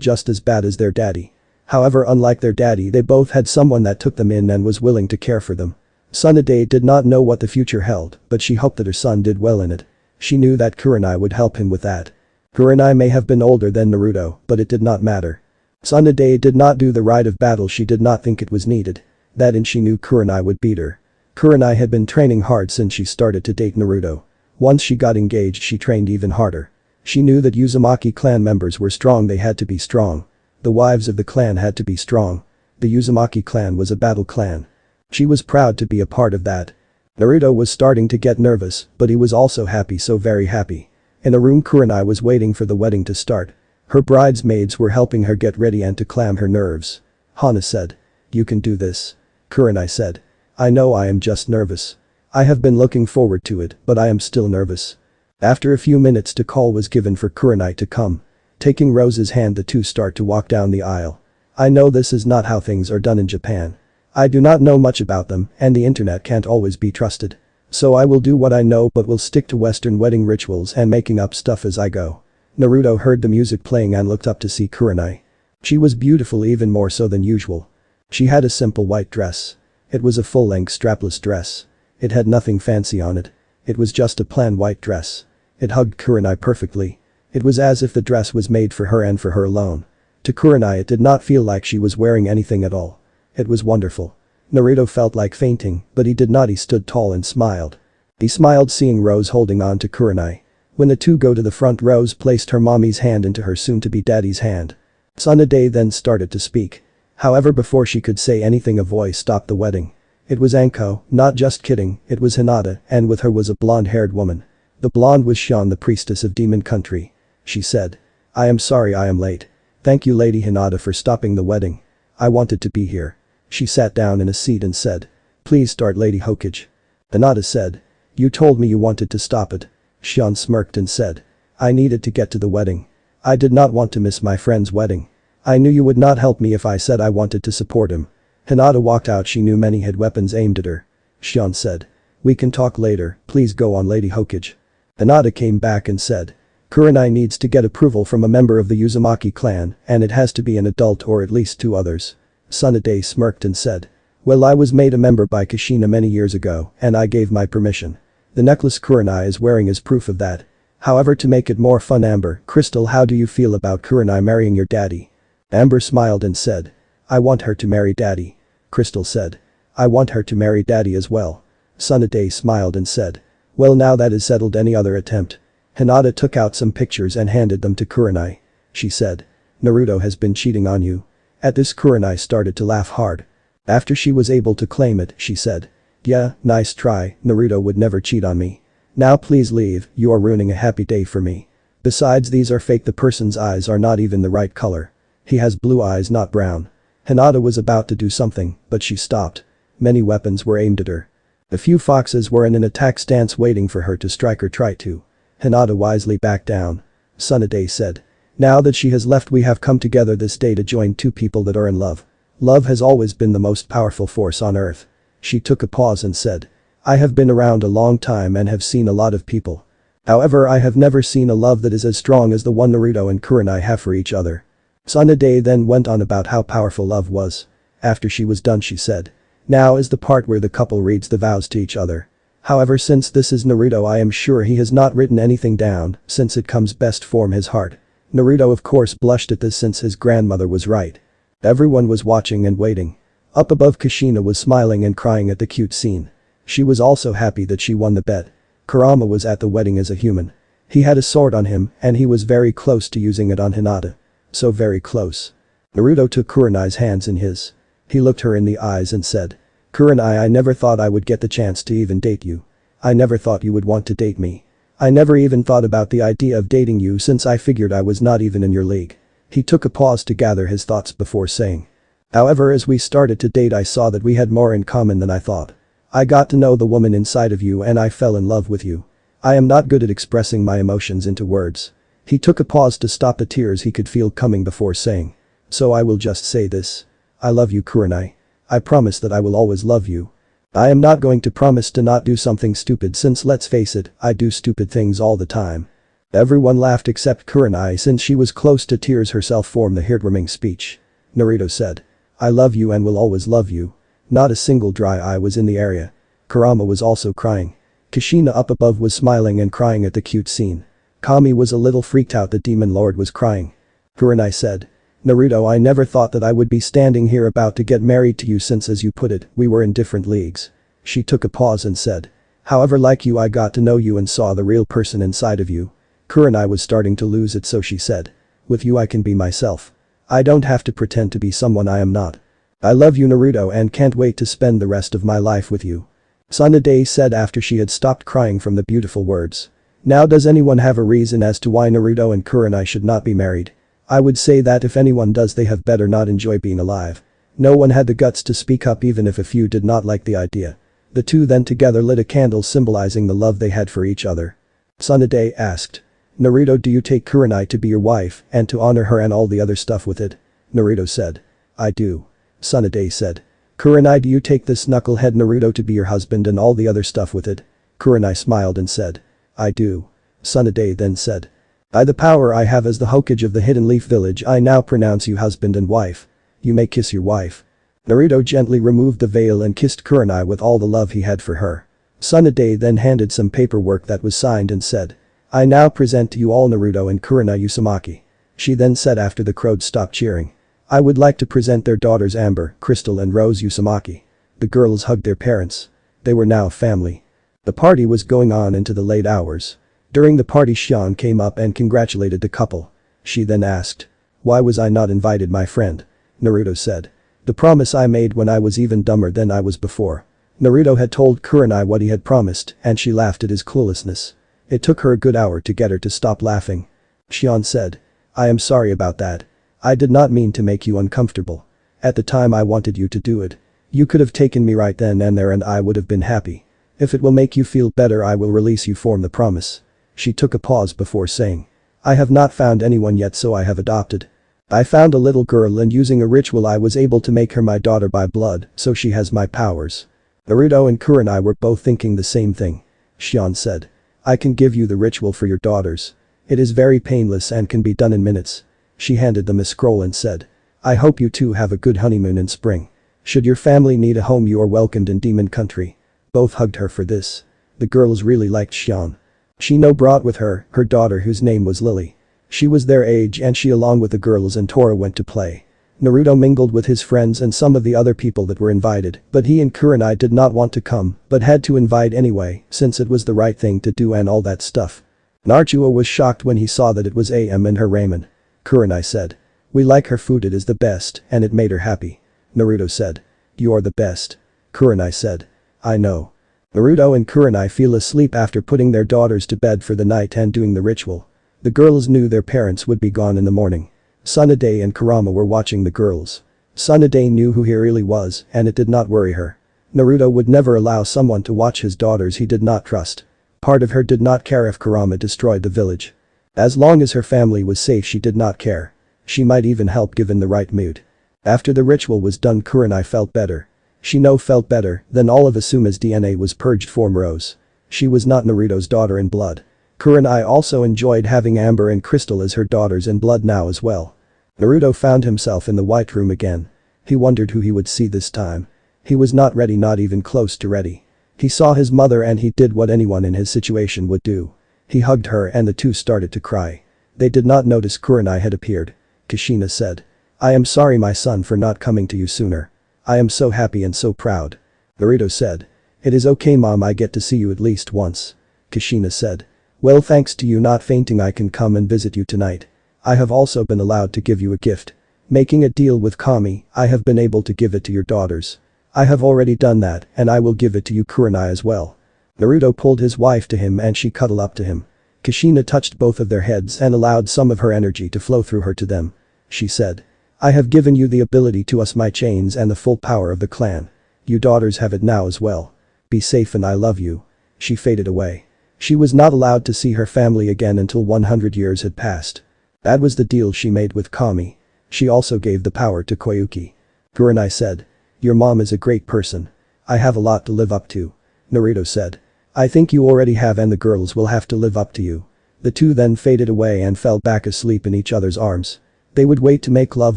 just as bad as their daddy. However, unlike their daddy, they both had someone that took them in and was willing to care for them. Tsunade did not know what the future held, but she hoped that her son did well in it. She knew that Kurenai would help him with that. Kurenai may have been older than Naruto, but it did not matter. Tsunade did not do the rite of battle. She did not think it was needed. That and she knew Kurenai would beat her. Kurenai had been training hard since she started to date Naruto. Once she got engaged, she trained even harder. She knew that Uzumaki clan members were strong. They had to be strong. The wives of the clan had to be strong. The Uzumaki clan was a battle clan. She was proud to be a part of that. Naruto was starting to get nervous, but he was also happy, so very happy. In a room, Kurenai was waiting for the wedding to start. Her bridesmaids were helping her get ready and to calm her nerves. Hana said. "You can do this." Kurenai said. "I know, I am just nervous. I have been looking forward to it, but I am still nervous." After a few minutes, the call was given for Kurenai to come. Taking Rose's hand, the two start to walk down the aisle. I know this is not how things are done in Japan. I do not know much about them, and the internet can't always be trusted. So I will do what I know, but will stick to Western wedding rituals and making up stuff as I go. Naruto heard the music playing and looked up to see Kurenai. She was beautiful, even more so than usual. She had a simple white dress. It was a full-length strapless dress. It had nothing fancy on it. It was just a plain white dress. It hugged Kurenai perfectly. It was as if the dress was made for her and for her alone. To Kurenai, it did not feel like she was wearing anything at all. It was wonderful. Naruto felt like fainting, but he did not. He stood tall and smiled. He smiled seeing Rose holding on to Kurenai. When the two go to the front, Rose placed her mommy's hand into her soon-to-be daddy's hand. Tsunade then started to speak. However, before she could say anything, a voice stopped the wedding. It was Anko, not just kidding, it was Hinata, and with her was a blonde-haired woman. The blonde was Shion, the priestess of Demon Country. She said. "I am sorry I am late. Thank you, Lady Hinata, for stopping the wedding. I wanted to be here." She sat down in a seat and said. "Please start, Lady Hokage." Hinata said. "You told me you wanted to stop it." Shion smirked and said. "I needed to get to the wedding. I did not want to miss my friend's wedding. I knew you would not help me if I said I wanted to support him." Hinata walked out. She knew many had weapons aimed at her. Shion said. "We can talk later, please go on, Lady Hokage." Hinata came back and said. "Kurenai needs to get approval from a member of the Uzumaki clan, and it has to be an adult or at least two others." Tsunade smirked and said. "Well, I was made a member by Kushina many years ago, and I gave my permission. The necklace Kurenai is wearing is proof of that. However, to make it more fun, Amber, Crystal, how do you feel about Kurenai marrying your daddy?" Amber smiled and said. "I want her to marry daddy." Crystal said. "I want her to marry daddy as well." Tsunade smiled and said. "Well, now that is settled, any other attempt?" Hinata took out some pictures and handed them to Kurenai. She said. "Naruto has been cheating on you." At this, Kurenai started to laugh hard. After she was able to claim it, she said. "Yeah, nice try, Naruto would never cheat on me. Now please leave, you are ruining a happy day for me. Besides, these are fake, the person's eyes are not even the right color. He has blue eyes, not brown." Hinata was about to do something, but she stopped. Many weapons were aimed at her. A few foxes were in an attack stance waiting for her to strike or try to. Hinata wisely backed down. Tsunade said. "Now that she has left, we have come together this day to join two people that are in love. Love has always been the most powerful force on earth." She took a pause and said. "I have been around a long time and have seen a lot of people. However, I have never seen a love that is as strong as the one Naruto and Kurenai have for each other." Tsunade then went on about how powerful love was. After she was done, she said. "Now is the part where the couple reads the vows to each other. However, since this is Naruto, I am sure he has not written anything down, since it comes best from his heart." Naruto of course blushed at this since his grandmother was right. Everyone was watching and waiting. Up above, Kushina was smiling and crying at the cute scene. She was also happy that she won the bet. Kurama was at the wedding as a human. He had a sword on him and he was very close to using it on Hinata. So very close. Naruto took Kurenai's hands in his. He looked her in the eyes and said. "Kurenai, I never thought I would get the chance to even date you. I never thought you would want to date me. I never even thought about the idea of dating you since I figured I was not even in your league." He took a pause to gather his thoughts before saying. "However, as we started to date, I saw that we had more in common than I thought. I got to know the woman inside of you and I fell in love with you. I am not good at expressing my emotions into words." He took a pause to stop the tears he could feel coming before saying. So I will just say this. I love you, Kurenai. I promise that I will always love you. I am not going to promise to not do something stupid since let's face it, I do stupid things all the time. Everyone laughed except Kurenai since she was close to tears herself formed the heartwarming speech. Naruto said. I love you and will always love you. Not a single dry eye was in the area. Kurama was also crying. Kushina up above was smiling and crying at the cute scene. Kami was a little freaked out. The demon lord was crying. Kurenai said. Naruto, I never thought that I would be standing here about to get married to you since, as you put it, we were in different leagues. She took a pause and said. However, like you, I got to know you and saw the real person inside of you. Kurenai was starting to lose it, so she said. With you I can be myself. I don't have to pretend to be someone I am not. I love you, Naruto, and can't wait to spend the rest of my life with you. Tsunade said after she had stopped crying from the beautiful words. Now, does anyone have a reason as to why Naruto and Kurenai should not be married? I would say that if anyone does, they have better not enjoy being alive. No one had the guts to speak up, even if a few did not like the idea. The two then together lit a candle symbolizing the love they had for each other. Tsunade asked. Naruto, do you take Kurenai to be your wife and to honor her and all the other stuff with it? Naruto said. I do. Tsunade said. Kurenai, do you take this knucklehead Naruto to be your husband and all the other stuff with it? Kurenai smiled and said. I do. Tsunade then said. By the power I have as the Hokage of the Hidden Leaf Village, I now pronounce you husband and wife. You may kiss your wife. Naruto gently removed the veil and kissed Kurenai with all the love he had for her. Tsunade then handed some paperwork that was signed and said. I now present to you all Naruto and Kurenai Uzumaki. She then said after the crowd stopped cheering. I would like to present their daughters Amber, Crystal and Rose Uzumaki. The girls hugged their parents. They were now family. The party was going on into the late hours. During the party, Shion came up and congratulated the couple. She then asked. Why was I not invited, my friend? Naruto said. The promise I made when I was even dumber than I was before. Naruto had told Kurenai what he had promised and she laughed at his cluelessness. It took her a good hour to get her to stop laughing. Shion said. I am sorry about that. I did not mean to make you uncomfortable. At the time I wanted you to do it. You could have taken me right then and there and I would have been happy. If it will make you feel better, I will release you from the promise. She took a pause before saying. I have not found anyone yet, so I have adopted. I found a little girl and using a ritual I was able to make her my daughter by blood, so she has my powers. Naruto and Kurenai were both thinking the same thing. Shion said. I can give you the ritual for your daughters. It is very painless and can be done in minutes. She handed them a scroll and said. I hope you two have a good honeymoon in spring. Should your family need a home, you are welcomed in Demon Country. Both hugged her for this. The girls really liked Shion. Shino brought with her daughter whose name was Lily. She was their age and she along with the girls and Tora went to play. Naruto mingled with his friends and some of the other people that were invited, but he and Kurenai did not want to come but had to invite anyway since it was the right thing to do and all that stuff. Naruto was shocked when he saw that it was AM and her ramen. Kurenai said. We like her food, it is the best and it made her happy. Naruto said. You are the best. Kurenai said. I know. Naruto and Kurenai fell asleep after putting their daughters to bed for the night and doing the ritual. The girls knew their parents would be gone in the morning. Tsunade and Kurama were watching the girls. Tsunade knew who he really was and it did not worry her. Naruto would never allow someone to watch his daughters he did not trust. Part of her did not care if Kurama destroyed the village. As long as her family was safe, she did not care. She might even help given the right mood. After the ritual was done, Kurenai felt better. Shino felt better, then all of Asuma's DNA was purged from Rose. She was not Naruto's daughter in blood. Kurenai also enjoyed having Amber and Crystal as her daughters in blood now as well. Naruto found himself in the White Room again. He wondered who he would see this time. He was not ready, not even close to ready. He saw his mother and he did what anyone in his situation would do. He hugged her and the two started to cry. They did not notice Kurenai had appeared. Kushina said. I am sorry, my son, for not coming to you sooner. I am so happy and so proud. Naruto said. It is okay, mom, I get to see you at least once. Kushina said. Well, thanks to you not fainting, I can come and visit you tonight. I have also been allowed to give you a gift. Making a deal with Kami, I have been able to give it to your daughters. I have already done that and I will give it to you, Kurenai, as well. Naruto pulled his wife to him and she cuddled up to him. Kushina touched both of their heads and allowed some of her energy to flow through her to them. She said. I have given you the ability to us my chains and the full power of the clan. You daughters have it now as well. Be safe and I love you. She faded away. She was not allowed to see her family again until 100 years had passed. That was the deal she made with Kami. She also gave the power to Koyuki. Kurenai said. Your mom is a great person. I have a lot to live up to. Naruto said. I think you already have and the girls will have to live up to you. The two then faded away and fell back asleep in each other's arms. They would wait to make love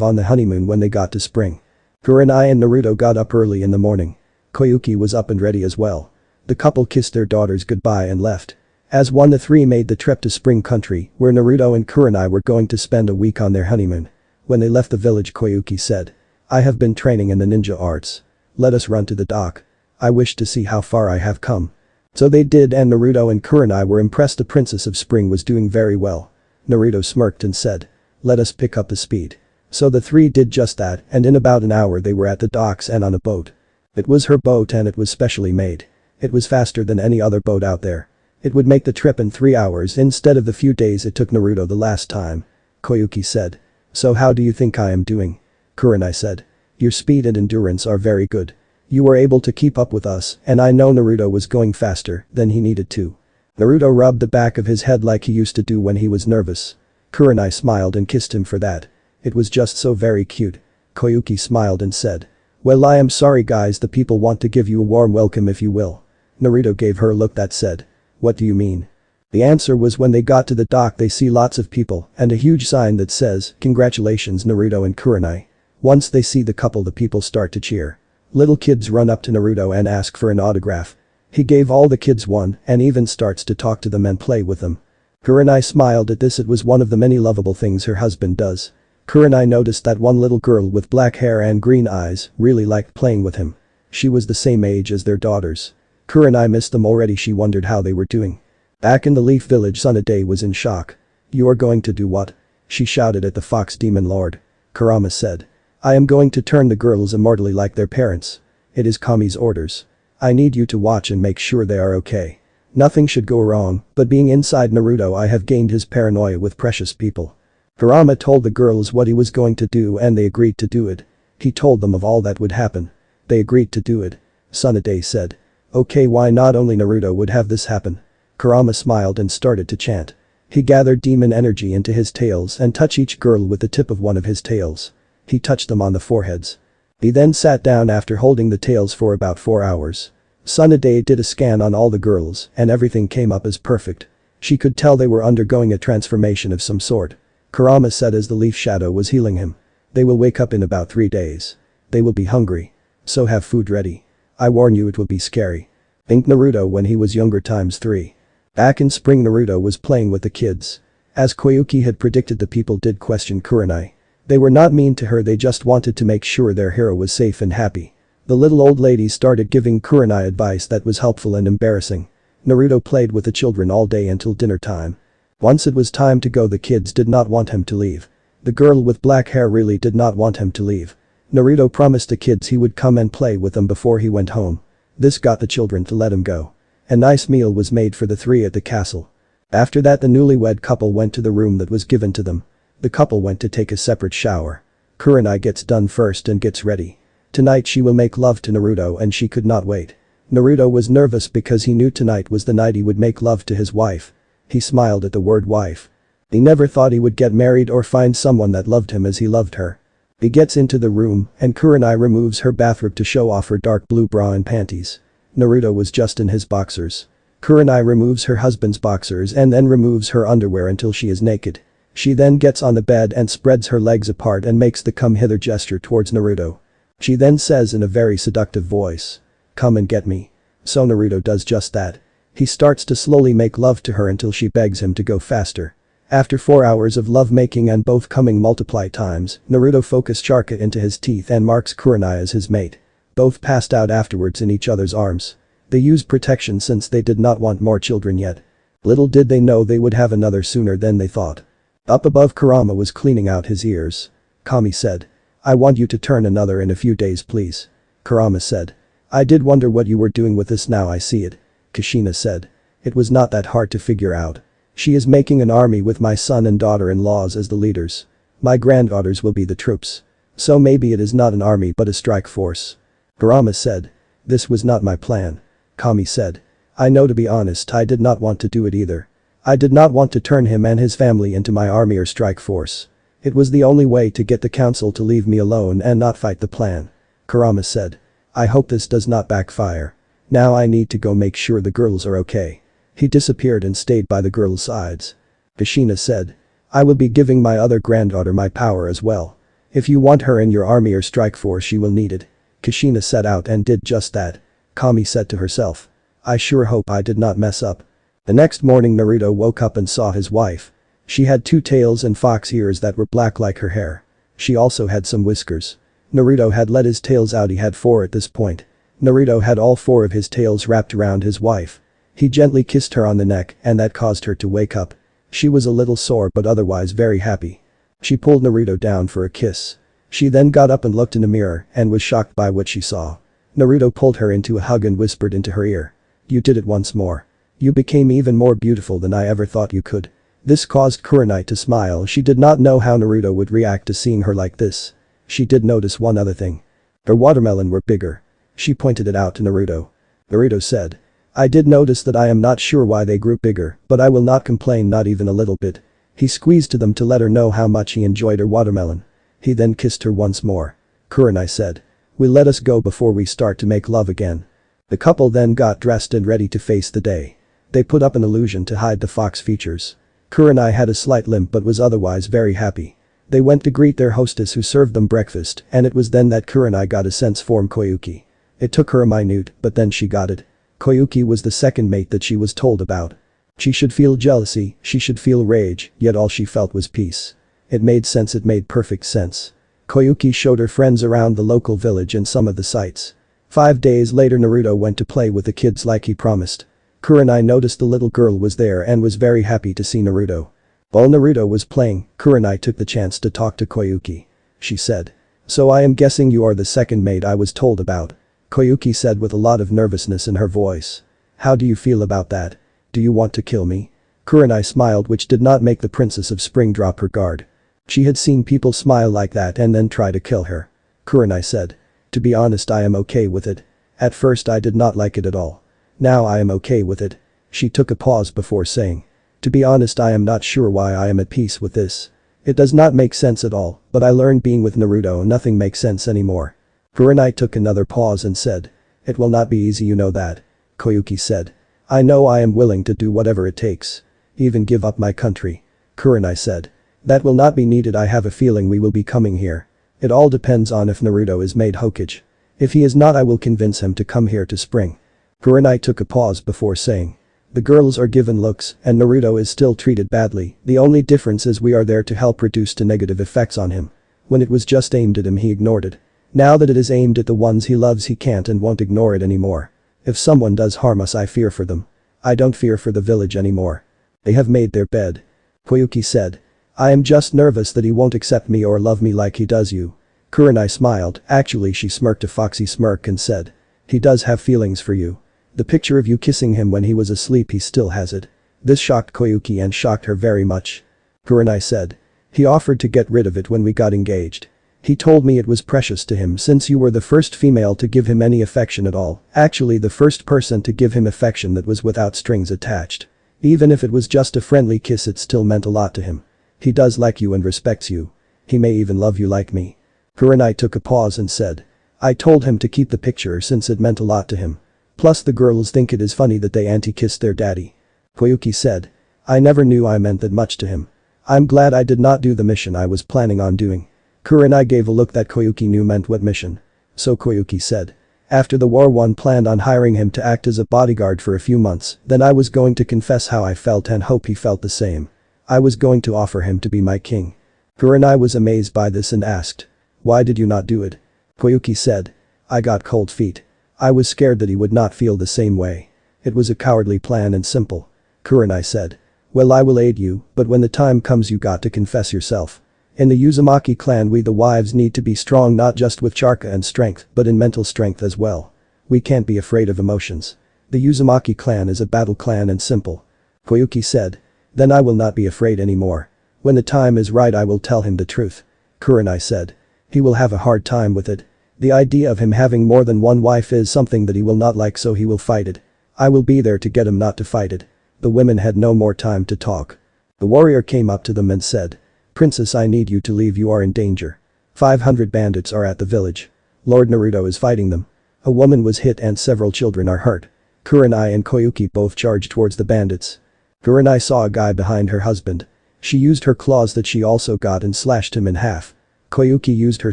on the honeymoon when they got to spring. Kurenai and Naruto got up early in the morning. Koyuki was up and ready as well. The couple kissed their daughters goodbye and left. As one the three made the trip to Spring Country, where Naruto and Kurenai were going to spend a week on their honeymoon. When they left the village, Koyuki said. I have been training in the ninja arts. Let us run to the dock. I wish to see how far I have come. So they did, and Naruto and Kurenai were impressed. The Princess of Spring was doing very well. Naruto smirked and said. Let us pick up the speed. So the three did just that, and in about an hour they were at the docks and on a boat. It was her boat and it was specially made. It was faster than any other boat out there. It would make the trip in 3 hours instead of the few days it took Naruto the last time. Koyuki said. So how do you think I am doing? Kurenai said. Your speed and endurance are very good. You were able to keep up with us, and I know Naruto was going faster than he needed to. Naruto rubbed the back of his head like he used to do when he was nervous. Kurenai smiled and kissed him for that. It was just so very cute. Koyuki smiled and said. Well, I am sorry guys, the people want to give you a warm welcome if you will. Naruto gave her a look that said. What do you mean? The answer was when they got to the dock they see lots of people and a huge sign that says, Congratulations Naruto and Kurenai. Once they see the couple the people start to cheer. Little kids run up to Naruto and ask for an autograph. He gave all the kids one and even starts to talk to them and play with them. Kurenai smiled at this. It was one of the many lovable things her husband does. Kurenai noticed that one little girl with black hair and green eyes really liked playing with him. She was the same age as their daughters. Kurenai missed them already. She wondered how they were doing. Back in the Leaf Village, Tsunade was in shock. You are going to do what? She shouted at the Fox Demon Lord. Kurama said. I am going to turn the girls immortally like their parents. It is Kami's orders. I need you to watch and make sure they are okay. Nothing should go wrong, but being inside Naruto I have gained his paranoia with precious people. Kurama told the girls what he was going to do and they agreed to do it. He told them of all that would happen. They agreed to do it. Tsunade said. Okay, why not? Only Naruto would have this happen. Kurama smiled and started to chant. He gathered demon energy into his tails and touched each girl with the tip of one of his tails. He touched them on the foreheads. He then sat down after holding the tails for about 4 hours. Tsunade did a scan on all the girls and everything came up as perfect. She could tell they were undergoing a transformation of some sort. Kurama said as the leaf shadow was healing him. They will wake up in about 3 days. They will be hungry. So have food ready. I warn you, it will be scary. Think Naruto when he was younger ×3. Back in spring Naruto was playing with the kids. As Koyuki had predicted, the people did question Kurenai. They were not mean to her, they just wanted to make sure their hero was safe and happy. The little old lady started giving Kurenai advice that was helpful and embarrassing. Naruto played with the children all day until dinner time. Once it was time to go, the kids did not want him to leave. The girl with black hair really did not want him to leave. Naruto promised the kids he would come and play with them before he went home. This got the children to let him go. A nice meal was made for the three at the castle. After that, the newlywed couple went to the room that was given to them. The couple went to take a separate shower. Kurenai gets done first and gets ready. Tonight she will make love to Naruto and she could not wait. Naruto was nervous because he knew tonight was the night he would make love to his wife. He smiled at the word wife. He never thought he would get married or find someone that loved him as he loved her. He gets into the room and Kurenai removes her bathrobe to show off her dark blue bra and panties. Naruto was just in his boxers. Kurenai removes her husband's boxers and then removes her underwear until she is naked. She then gets on the bed and spreads her legs apart and makes the come hither gesture towards Naruto. She then says in a very seductive voice. Come and get me. So Naruto does just that. He starts to slowly make love to her until she begs him to go faster. After 4 hours of lovemaking and both coming multiple times, Naruto focused Charka into his teeth and marks Kurenai as his mate. Both passed out afterwards in each other's arms. They used protection since they did not want more children yet. Little did they know they would have another sooner than they thought. Up above, Kurama was cleaning out his ears. Kami said. I want you to turn another in a few days please. Kurama said. I did wonder what you were doing with this, now I see it. Kushina said. It was not that hard to figure out. She is making an army with my son and daughter-in-laws as the leaders. My granddaughters will be the troops. So maybe it is not an army but a strike force. Kurama said. This was not my plan. Kami said. I know, to be honest, I did not want to do it either. I did not want to turn him and his family into my army or strike force. It was the only way to get the council to leave me alone and not fight the plan. Kurama said. I hope this does not backfire. Now I need to go make sure the girls are okay. He disappeared and stayed by the girls' sides. Kushina said. I will be giving my other granddaughter my power as well. If you want her in your army or strike force, she will need it. Kushina set out and did just that. Kami said to herself. I sure hope I did not mess up. The next morning Naruto woke up and saw his wife. She had 2 tails and fox ears that were black like her hair. She also had some whiskers. Naruto had let his tails out. He had 4 at this point. Naruto had all 4 of his tails wrapped around his wife. He gently kissed her on the neck and that caused her to wake up. She was a little sore but otherwise very happy. She pulled Naruto down for a kiss. She then got up and looked in a mirror and was shocked by what she saw. Naruto pulled her into a hug and whispered into her ear. You did it once more. You became even more beautiful than I ever thought you could. This caused Kurinai to smile. She did not know how Naruto would react to seeing her like this. She did notice one other thing. Her watermelon were bigger. She pointed it out to Naruto. Naruto said. I did notice that. I am not sure why they grew bigger, but I will not complain, not even a little bit. He squeezed to them to let her know how much he enjoyed her watermelon. He then kissed her once more. Kurinai said. Will let us go before we start to make love again. The couple then got dressed and ready to face the day. They put up an illusion to hide the fox features. Kurinai had a slight limp but was otherwise very happy. They went to greet their hostess who served them breakfast, and it was then that Kurinai got a sense from Koyuki. It took her a minute, but then she got it. Koyuki was the second mate that she was told about. She should feel jealousy, she should feel rage, yet all she felt was peace. It made sense, it made perfect sense. Koyuki showed her friends around the local village and some of the sights. 5 days later Naruto went to play with the kids like he promised. Kurinai noticed the little girl was there and was very happy to see Naruto. While Naruto was playing, Kurinai took the chance to talk to Koyuki. She said. So I am guessing you are the second mate I was told about. Koyuki said with a lot of nervousness in her voice. How do you feel about that? Do you want to kill me? Kurinai smiled, which did not make the Princess of Spring drop her guard. She had seen people smile like that and then try to kill her. Kurinai said. To be honest, I am okay with it. At first I did not like it at all. Now I am okay with it. She took a pause before saying. To be honest, I am not sure why I am at peace with this. It does not make sense at all, but I learned being with Naruto nothing makes sense anymore. Kurinai took another pause and said. It will not be easy, you know that. Koyuki said. I know, I am willing to do whatever it takes. Even give up my country. Kurinai said. That will not be needed, I have a feeling we will be coming here. It all depends on if Naruto is made Hokage. If he is not, I will convince him to come here to Spring. Kurinai took a pause before saying. The girls are given looks and Naruto is still treated badly. The only difference is we are there to help reduce the negative effects on him. When it was just aimed at him, he ignored it. Now that it is aimed at the ones he loves, he can't and won't ignore it anymore. If someone does harm us, I fear for them. I don't fear for the village anymore. They have made their bed. Koyuki said. I am just nervous that he won't accept me or love me like he does you. Kurinai smiled. Actually, she smirked a foxy smirk and said. He does have feelings for you. The picture of you kissing him when he was asleep, he still has it. This shocked Koyuki and shocked her very much. Kurinai said. He offered to get rid of it when we got engaged. He told me it was precious to him since you were the first female to give him any affection at all. Actually, the first person to give him affection that was without strings attached. Even if it was just a friendly kiss, it still meant a lot to him. He does like you and respects you. He may even love you like me. Kurinai took a pause and said. I told him to keep the picture since it meant a lot to him. Plus the girls think it is funny that they anti-kissed their daddy. Koyuki said. I never knew I meant that much to him. I'm glad I did not do the mission I was planning on doing. Kurinai gave a look that Koyuki knew meant what mission. So Koyuki said. After the war, one planned on hiring him to act as a bodyguard for a few months, then I was going to confess how I felt and hope he felt the same. I was going to offer him to be my king. Kurinai was amazed by this and asked. Why did you not do it? Koyuki said. I got cold feet. I was scared that he would not feel the same way. It was a cowardly plan and simple. Kurinai said. Well, I will aid you, but when the time comes you got to confess yourself. In the Uzumaki clan, we the wives need to be strong, not just with chakra and strength, but in mental strength as well. We can't be afraid of emotions. The Uzumaki clan is a battle clan and simple. Koyuki said. Then I will not be afraid anymore. When the time is right, I will tell him the truth. Kurinai said. He will have a hard time with it. The idea of him having more than one wife is something that he will not like, so he will fight it. I will be there to get him not to fight it. The women had no more time to talk. The warrior came up to them and said. Princess, I need you to leave, you are in danger. 500 bandits are at the village. Lord Naruto is fighting them. A woman was hit and several children are hurt. Kurenai and Koyuki both charged towards the bandits. Kurenai saw a guy behind her husband. She used her claws that she also got and slashed him in half. Koyuki used her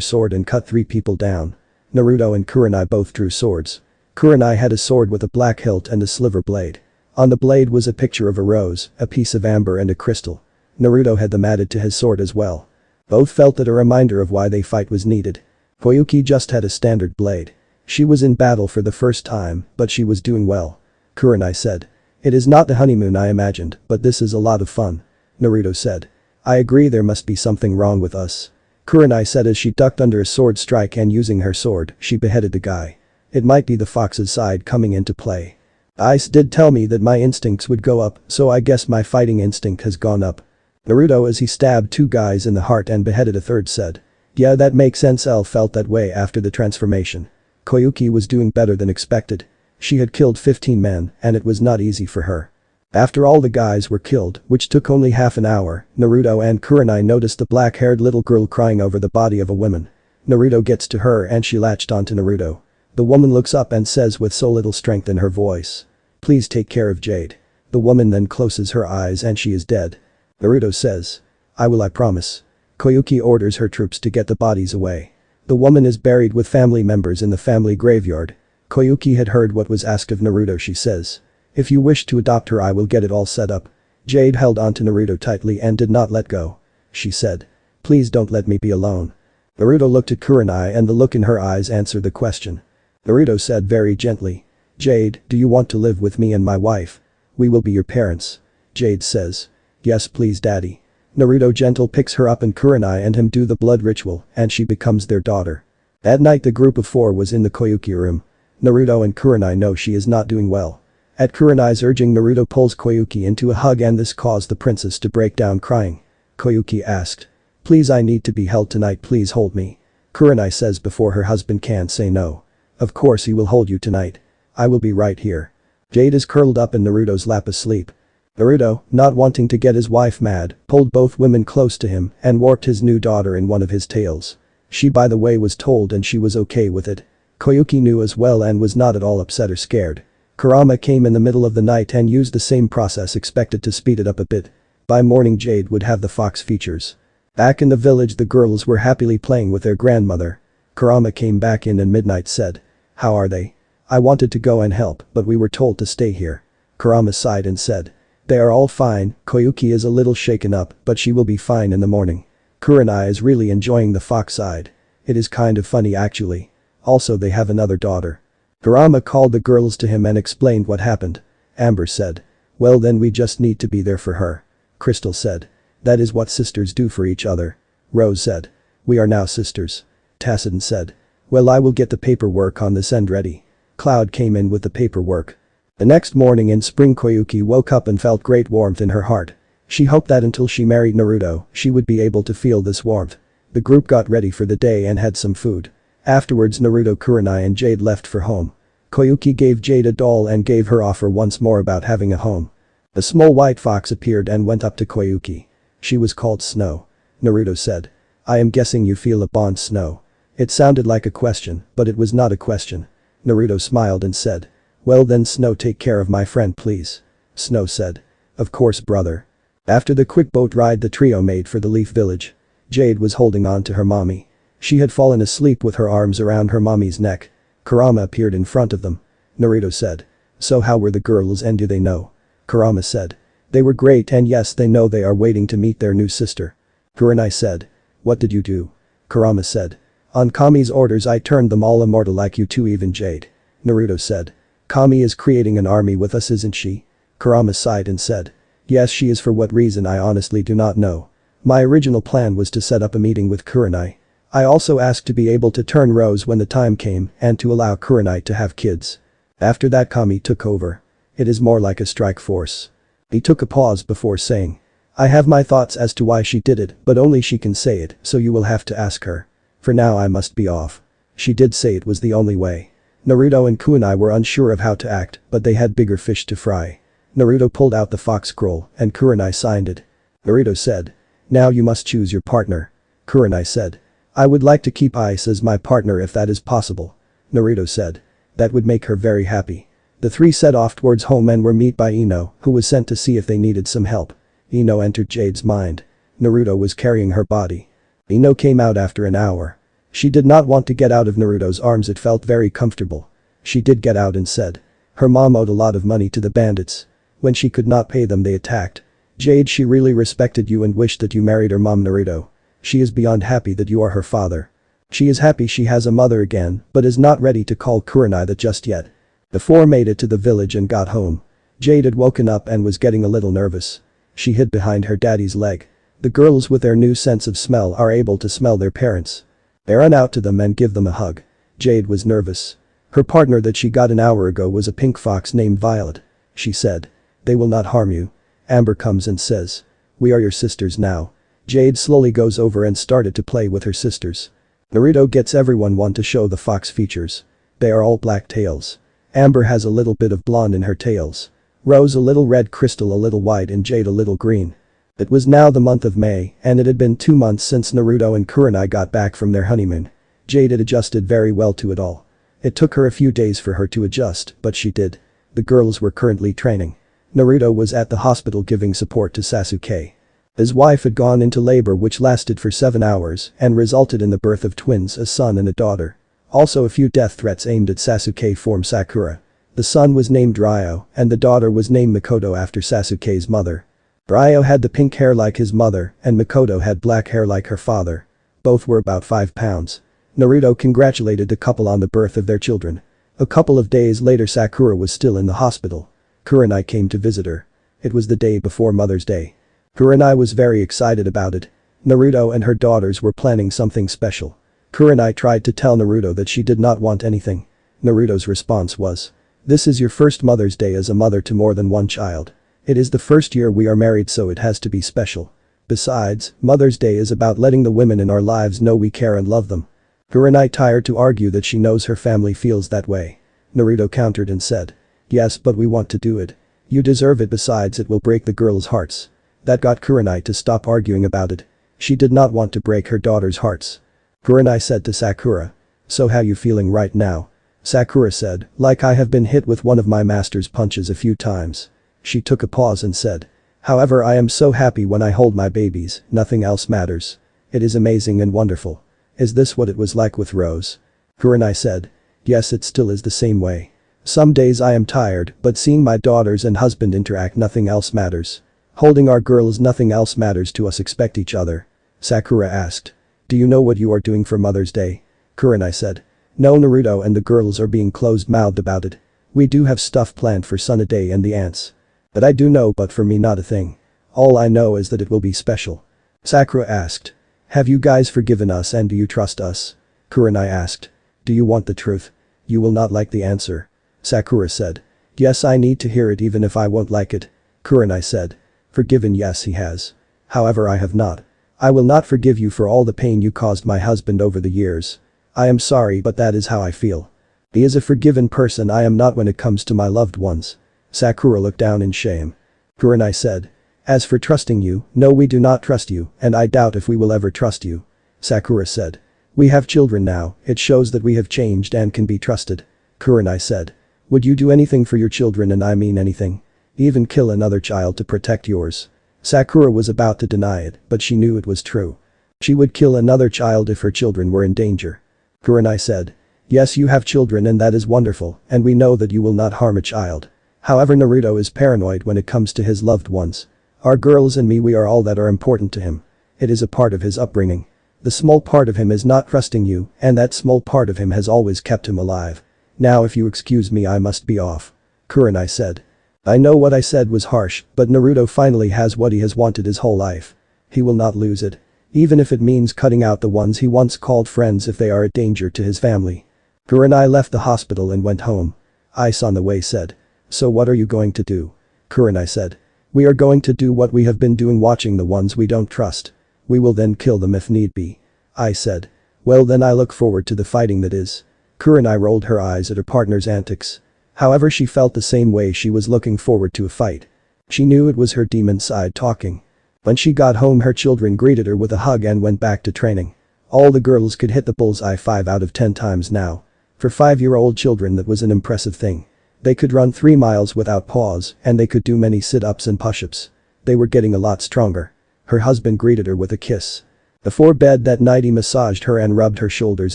sword and cut 3 people down. Naruto and Kurenai both drew swords. Kurenai had a sword with a black hilt and a silver blade. On the blade was a picture of a rose, a piece of amber and a crystal. Naruto had them added to his sword as well. Both felt that a reminder of why they fight was needed. Koyuki just had a standard blade. She was in battle for the first time, but she was doing well. Kurenai said. It is not the honeymoon I imagined, but this is a lot of fun. Naruto said. I agree, there must be something wrong with us. Kurenai said as she ducked under a sword strike and using her sword, she beheaded the guy. It might be the fox's side coming into play. Ice did tell me that my instincts would go up, so I guess my fighting instinct has gone up. Naruto, as he stabbed 2 guys in the heart and beheaded a third, said. Yeah, that makes sense. L felt that way after the transformation. Koyuki was doing better than expected. She had killed 15 men, and it was not easy for her. After all the guys were killed, which took only half an hour, Naruto and Kurenai noticed the black-haired little girl crying over the body of a woman. Naruto gets to her and she latched onto Naruto. The woman looks up and says with so little strength in her voice. Please take care of Jade. The woman then closes her eyes and she is dead. Naruto says. I will, I promise. Koyuki orders her troops to get the bodies away. The woman is buried with family members in the family graveyard. Koyuki had heard what was asked of Naruto. She says. If you wish to adopt her, I will get it all set up. Jade held onto Naruto tightly and did not let go. She said. Please don't let me be alone. Naruto looked at Kurenai and the look in her eyes answered the question. Naruto said very gently. Jade, do you want to live with me and my wife? We will be your parents. Jade says. Yes please daddy. Naruto gentle picks her up and Kurenai and him do the blood ritual and she becomes their daughter. At night the group of 4 was in the Koyuki room. Naruto and Kurenai know she is not doing well. At Kurenai's urging, Naruto pulls Koyuki into a hug and this caused the princess to break down crying. Koyuki asked. Please, I need to be held tonight, please hold me. Kurenai says before her husband can say no. Of course he will hold you tonight. I will be right here. Jade is curled up in Naruto's lap asleep. Naruto, not wanting to get his wife mad, pulled both women close to him and warped his new daughter in one of his tails. She by the way was told and she was okay with it. Koyuki knew as well and was not at all upset or scared. Kurama came in the middle of the night and used the same process expected to speed it up a bit. By morning Jade would have the fox features. Back in the village the girls were happily playing with their grandmother. Kurama came back in and midnight said. How are they? I wanted to go and help but we were told to stay here. Kurama sighed and said. They are all fine. Koyuki is a little shaken up but she will be fine in the morning. Kurenai is really enjoying the fox side. It is kind of funny actually. Also they have another daughter. Kurama called the girls to him and explained what happened. Amber said. Well then we just need to be there for her. Crystal said. That is what sisters do for each other. Rose said. We are now sisters. Tacit said. Well I will get the paperwork on this end ready. Cloud came in with the paperwork. The next morning in spring Koyuki woke up and felt great warmth in her heart. She hoped that until she married Naruto, she would be able to feel this warmth. The group got ready for the day and had some food. Afterwards Naruto, Kurenai and Jade left for home. Koyuki gave Jade a doll and gave her offer once more about having a home. A small white fox appeared and went up to Koyuki. She was called Snow. Naruto said. I am guessing you feel a bond, Snow. It sounded like a question, but it was not a question. Naruto smiled and said. Well then Snow, take care of my friend please. Snow said. Of course brother. After the quick boat ride the trio made for the Leaf Village. Jade was holding on to her mommy. She had fallen asleep with her arms around her mommy's neck. Kurama appeared in front of them. Naruto said. So how were the girls and do they know? Kurama said. They were great and yes they know they are waiting to meet their new sister. Kurenai said. What did you do? Kurama said. On Kami's orders I turned them all immortal like you two, even Jade. Naruto said. Kami is creating an army with us, isn't she? Kurama sighed and said. Yes she is, for what reason I honestly do not know. My original plan was to set up a meeting with Kurenai. I also asked to be able to turn Rose when the time came and to allow Kurenai to have kids. After that Kami took over. It is more like a strike force. He took a pause before saying. I have my thoughts as to why she did it but only she can say it, so you will have to ask her. For now I must be off. She did say it was the only way. Naruto and Kurenai were unsure of how to act but they had bigger fish to fry. Naruto pulled out the fox scroll and Kurenai signed it. Naruto said. Now you must choose your partner. Kurenai said. I would like to keep Ice as my partner if that is possible. Naruto said. That would make her very happy. The three set off towards home and were met by Ino, who was sent to see if they needed some help. Ino entered Jade's mind. Naruto was carrying her body. Ino came out after an hour. She did not want to get out of Naruto's arms, it felt very comfortable. She did get out and said. Her mom owed a lot of money to the bandits. When she could not pay them, they attacked. Jade, she really respected you and wished that you married her mom, Naruto. She is beyond happy that you are her father. She is happy she has a mother again, but is not ready to call Kurenai that just yet. The four made it to the village and got home. Jade had woken up and was getting a little nervous. She hid behind her daddy's leg. The girls with their new sense of smell are able to smell their parents. They run out to them and give them a hug. Jade was nervous. Her partner that she got an hour ago was a pink fox named Violet. She said. They will not harm you. Amber comes and says. We are your sisters now. Jade slowly goes over and started to play with her sisters. Naruto gets everyone one to show the fox features. They are all black tails. Amber has a little bit of blonde in her tails. Rose a little red, Crystal a little white and Jade a little green. It was now the month of May and it had been 2 months since Naruto and Kurenai got back from their honeymoon. Jade had adjusted very well to it all. It took her a few days for her to adjust, but she did. The girls were currently training. Naruto was at the hospital giving support to Sasuke. His wife had gone into labor which lasted for 7 hours and resulted in the birth of twins, a son and a daughter. Also a few death threats aimed at Sasuke formed Sakura. The son was named Ryo and the daughter was named Mikoto after Sasuke's mother. Ryo had the pink hair like his mother and Mikoto had black hair like her father. Both were about 5 pounds. Naruto congratulated the couple on the birth of their children. A couple of days later Sakura was still in the hospital. Kurenai came to visit her. It was the day before Mother's Day. Kurenai was very excited about it. Naruto and her daughters were planning something special. Kurenai tried to tell Naruto that she did not want anything. Naruto's response was. This is your first Mother's Day as a mother to more than one child. It is the first year we are married, so it has to be special. Besides, Mother's Day is about letting the women in our lives know we care and love them. Kurenai tired to argue that she knows her family feels that way. Naruto countered and said. Yes, but we want to do it. You deserve it, besides it will break the girls' hearts. That got Kurenai to stop arguing about it. She did not want to break her daughter's hearts. Kurenai said to Sakura. So how you feeling right now? Sakura said, like I have been hit with one of my master's punches a few times. She took a pause and said. However, I am so happy when I hold my babies, nothing else matters. It is amazing and wonderful. Is this what it was like with Rose? Kurenai said. Yes, it still is the same way. Some days I am tired, but seeing my daughters and husband interact, nothing else matters. Holding our girls, nothing else matters to us. Expect each other. Sakura asked. Do you know what you are doing for Mother's Day? Kurenai said. No, Naruto and the girls are being closed-mouthed about it. We do have stuff planned for Tsunade and the ants. But I do know, but for me not a thing. All I know is that it will be special. Sakura asked. Have you guys forgiven us and do you trust us? Kurenai asked. Do you want the truth? You will not like the answer. Sakura said. Yes, I need to hear it even if I won't like it. Kurenai said. Forgiven, yes he has. However, I have not. I will not forgive you for all the pain you caused my husband over the years. I am sorry, but that is how I feel. He is a forgiven person, I am not when it comes to my loved ones. Sakura looked down in shame. Kurenai said. As for trusting you, no, we do not trust you, and I doubt if we will ever trust you. Sakura said. We have children now, it shows that we have changed and can be trusted. Kurenai said. Would you do anything for your children, and I mean anything? Even kill another child to protect yours? Sakura was about to deny it, but she knew it was true. She would kill another child if her children were in danger. Kurenai said. Yes, you have children and that is wonderful, and we know that you will not harm a child. However, Naruto is paranoid when it comes to his loved ones. Our girls and me, we are all that are important to him. It is a part of his upbringing. The small part of him is not trusting you, and that small part of him has always kept him alive. Now if you excuse me, I must be off. Kurenai said. I know what I said was harsh, but Naruto finally has what he has wanted his whole life. He will not lose it. Even if it means cutting out the ones he once called friends if they are a danger to his family. Kurenai left the hospital and went home. Ice on the way said. So what are you going to do? Kurenai said. We are going to do what we have been doing, watching the ones we don't trust. We will then kill them if need be. I said. Well then I look forward to the fighting that is. Kurenai rolled her eyes at her partner's antics. However, she felt the same way, she was looking forward to a fight. She knew it was her demon side talking. When she got home her children greeted her with a hug and went back to training. All the girls could hit the bullseye 5 out of 10 times now. For 5-year-old children that was an impressive thing. They could run 3 miles without pause and they could do many sit-ups and push-ups. They were getting a lot stronger. Her husband greeted her with a kiss. Before bed that night he massaged her and rubbed her shoulders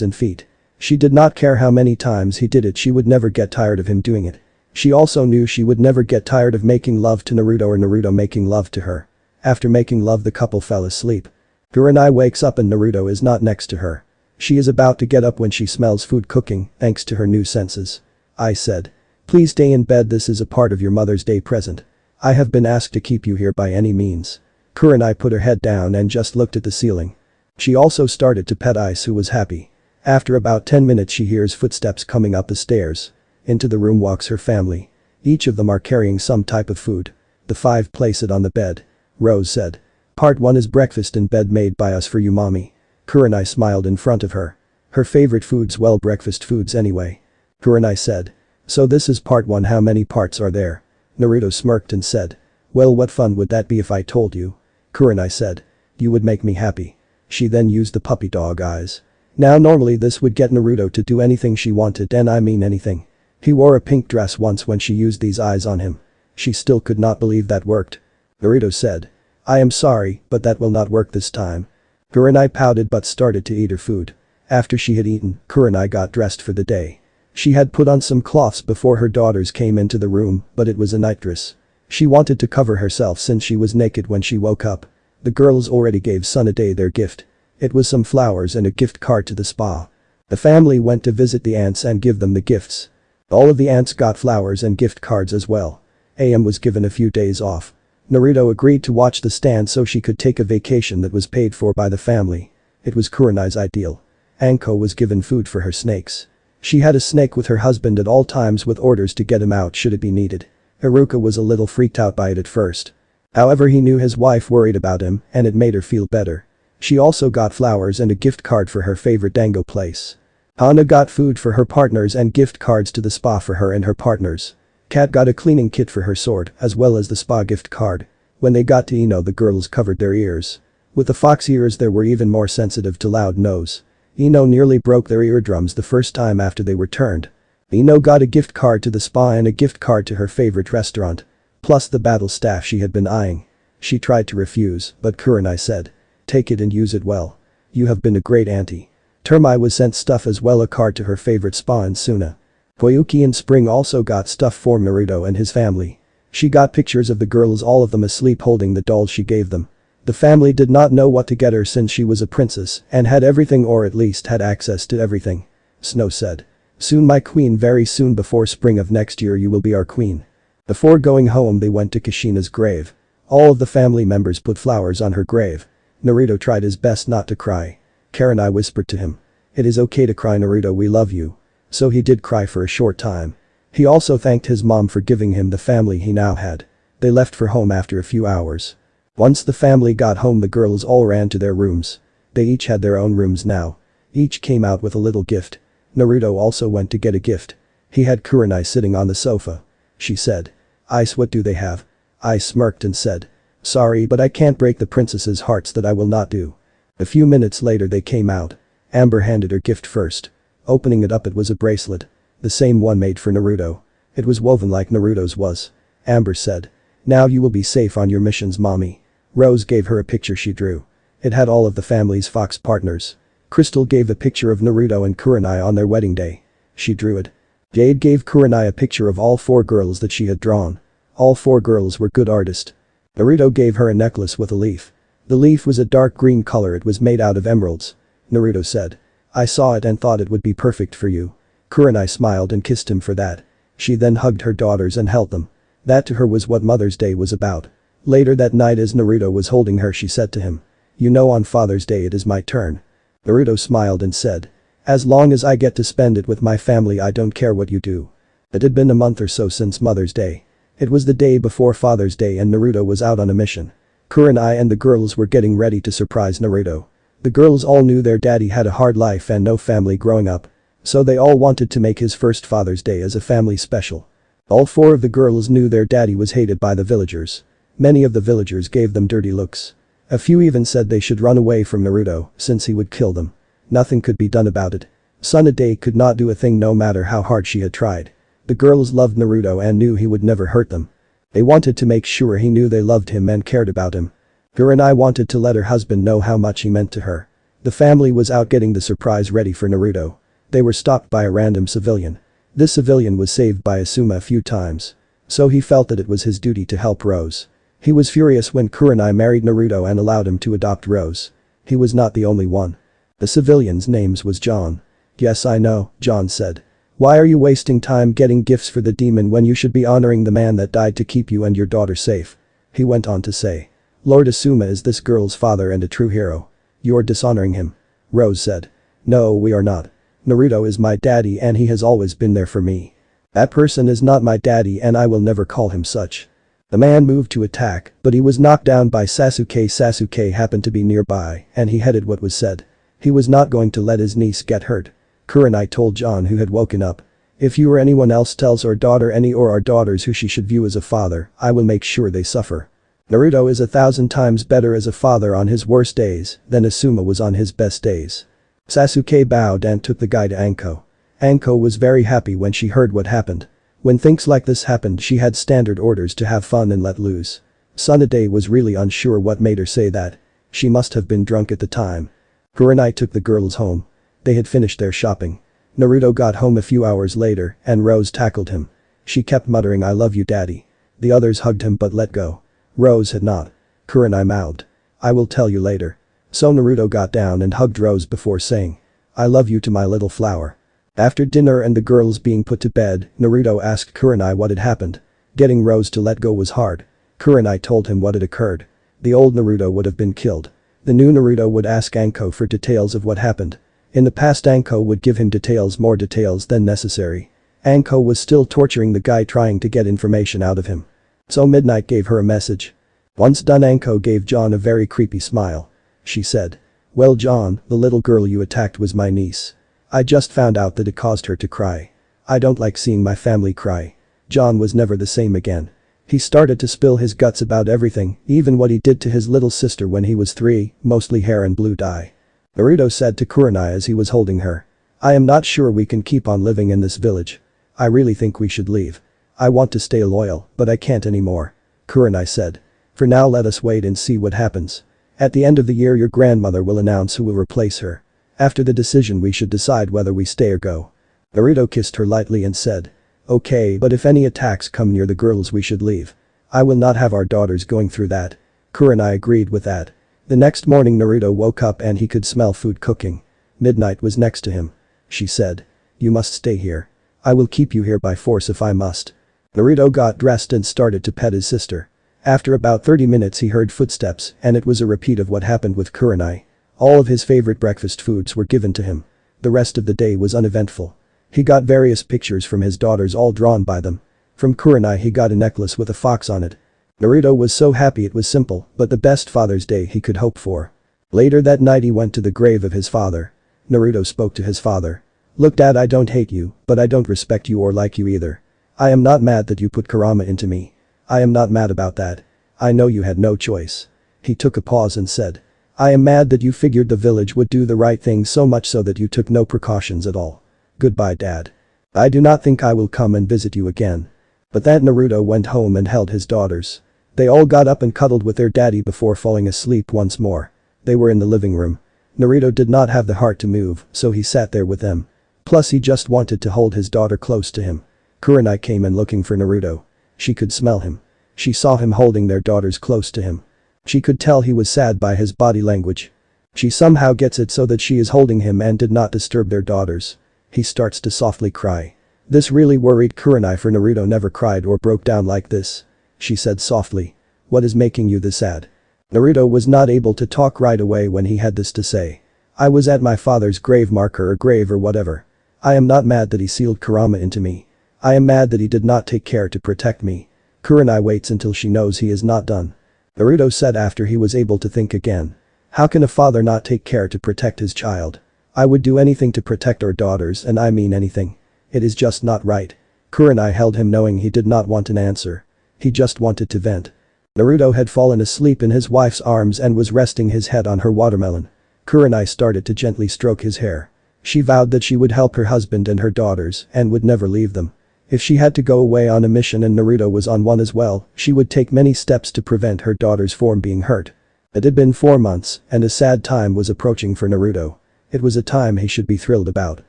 and feet. She did not care how many times he did it, she would never get tired of him doing it. She also knew she would never get tired of making love to Naruto or Naruto making love to her. After making love the couple fell asleep. Kurenai wakes up and Naruto is not next to her. She is about to get up when she smells food cooking, thanks to her new senses. I said. Please stay in bed, this is a part of your Mother's Day present. I have been asked to keep you here by any means. Kurenai put her head down and just looked at the ceiling. She also started to pet Ice, who was happy. After about 10 minutes she hears footsteps coming up the stairs. Into the room walks her family. Each of them are carrying some type of food. The 5 place it on the bed. Rose said. Part 1 is breakfast in bed made by us for you mommy. Kurenai smiled in front of her. Her favorite foods, well, breakfast foods anyway. Kurenai said. So this is part 1, how many parts are there? Naruto smirked and said. Well, what fun would that be if I told you? Kurenai said. You would make me happy. She then used the puppy dog eyes. Now normally this would get Naruto to do anything she wanted, and I mean anything. He wore a pink dress once when she used these eyes on him. She still could not believe that worked. Naruto said. I am sorry, but that will not work this time. Kurenai pouted but started to eat her food. After she had eaten, Kurenai got dressed for the day. She had put on some cloths before her daughters came into the room, but it was a nightdress. She wanted to cover herself since she was naked when she woke up. The girls already gave Tsunade their gift. It was some flowers and a gift card to the spa. The family went to visit the aunts and give them the gifts. All of the aunts got flowers and gift cards as well. AM was given a few days off. Naruto agreed to watch the stand so she could take a vacation that was paid for by the family. It was Kurenai's ideal. Anko was given food for her snakes. She had a snake with her husband at all times with orders to get him out should it be needed. Iruka was a little freaked out by it at first. However, he knew his wife worried about him and it made her feel better. She also got flowers and a gift card for her favorite dango place. Hana got food for her partners and gift cards to the spa for her and her partners. Kat got a cleaning kit for her sword as well as the spa gift card. When they got to Ino, the girls covered their ears. With the fox ears they were even more sensitive to loud noise. Ino nearly broke their eardrums the first time after they were turned. Ino got a gift card to the spa and a gift card to her favorite restaurant. Plus the battle staff she had been eyeing. She tried to refuse, but Kurenai said. Take it and use it well. You have been a great auntie. Termai was sent stuff as well, a card to her favorite spa in Suna. Koyuki and Spring also got stuff for Naruto and his family. She got pictures of the girls, all of them asleep, holding the dolls she gave them. The family did not know what to get her since she was a princess and had everything, or at least had access to everything. Snow said. Soon my queen, very soon, before spring of next year you will be our queen. Before going home they went to Kushina's grave. All of the family members put flowers on her grave. Naruto tried his best not to cry. Kurenai whispered to him. It is okay to cry, Naruto, we love you. So he did cry for a short time. He also thanked his mom for giving him the family he now had. They left for home after a few hours. Once the family got home the girls all ran to their rooms. They each had their own rooms now. Each came out with a little gift. Naruto also went to get a gift. He had Kurenai sitting on the sofa. She said. Ice, what do they have? Ice smirked and said. Sorry, but I can't break the princess's hearts, that I will not do. A few minutes later they came out. Amber handed her gift first. Opening it up, it was a bracelet. The same one made for Naruto. It was woven like Naruto's was. Amber said. Now you will be safe on your missions, mommy. Rose gave her a picture she drew. It had all of the family's fox partners. Crystal gave a picture of Naruto and Kurenai on their wedding day. She drew it. Jade gave Kurenai a picture of all 4 girls that she had drawn. All 4 girls were good artists. Naruto gave her a necklace with a leaf. The leaf was a dark green color, it was made out of emeralds. Naruto said. I saw it and thought it would be perfect for you. Kurenai smiled and kissed him for that. She then hugged her daughters and held them. That to her was what Mother's Day was about. Later that night as Naruto was holding her she said to him. You know, on Father's Day it is my turn. Naruto smiled and said. As long as I get to spend it with my family I don't care what you do. It had been a month or so since Mother's Day. It was the day before Father's Day and Naruto was out on a mission. Kurenai and the girls were getting ready to surprise Naruto. The girls all knew their daddy had a hard life and no family growing up. So they all wanted to make his first Father's Day as a family special. All 4 of the girls knew their daddy was hated by the villagers. Many of the villagers gave them dirty looks. A few even said they should run away from Naruto since he would kill them. Nothing could be done about it. Tsunade could not do a thing no matter how hard she had tried. The girls loved Naruto and knew he would never hurt them. They wanted to make sure he knew they loved him and cared about him. Kurinai wanted to let her husband know how much he meant to her. The family was out getting the surprise ready for Naruto. They were stopped by a random civilian. This civilian was saved by Asuma a few times. So he felt that it was his duty to help Rose. He was furious when Kurinai married Naruto and allowed him to adopt Rose. He was not the only one. The civilian's name was John. Yes, I know, John said. Why are you wasting time getting gifts for the demon when you should be honoring the man that died to keep you and your daughter safe? He went on to say. Lord Asuma is this girl's father and a true hero. You're dishonoring him. Rose said. No, we are not. Naruto is my daddy and he has always been there for me. That person is not my daddy and I will never call him such. The man moved to attack, but he was knocked down by Sasuke. Sasuke happened to be nearby and he headed what was said. He was not going to let his niece get hurt. Kurenai told John, who had woken up. If you or anyone else tells our daughter any or our daughters who she should view as a father, I will make sure they suffer. Naruto is 1,000 times better as a father on his worst days than Asuma was on his best days. Sasuke bowed and took the guy to Anko. Anko was very happy when she heard what happened. When things like this happened, she had standard orders to have fun and let loose. Tsunade was really unsure what made her say that. She must have been drunk at the time. Kurenai took the girls home. They had finished their shopping. Naruto got home a few hours later and Rose tackled him. She kept muttering, I love you, daddy. The others hugged him but let go. Rose had not. Kurenai mouthed. I will tell you later. So Naruto got down and hugged Rose before saying, I love you to my little flower. After dinner and the girls being put to bed, Naruto asked Kurenai what had happened. Getting Rose to let go was hard. Kurenai told him what had occurred. The old Naruto would have been killed. The new Naruto would ask Anko for details of what happened. In the past, Anko would give him more details than necessary. Anko was still torturing the guy trying to get information out of him. So Midnight gave her a message. Once done, Anko gave John a very creepy smile. She said. Well, John, the little girl you attacked was my niece. I just found out that it caused her to cry. I don't like seeing my family cry. John was never the same again. He started to spill his guts about everything, even what he did to his little sister when he was 3, mostly hair and blue dye. Naruto said to Kurenai as he was holding her. I am not sure we can keep on living in this village. I really think we should leave. I want to stay loyal, but I can't anymore. Kurenai said. For now, let us wait and see what happens. At the end of the year, your grandmother will announce who will replace her. After the decision, we should decide whether we stay or go. Naruto kissed her lightly and said. Okay, but if any attacks come near the girls, we should leave. I will not have our daughters going through that. Kurenai agreed with that. The next morning, Naruto woke up and he could smell food cooking. Midnight was next to him. She said. You must stay here. I will keep you here by force if I must. Naruto got dressed and started to pet his sister. After about 30 minutes, he heard footsteps and it was a repeat of what happened with Kurenai. All of his favorite breakfast foods were given to him. The rest of the day was uneventful. He got various pictures from his daughters, all drawn by them. From Kurenai, he got a necklace with a fox on it. Naruto was so happy. It was simple, but the best Father's Day he could hope for. Later that night, he went to the grave of his father. Naruto spoke to his father. Look, Dad, I don't hate you, but I don't respect you or like you either. I am not mad that you put Kurama into me. I am not mad about that. I know you had no choice. He took a pause and said. I am mad that you figured the village would do the right thing so much so that you took no precautions at all. Goodbye, Dad. I do not think I will come and visit you again. But that Naruto went home and held his daughters. They all got up and cuddled with their daddy before falling asleep once more. They were in the living room. Naruto did not have the heart to move, so he sat there with them. Plus, he just wanted to hold his daughter close to him. Kurenai came in looking for Naruto. She could smell him. She saw him holding their daughters close to him. She could tell he was sad by his body language. She somehow gets it so that she is holding him and did not disturb their daughters. He starts to softly cry. This really worried Kurenai, for Naruto never cried or broke down like this. She said softly. What is making you this sad? Naruto was not able to talk right away when he had this to say. I was at my father's grave marker or grave or whatever. I am not mad that he sealed Kurama into me. I am mad that he did not take care to protect me. Kurenai waits until she knows he is not done. Naruto said after he was able to think again. How can a father not take care to protect his child? I would do anything to protect our daughters, and I mean anything. It is just not right. Kurenai held him, knowing he did not want an answer. He just wanted to vent. Naruto had fallen asleep in his wife's arms and was resting his head on her watermelon. Kurenai started to gently stroke his hair. She vowed that she would help her husband and her daughters and would never leave them. If she had to go away on a mission and Naruto was on one as well, she would take many steps to prevent her daughters from being hurt. It had been 4 months, and a sad time was approaching for Naruto. It was a time he should be thrilled about.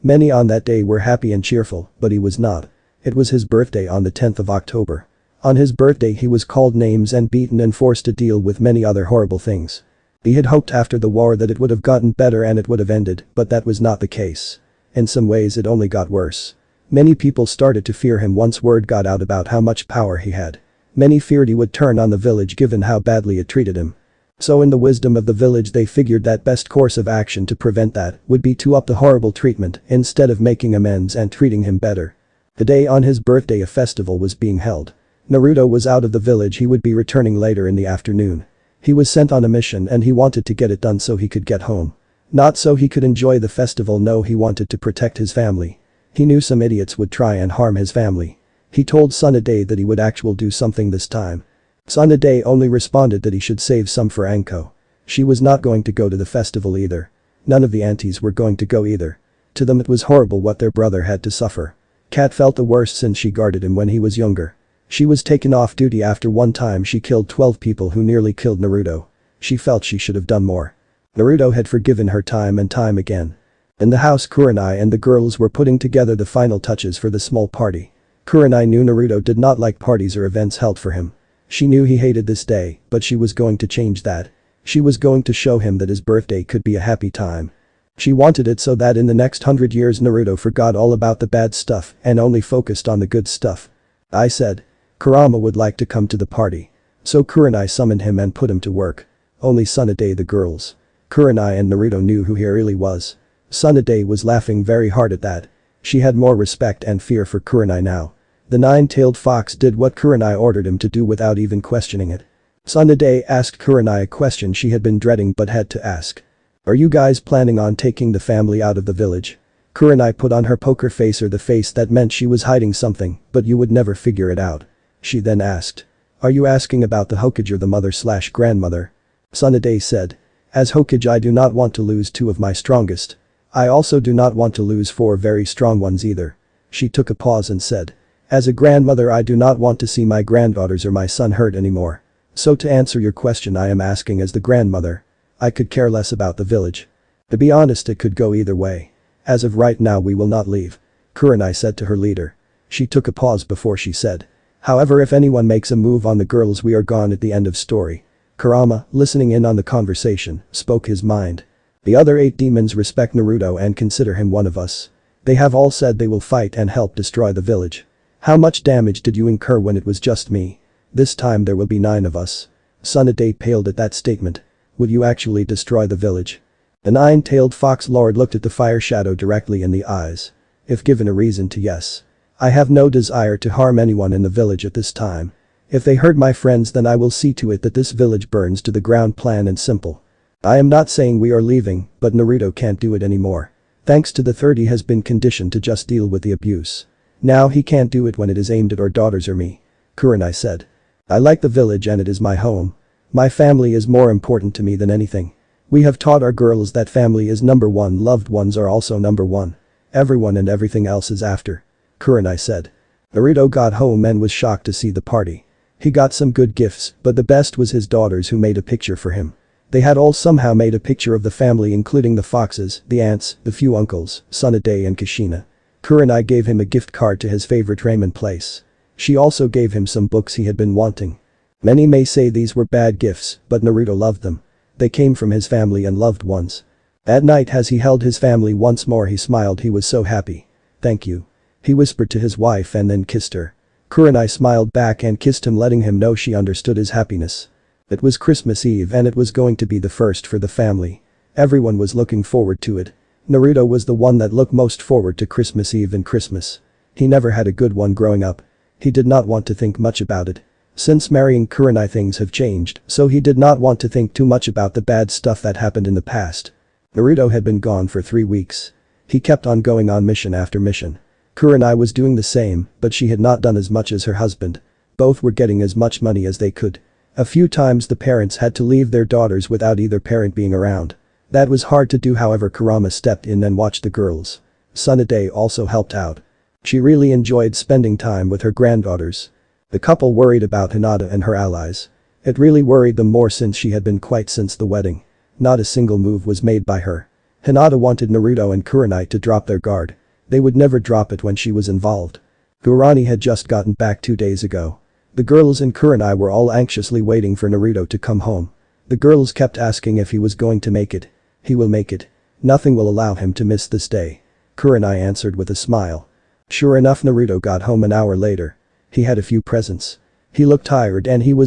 Many on that day were happy and cheerful, but he was not. It was his birthday on the 10th of October. On his birthday he was called names and beaten and forced to deal with many other horrible things. He had hoped after the war that it would have gotten better and it would have ended, but that was not the case. In some ways it only got worse. Many people started to fear him once word got out about how much power he had. Many feared he would turn on the village given how badly it treated him. So in the wisdom of the village they figured that best course of action to prevent that would be to up the horrible treatment instead of making amends and treating him better. The day on his birthday a festival was being held. Naruto was out of the village. He would be returning later in the afternoon. He was sent on a mission and he wanted to get it done so he could get home. Not so he could enjoy the festival, no, he wanted to protect his family. He knew some idiots would try and harm his family. He told Tsunade that he would actually do something this time. Tsunade only responded that he should save some for Anko. She was not going to go to the festival either. None of the aunties were going to go either. To them it was horrible what their brother had to suffer. Kat felt the worst since she guarded him when he was younger. She was taken off duty after one time she killed 12 people who nearly killed Naruto. She felt she should have done more. Naruto had forgiven her time and time again. In the house Kurinai and the girls were putting together the final touches for the small party. Kurinai knew Naruto did not like parties or events held for him. She knew he hated this day, but she was going to change that. She was going to show him that his birthday could be a happy time. She wanted it so that in the next 100 years Naruto forgot all about the bad stuff and only focused on the good stuff. I said. Kurama would like to come to the party. So Kurinai summoned him and put him to work. Only Tsunade the girls. Kurinai and Naruto knew who he really was. Tsunade was laughing very hard at that. She had more respect and fear for Kurinai now. The nine-tailed fox did what Kurinai ordered him to do without even questioning it. Tsunade asked Kurinai a question she had been dreading but had to ask. Are you guys planning on taking the family out of the village? Kurinai put on her poker face, or the face that meant she was hiding something, but you would never figure it out. She then asked. Are you asking about the Hokage or the mother/grandmother? Tsunade said. As Hokage I do not want to lose 2 of my strongest. I also do not want to lose 4 very strong ones either. She took a pause and said. As a grandmother I do not want to see my granddaughters or my son hurt anymore. So to answer your question, I am asking as the grandmother. I could care less about the village. To be honest, it could go either way. As of right now we will not leave. Kurinai said to her leader. She took a pause before she said. However, if anyone makes a move on the girls we are gone at the end of story. Kurama, listening in on the conversation, spoke his mind. The other 8 demons respect Naruto and consider him one of us. They have all said they will fight and help destroy the village. How much damage did you incur when it was just me? This time there will be 9 of us. Tsunade paled at that statement. Would you actually destroy the village? The nine-tailed fox lord looked at the fire shadow directly in the eyes. If given a reason to, yes. I have no desire to harm anyone in the village at this time. If they hurt my friends, then I will see to it that this village burns to the ground, plain and simple. I am not saying we are leaving, but Naruto can't do it anymore. Thanks to the 30 he has been conditioned to just deal with the abuse. Now he can't do it when it is aimed at our daughters or me. Kurinai said. I like the village and it is my home. My family is more important to me than anything. We have taught our girls that family is number 1, loved ones are also number 1. Everyone and everything else is after. Kurinai said. Naruto got home and was shocked to see the party. He got some good gifts, but the best was his daughters who made a picture for him. They had all somehow made a picture of the family, including the foxes, the aunts, the few uncles, Tsunade and Kushina. Kurinai gave him a gift card to his favorite ramen place. She also gave him some books he had been wanting. Many may say these were bad gifts, but Naruto loved them. They came from his family and loved ones. At night as he held his family once more he smiled, he was so happy. Thank you. He whispered to his wife and then kissed her. Kurinai smiled back and kissed him, letting him know she understood his happiness. It was Christmas Eve and it was going to be the first for the family. Everyone was looking forward to it. Naruto was the one that looked most forward to Christmas Eve and Christmas. He never had a good one growing up. He did not want to think much about it. Since marrying Kurenai things have changed, so he did not want to think too much about the bad stuff that happened in the past. Naruto had been gone for 3 weeks. He kept on going on mission after mission. Kurenai was doing the same, but she had not done as much as her husband. Both were getting as much money as they could. A few times the parents had to leave their daughters without either parent being around. That was hard to do, however Kurama stepped in and watched the girls. Tsunade also helped out. She really enjoyed spending time with her granddaughters. The couple worried about Hinata and her allies. It really worried them more since she had been quiet since the wedding. Not a single move was made by her. Hinata wanted Naruto and Kurenai to drop their guard. They would never drop it when she was involved. Kurani had just gotten back 2 days ago. The girls and Kurenai were all anxiously waiting for Naruto to come home. The girls kept asking if he was going to make it. He will make it. Nothing will allow him to miss this day. Kurenai answered with a smile. Sure enough, Naruto got home an hour later. He had a few presents. He looked tired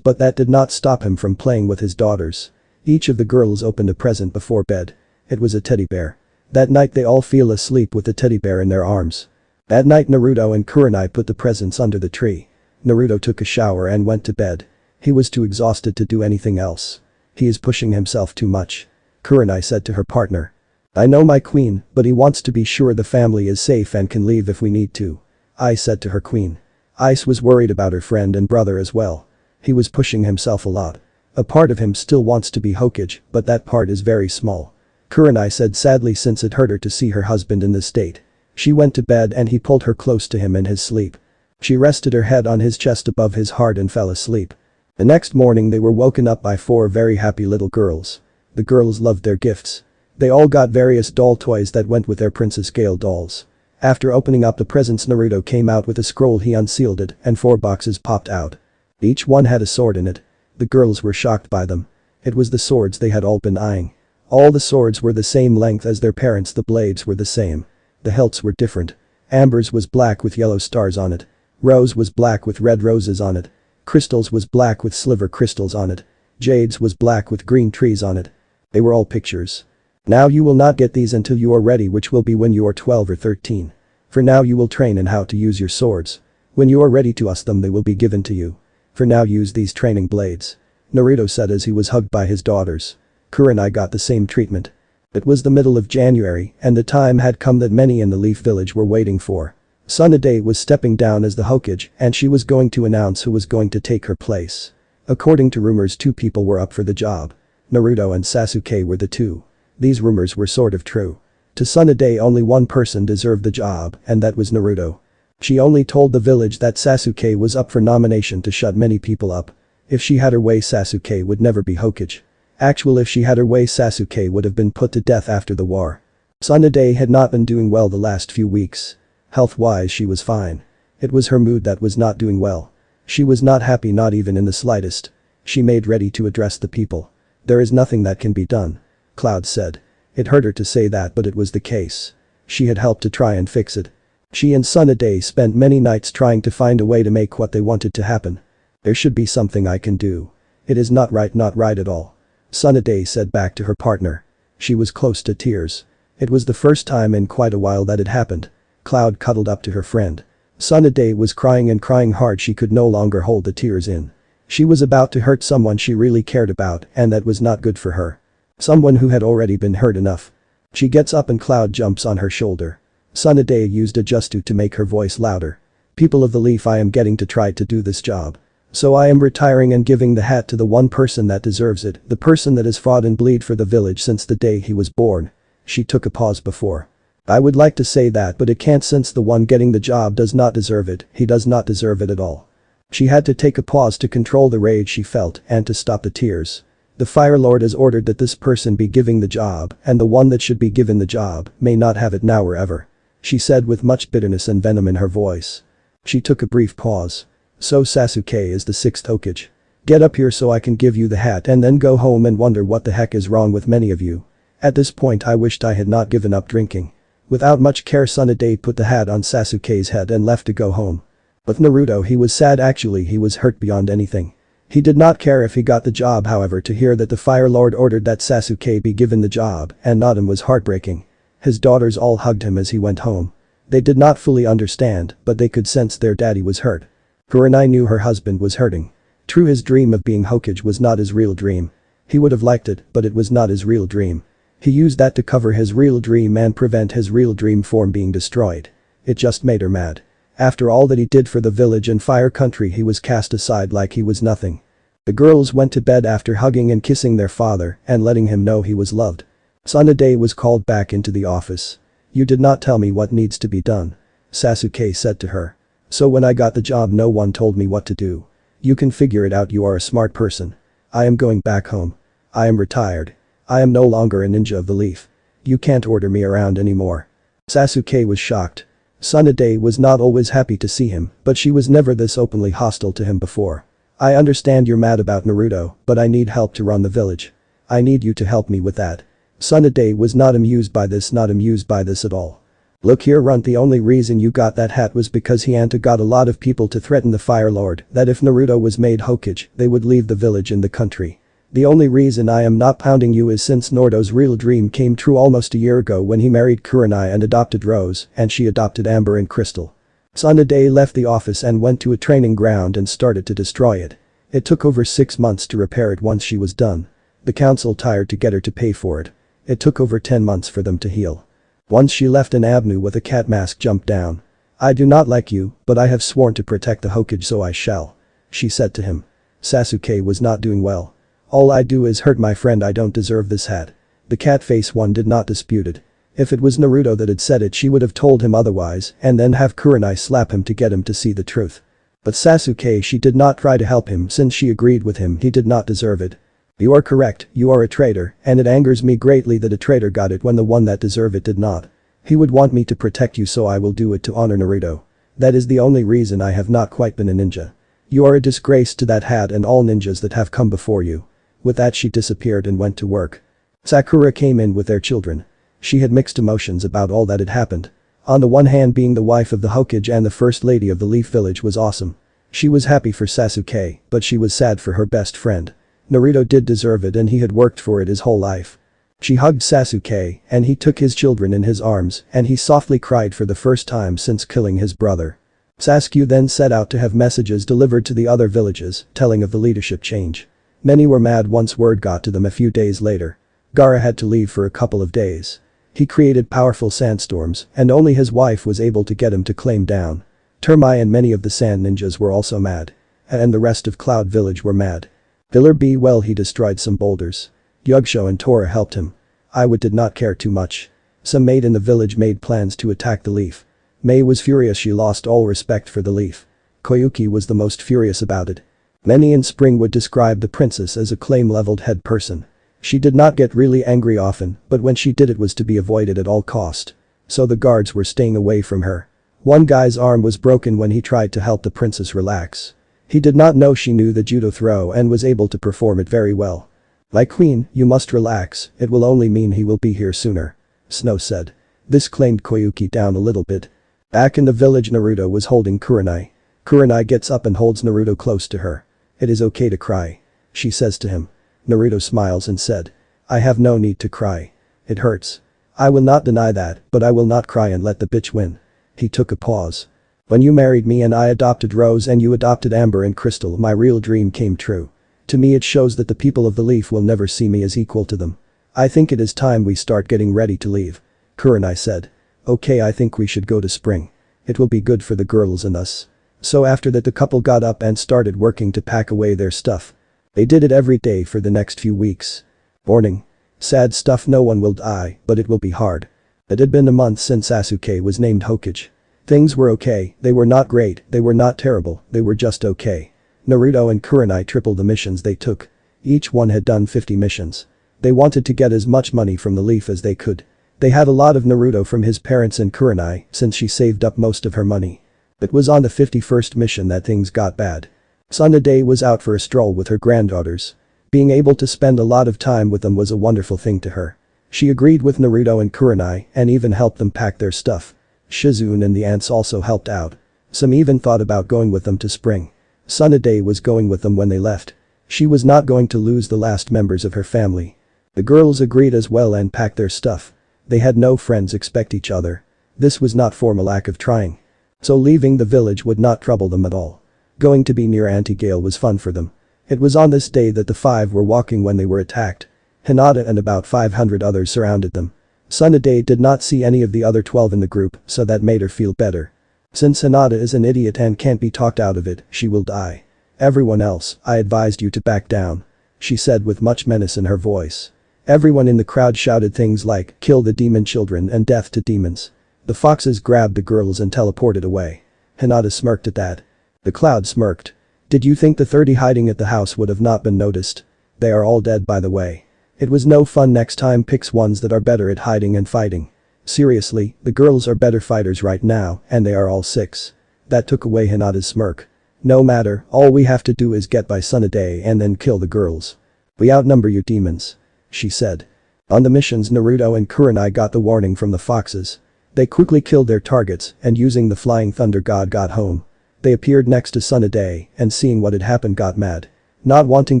but that did not stop him from playing with his daughters. Each of the girls opened a present before bed. It was a teddy bear. That night they all fell asleep with the teddy bear in their arms. That night Naruto and Kurenai put the presents under the tree. Naruto took a shower and went to bed. He was too exhausted to do anything else. He is pushing himself too much. Kurenai said to her partner. I know my queen, but he wants to be sure the family is safe and can leave if we need to. I said to her queen. Ice was worried about her friend and brother as well. He was pushing himself a lot. A part of him still wants to be Hokage, but that part is very small. Kurenai said sadly since it hurt her to see her husband in this state. She went to bed and he pulled her close to him in his sleep. She rested her head on his chest above his heart and fell asleep. The next morning they were woken up by 4 very happy little girls. The girls loved their gifts. They all got various doll toys that went with their Princess Gale dolls. After opening up the presents, Naruto came out with a scroll. He unsealed it and 4 boxes popped out. Each one had a sword in it. The girls were shocked by them. It was the swords they had all been eyeing. All the swords were the same length as their parents, the blades were the same. The hilts were different. Amber's was black with yellow stars on it. Rose was black with red roses on it. Crystal's was black with silver crystals on it. Jade's was black with green trees on it. They were all pictures. Now you will not get these until you are ready, which will be when you are 12 or 13. For now you will train in how to use your swords. When you are ready to use them they will be given to you. For now use these training blades. Naruto said as he was hugged by his daughters. Kurenai got the same treatment. It was the middle of January and the time had come that many in the Leaf Village were waiting for. Tsunade was stepping down as the Hokage and she was going to announce who was going to take her place. According to rumors 2 people were up for the job. Naruto and Sasuke were the 2. These rumors were sort of true. To Tsunade only one person deserved the job and that was Naruto. She only told the village that Sasuke was up for nomination to shut many people up. If she had her way Sasuke would never be Hokage. Actually if she had her way Sasuke would have been put to death after the war. Tsunade had not been doing well the last few weeks. Health-wise she was fine. It was her mood that was not doing well. She was not happy, not even in the slightest. She made ready to address the people. There is nothing that can be done. Cloud said. It hurt her to say that but it was the case. She had helped to try and fix it. She and Tsunade spent many nights trying to find a way to make what they wanted to happen. There should be something I can do. It is not right at all. Tsunade said back to her partner. She was close to tears. It was the first time in quite a while that it happened. Cloud cuddled up to her friend. Tsunade was crying and crying hard. She could no longer hold the tears in. She was about to hurt someone she really cared about and that was not good for her. Someone who had already been hurt enough. She gets up and Cloud jumps on her shoulder. Tsunade used a justu to make her voice louder. People of the Leaf, I am getting to try to do this job. So I am retiring and giving the hat to the one person that deserves it, the person that has fought and bleed for the village since the day he was born. She took a pause before. I would like to say that but it can't since the one getting the job does not deserve it, he does not deserve it at all. She had to take a pause to control the rage she felt and to stop the tears. The Fire Lord has ordered that this person be giving the job and the one that should be given the job may not have it now or ever. She said with much bitterness and venom in her voice. She took a brief pause. So Sasuke is the 6th Hokage. Get up here so I can give you the hat and then go home and wonder what the heck is wrong with many of you. At this point I wished I had not given up drinking. Without much care Tsunade put the hat on Sasuke's head and left to go home. With Naruto he was sad, actually he was hurt beyond anything. He did not care if he got the job, however to hear that the Fire Lord ordered that Sasuke be given the job and not him was heartbreaking. His daughters all hugged him as he went home. They did not fully understand but they could sense their daddy was hurt. Kurinai knew her husband was hurting. True, his dream of being Hokage was not his real dream. He would have liked it but it was not his real dream. He used that to cover his real dream and prevent his real dream from being destroyed. It just made her mad. After all that he did for the village and Fire Country he was cast aside like he was nothing. The girls went to bed after hugging and kissing their father and letting him know he was loved. Tsunade was called back into the office. "You did not tell me what needs to be done," Sasuke said to her. "So when I got the job no one told me what to do. You can figure it out, you are a smart person. I am going back home. I am retired. I am no longer a ninja of the leaf. You can't order me around anymore." Sasuke was shocked. Tsunade was not always happy to see him, but she was never this openly hostile to him before. "I understand you're mad about Naruto, but I need help to run the village. I need you to help me with that." Tsunade was not amused by this at all. "Look here Runt, the only reason you got that hat was because Hinata got a lot of people to threaten the Fire Lord that if Naruto was made Hokage, they would leave the village and the country. The only reason I am not pounding you is since Naruto's real dream came true almost a year ago when he married Kurinai and adopted Rose, and she adopted Amber and Crystal." Tsunade left the office and went to a training ground and started to destroy it. It took over 6 months to repair it once she was done. The council tired to get her to pay for it. It took over 10 months for them to heal. Once she left an avenue with a cat mask jumped down. "I do not like you, but I have sworn to protect the Hokage so I shall," she said to him. Sasuke was not doing well. "All I do is hurt my friend, I don't deserve this hat." The cat face one did not dispute it. If it was Naruto that had said it she would have told him otherwise and then have Kurenai slap him to get him to see the truth. But Sasuke she did not try to help him since she agreed with him he did not deserve it. "You are correct, you are a traitor, and it angers me greatly that a traitor got it when the one that deserved it did not. He would want me to protect you so I will do it to honor Naruto. That is the only reason I have not quite been a ninja. You are a disgrace to that hat and all ninjas that have come before you." With that she disappeared and went to work. Sakura came in with their children. She had mixed emotions about all that had happened. On the one hand being the wife of the Hokage and the first lady of the Leaf Village was awesome. She was happy for Sasuke, but she was sad for her best friend. Naruto did deserve it and he had worked for it his whole life. She hugged Sasuke and he took his children in his arms and he softly cried for the first time since killing his brother. Sasuke then set out to have messages delivered to the other villages, telling of the leadership change. Many were mad once word got to them a few days later. Gaara had to leave for a couple of days. He created powerful sandstorms and only his wife was able to get him to calm down. Termai and many of the sand ninjas were also mad. And the rest of Cloud Village were mad. Pillar B well he destroyed some boulders. Yugsho and Tora helped him. Iwa did not care too much. Some maid in the village made plans to attack the leaf. Mei was furious she lost all respect for the leaf. Koyuki was the most furious about it. Many in Spring would describe the princess as a claim-leveled head person. She did not get really angry often, but when she did it was to be avoided at all cost. So the guards were staying away from her. One guy's arm was broken when he tried to help the princess relax. He did not know she knew the judo throw and was able to perform it very well. "My queen, you must relax, it will only mean he will be here sooner," Snow said. This calmed Koyuki down a little bit. Back in the village Naruto was holding Kurenai. Kurenai gets up and holds Naruto close to her. "It is okay to cry," she says to him. Naruto smiles and said, "I have no need to cry. It hurts. I will not deny that, but I will not cry and let the bitch win." He took a pause. "When you married me and I adopted Rose and you adopted Amber and Crystal, my real dream came true. To me it shows that the people of the Leaf will never see me as equal to them. I think it is time we start getting ready to leave," Kurenai said. "Okay, I think we should go to Spring. It will be good for the girls and us." So after that the couple got up and started working to pack away their stuff. They did it every day for the next few weeks. Warning. Sad stuff, no one will die, but it will be hard. It had been a month since Sasuke was named Hokage. Things were okay, they were not great, they were not terrible, they were just okay. Naruto and Kurenai tripled the missions they took. Each one had done 50 missions. They wanted to get as much money from the Leaf as they could. They had a lot of Naruto from his parents and Kurenai since she saved up most of her money. It was on the 51st mission that things got bad. Tsunade was out for a stroll with her granddaughters. Being able to spend a lot of time with them was a wonderful thing to her. She agreed with Naruto and Kurenai and even helped them pack their stuff. Shizune and the ants also helped out. Some even thought about going with them to Spring. Tsunade was going with them when they left. She was not going to lose the last members of her family. The girls agreed as well and packed their stuff. They had no friends except each other. This was not for a lack of trying. So leaving the village would not trouble them at all. Going to be near Auntie Gale was fun for them. It was on this day that the 5 were walking when they were attacked. Hinata and about 500 others surrounded them. Tsunade did not see any of the other 12 in the group, so that made her feel better. Since Hinata is an idiot and can't be talked out of it, she will die. Everyone else, I advised you to back down," she said with much menace in her voice. Everyone in the crowd shouted things like, "Kill the demon children and death to demons." The foxes grabbed the girls and teleported away. Hinata smirked at that. The cloud smirked. "Did you think the 30 hiding at the house would have not been noticed? They are all dead, by the way. It was no fun. Next time picks ones that are better at hiding and fighting. Seriously, the girls are better fighters right now, and they are all 6. That took away Hinata's smirk. "No matter, all we have to do is get by Tsunade and then kill the girls. We outnumber you demons," she said. On the missions, Naruto and Kurenai got the warning from the foxes. They quickly killed their targets and using the flying thunder god got home. They appeared next to Tsunade and seeing what had happened got mad. Not wanting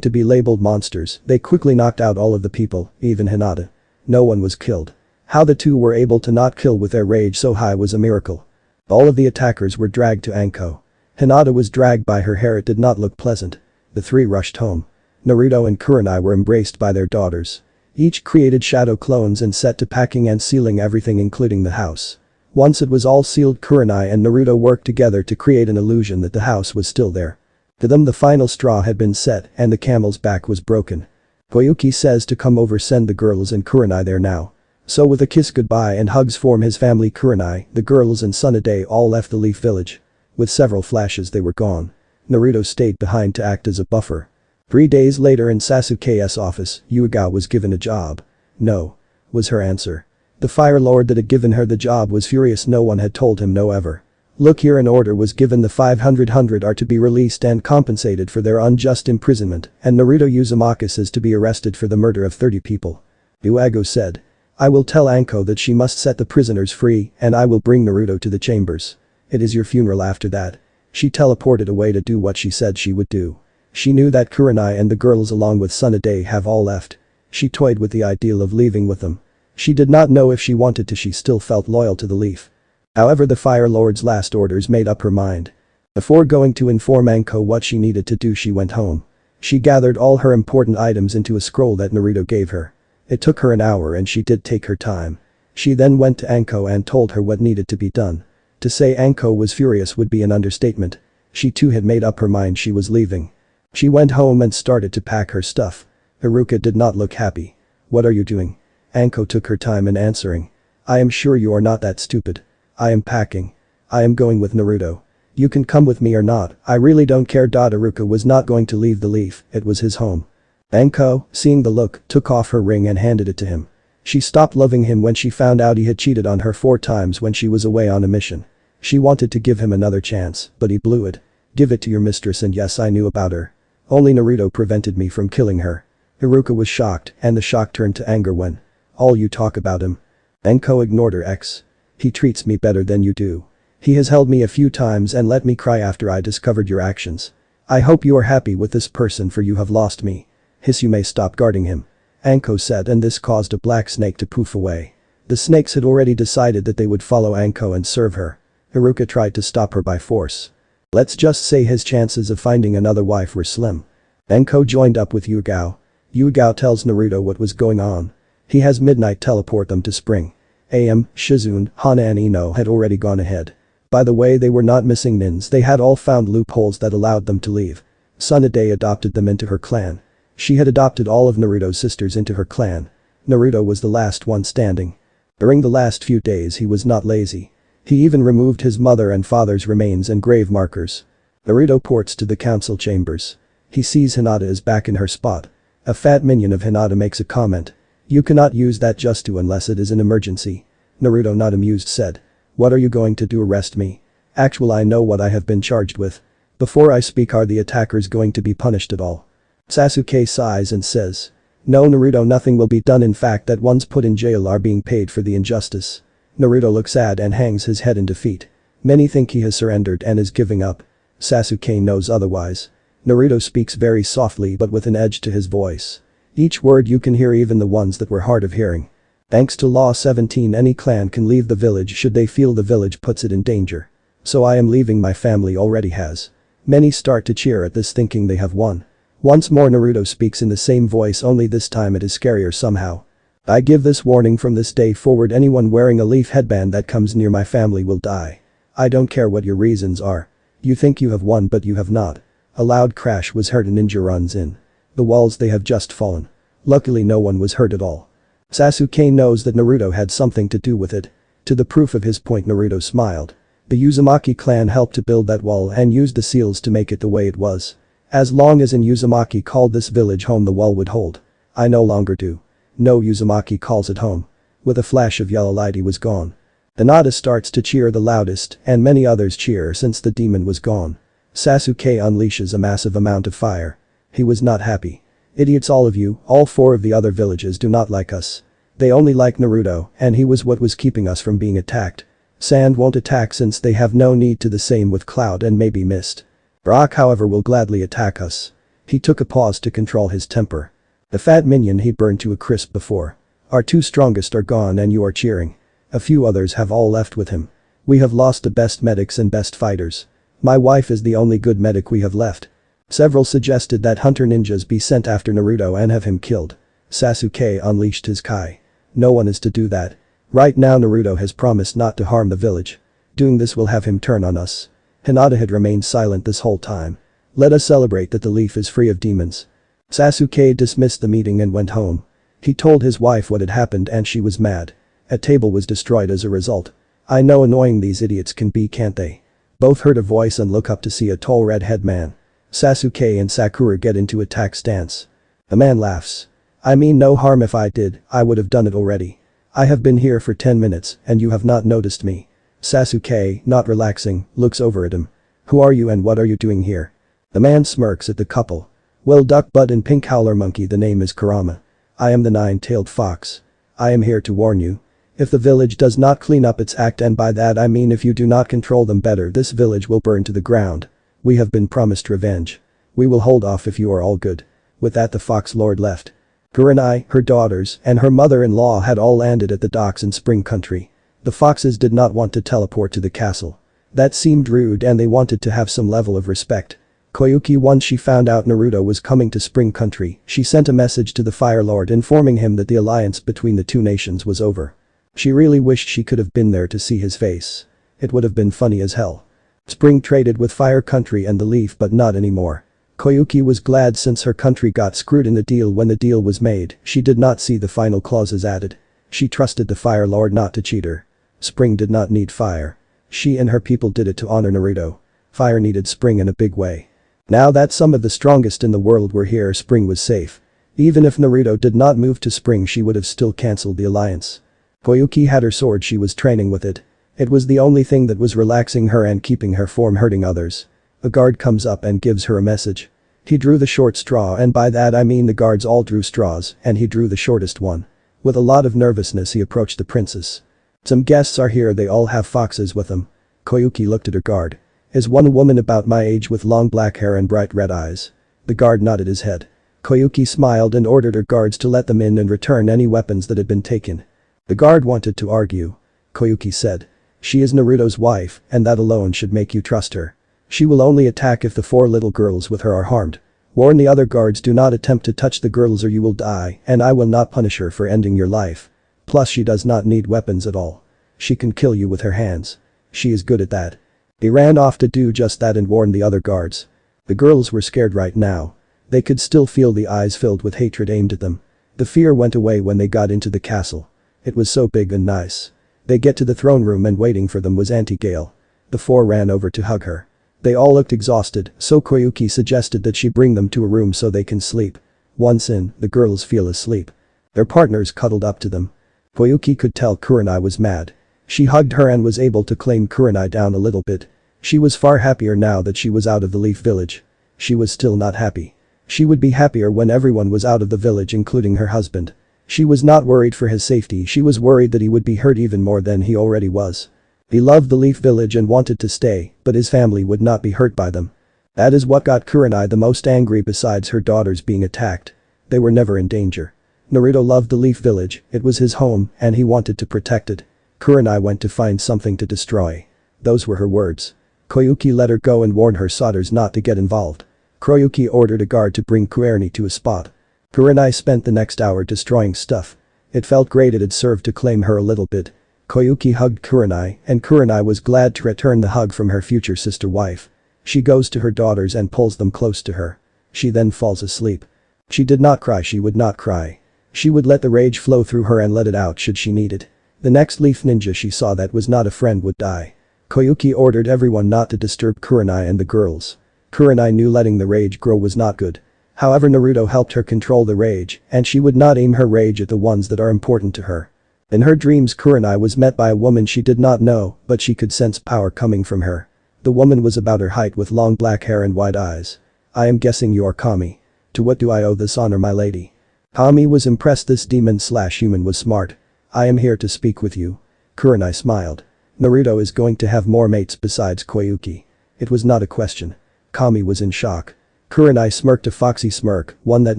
to be labeled monsters, they quickly knocked out all of the people, even Hinata. No one was killed. How the two were able to not kill with their rage so high was a miracle. All of the attackers were dragged to Anko. Hinata was dragged by her hair. It did not look pleasant. The 3 rushed home. Naruto and Kurenai were embraced by their daughters. Each created shadow clones and set to packing and sealing everything including the house. Once it was all sealed, Kurenai and Naruto worked together to create an illusion that the house was still there. To them the final straw had been set and the camel's back was broken. Koyuki says to come over, send the girls and Kurenai there now. So with a kiss goodbye and hugs from his family, Kurenai, the girls and Tsunade all left the Leaf Village. With several flashes they were gone. Naruto stayed behind to act as a buffer. 3 days later in Sasuke's office, Yugao was given a job. "No," was her answer. The Fire Lord that had given her the job was furious. No one had told him no ever. "Look here, an order was given. The 500 are to be released and compensated for their unjust imprisonment, and Naruto Uzumaki is to be arrested for the murder of 30 people. Uego said. "I will tell Anko that she must set the prisoners free and I will bring Naruto to the chambers. It is your funeral after that." She teleported away to do what she said she would do. She knew that Kurenai and the girls along with Tsunade have all left. She toyed with the ideal of leaving with them. She did not know if she wanted to. She still felt loyal to the Leaf. However, the Fire Lord's last orders made up her mind. Before going to inform Anko what she needed to do, she went home. She gathered all her important items into a scroll that Naruto gave her. It took her an hour and she did take her time. She then went to Anko and told her what needed to be done. To say Anko was furious would be an understatement. She too had made up her mind she was leaving. She went home and started to pack her stuff. Haruka did not look happy. "What are you doing?" Anko took her time in answering. "I am sure you are not that stupid. I am packing. I am going with Naruto. You can come with me or not, I really don't care." Haruka was not going to leave the Leaf, it was his home. Anko, seeing the look, took off her ring and handed it to him. She stopped loving him when she found out he had cheated on her 4 times when she was away on a mission. She wanted to give him another chance, but he blew it. "Give it to your mistress." "And yes, I knew about her. Only Naruto prevented me from killing her." Haruka was shocked and the shock turned to anger when. "All you talk about him." Anko ignored her ex. "He treats me better than you do. He has held me a few times and let me cry after I discovered your actions. I hope you are happy with this person, for you have lost me. You may stop guarding him." Anko said, and this caused a black snake to poof away. The snakes had already decided that they would follow Anko and serve her. Haruka tried to stop her by force. Let's just say his chances of finding another wife were slim. Anko joined up with Yugao. Yugao tells Naruto what was going on. He has Midnight teleport them to Spring. AM, Shizune, Hana and Ino had already gone ahead. By the way, they were not missing nins. They had all found loopholes that allowed them to leave. Tsunade adopted them into her clan. She had adopted all of Naruto's sisters into her clan. Naruto was the last one standing. During the last few days he was not lazy. He even removed his mother and father's remains and grave markers. Naruto ports to the council chambers. He sees Hinata is back in her spot. A fat minion of Hinata makes a comment. "You cannot use that just to unless it is an emergency." Naruto, not amused, said. "What are you going to do, arrest me?" "Actually, I know what I have been charged with. Before I speak, are the attackers going to be punished at all?" Sasuke sighs and says. "No, Naruto, nothing will be done. In fact, that ones put in jail are being paid for the injustice." Naruto looks sad and hangs his head in defeat. Many think he has surrendered and is giving up. Sasuke knows otherwise. Naruto speaks very softly but with an edge to his voice. Each word you can hear, even the ones that were hard of hearing. "Thanks to Law 17, any clan can leave the village should they feel the village puts it in danger. So I am leaving, my family already has." Many start to cheer at this, thinking they have won. Once more Naruto speaks in the same voice, only this time it is scarier somehow. "I give this warning, from this day forward anyone wearing a leaf headband that comes near my family will die. I don't care what your reasons are. You think you have won, but you have not. A loud crash was heard. A ninja runs in. The walls, they have just fallen. Luckily no one was hurt at all. Sasuke knows that Naruto had something to do with it. To the proof of his point, Naruto smiled. The Uzumaki clan helped to build that wall and used the seals to make it the way it was. As long as an Uzumaki called this village home, the wall would hold. I no longer do. No Uzumaki calls it home. With a flash of yellow light, he was gone. Tsunade starts to cheer the loudest and many others cheer since the demon was gone. Sasuke unleashes a massive amount of fire. He was not happy. Idiots all of you, all 4 of the other villages do not like us. They only like Naruto, and he was what was keeping us from being attacked. Sand won't attack since they have no need to. The same with Cloud and maybe Mist. Brock, however, will gladly attack us. He took a pause to control his temper. The fat minion he burned to a crisp before. Our 2 strongest are gone and you are cheering. A few others have all left with him. We have lost the best medics and best fighters. My wife is the only good medic we have left. Several suggested that hunter ninjas be sent after Naruto and have him killed. Sasuke unleashed his Kai. No one is to do that. Right now Naruto has promised not to harm the village. Doing this will have him turn on us. Hinata had remained silent this whole time. Let us celebrate that the leaf is free of demons. Sasuke dismissed the meeting and went home. He told his wife what had happened and she was mad. A table was destroyed as a result. I know annoying these idiots can be, can't they? Both heard a voice and look up to see a tall red-head man. Sasuke and Sakura get into attack stance. The man laughs. I mean no harm, if I did, I would have done it already. I have been here for 10 minutes and you have not noticed me. Sasuke, not relaxing, looks over at him. Who are you and what are you doing here? The man smirks at the couple. Well, duck butt and pink howler monkey, the name is Kurama. I am the 9-tailed fox. I am here to warn you. If the village does not clean up its act, and by that I mean if you do not control them better, this village will burn to the ground. We have been promised revenge. We will hold off if you are all good. With that the Fox Lord left. Kurinai, her daughters, and her mother-in-law had all landed at the docks in Spring Country. The foxes did not want to teleport to the castle. That seemed rude and they wanted to have some level of respect. Koyuki, once she found out Naruto was coming to Spring Country, she sent a message to the Fire Lord informing him that the alliance between the 2 nations was over. She really wished she could have been there to see his face. It would have been funny as hell. Spring traded with Fire Country and the Leaf, but not anymore. Koyuki was glad since her country got screwed in the deal when the deal was made. She did not see the final clauses added. She trusted the Fire Lord not to cheat her. Spring did not need fire. She and her people did it to honor Naruto. Fire needed Spring in a big way. Now that some of the strongest in the world were here, Spring was safe. Even if Naruto did not move to Spring, she would have still cancelled the alliance. Koyuki had her sword, she was training with it. It was the only thing that was relaxing her and keeping her from hurting others. A guard comes up and gives her a message. He drew the short straw, and by that I mean the guards all drew straws and he drew the shortest one. With a lot of nervousness he approached the princess. Some guests are here, they all have foxes with them. Koyuki looked at her guard. Is one woman about my age with long black hair and bright red eyes? The guard nodded his head. Koyuki smiled and ordered her guards to let them in and return any weapons that had been taken. The guard wanted to argue. Koyuki said. She is Naruto's wife, and that alone should make you trust her. She will only attack if the 4 little girls with her are harmed. Warn the other guards, do not attempt to touch the girls or you will die, and I will not punish her for ending your life. Plus she does not need weapons at all. She can kill you with her hands. She is good at that. He ran off to do just that and warned the other guards. The girls were scared right now. They could still feel the eyes filled with hatred aimed at them. The fear went away when they got into the castle. It was so big and nice. They get to the throne room and waiting for them was Auntie Gale. The 4 ran over to hug her. They all looked exhausted, so Koyuki suggested that she bring them to a room so they can sleep. Once in, the girls feel asleep. Their partners cuddled up to them. Koyuki could tell Kurinai was mad. She hugged her and was able to calm Kurinai down a little bit. She was far happier now that she was out of the Leaf Village. She was still not happy. She would be happier when everyone was out of the village, including her husband. She was not worried for his safety, she was worried that he would be hurt even more than he already was. He loved the Leaf Village and wanted to stay, but his family would not be hurt by them. That is what got Kurinai the most angry besides her daughters being attacked. They were never in danger. Naruto loved the Leaf Village, it was his home, and he wanted to protect it. Kurinai went to find something to destroy. Those were her words. Koyuki let her go and warned her daughters not to get involved. Koyuki ordered a guard to bring Kurenai to a spot. Kurenai spent the next hour destroying stuff. It felt great, it had served to claim her a little bit. Koyuki hugged Kurenai, and Kurenai was glad to return the hug from her future sister wife. She goes to her daughters and pulls them close to her. She then falls asleep. She did not cry, she would not cry. She would let the rage flow through her and let it out should she need it. The next leaf ninja she saw that was not a friend would die. Koyuki ordered everyone not to disturb Kurenai and the girls. Kurenai knew letting the rage grow was not good. However, Naruto helped her control the rage, and she would not aim her rage at the ones that are important to her. In her dreams, Kurenai was met by a woman she did not know, but she could sense power coming from her. The woman was about her height with long black hair and wide eyes. "I am guessing you are Kami. To what do I owe this honor, my lady?" Kami was impressed. This demon/human was smart. "I am here to speak with you." Kurenai smiled. Naruto is going to have more mates besides Koyuki. It was not a question. Kami was in shock. Kurenai smirked a foxy smirk, one that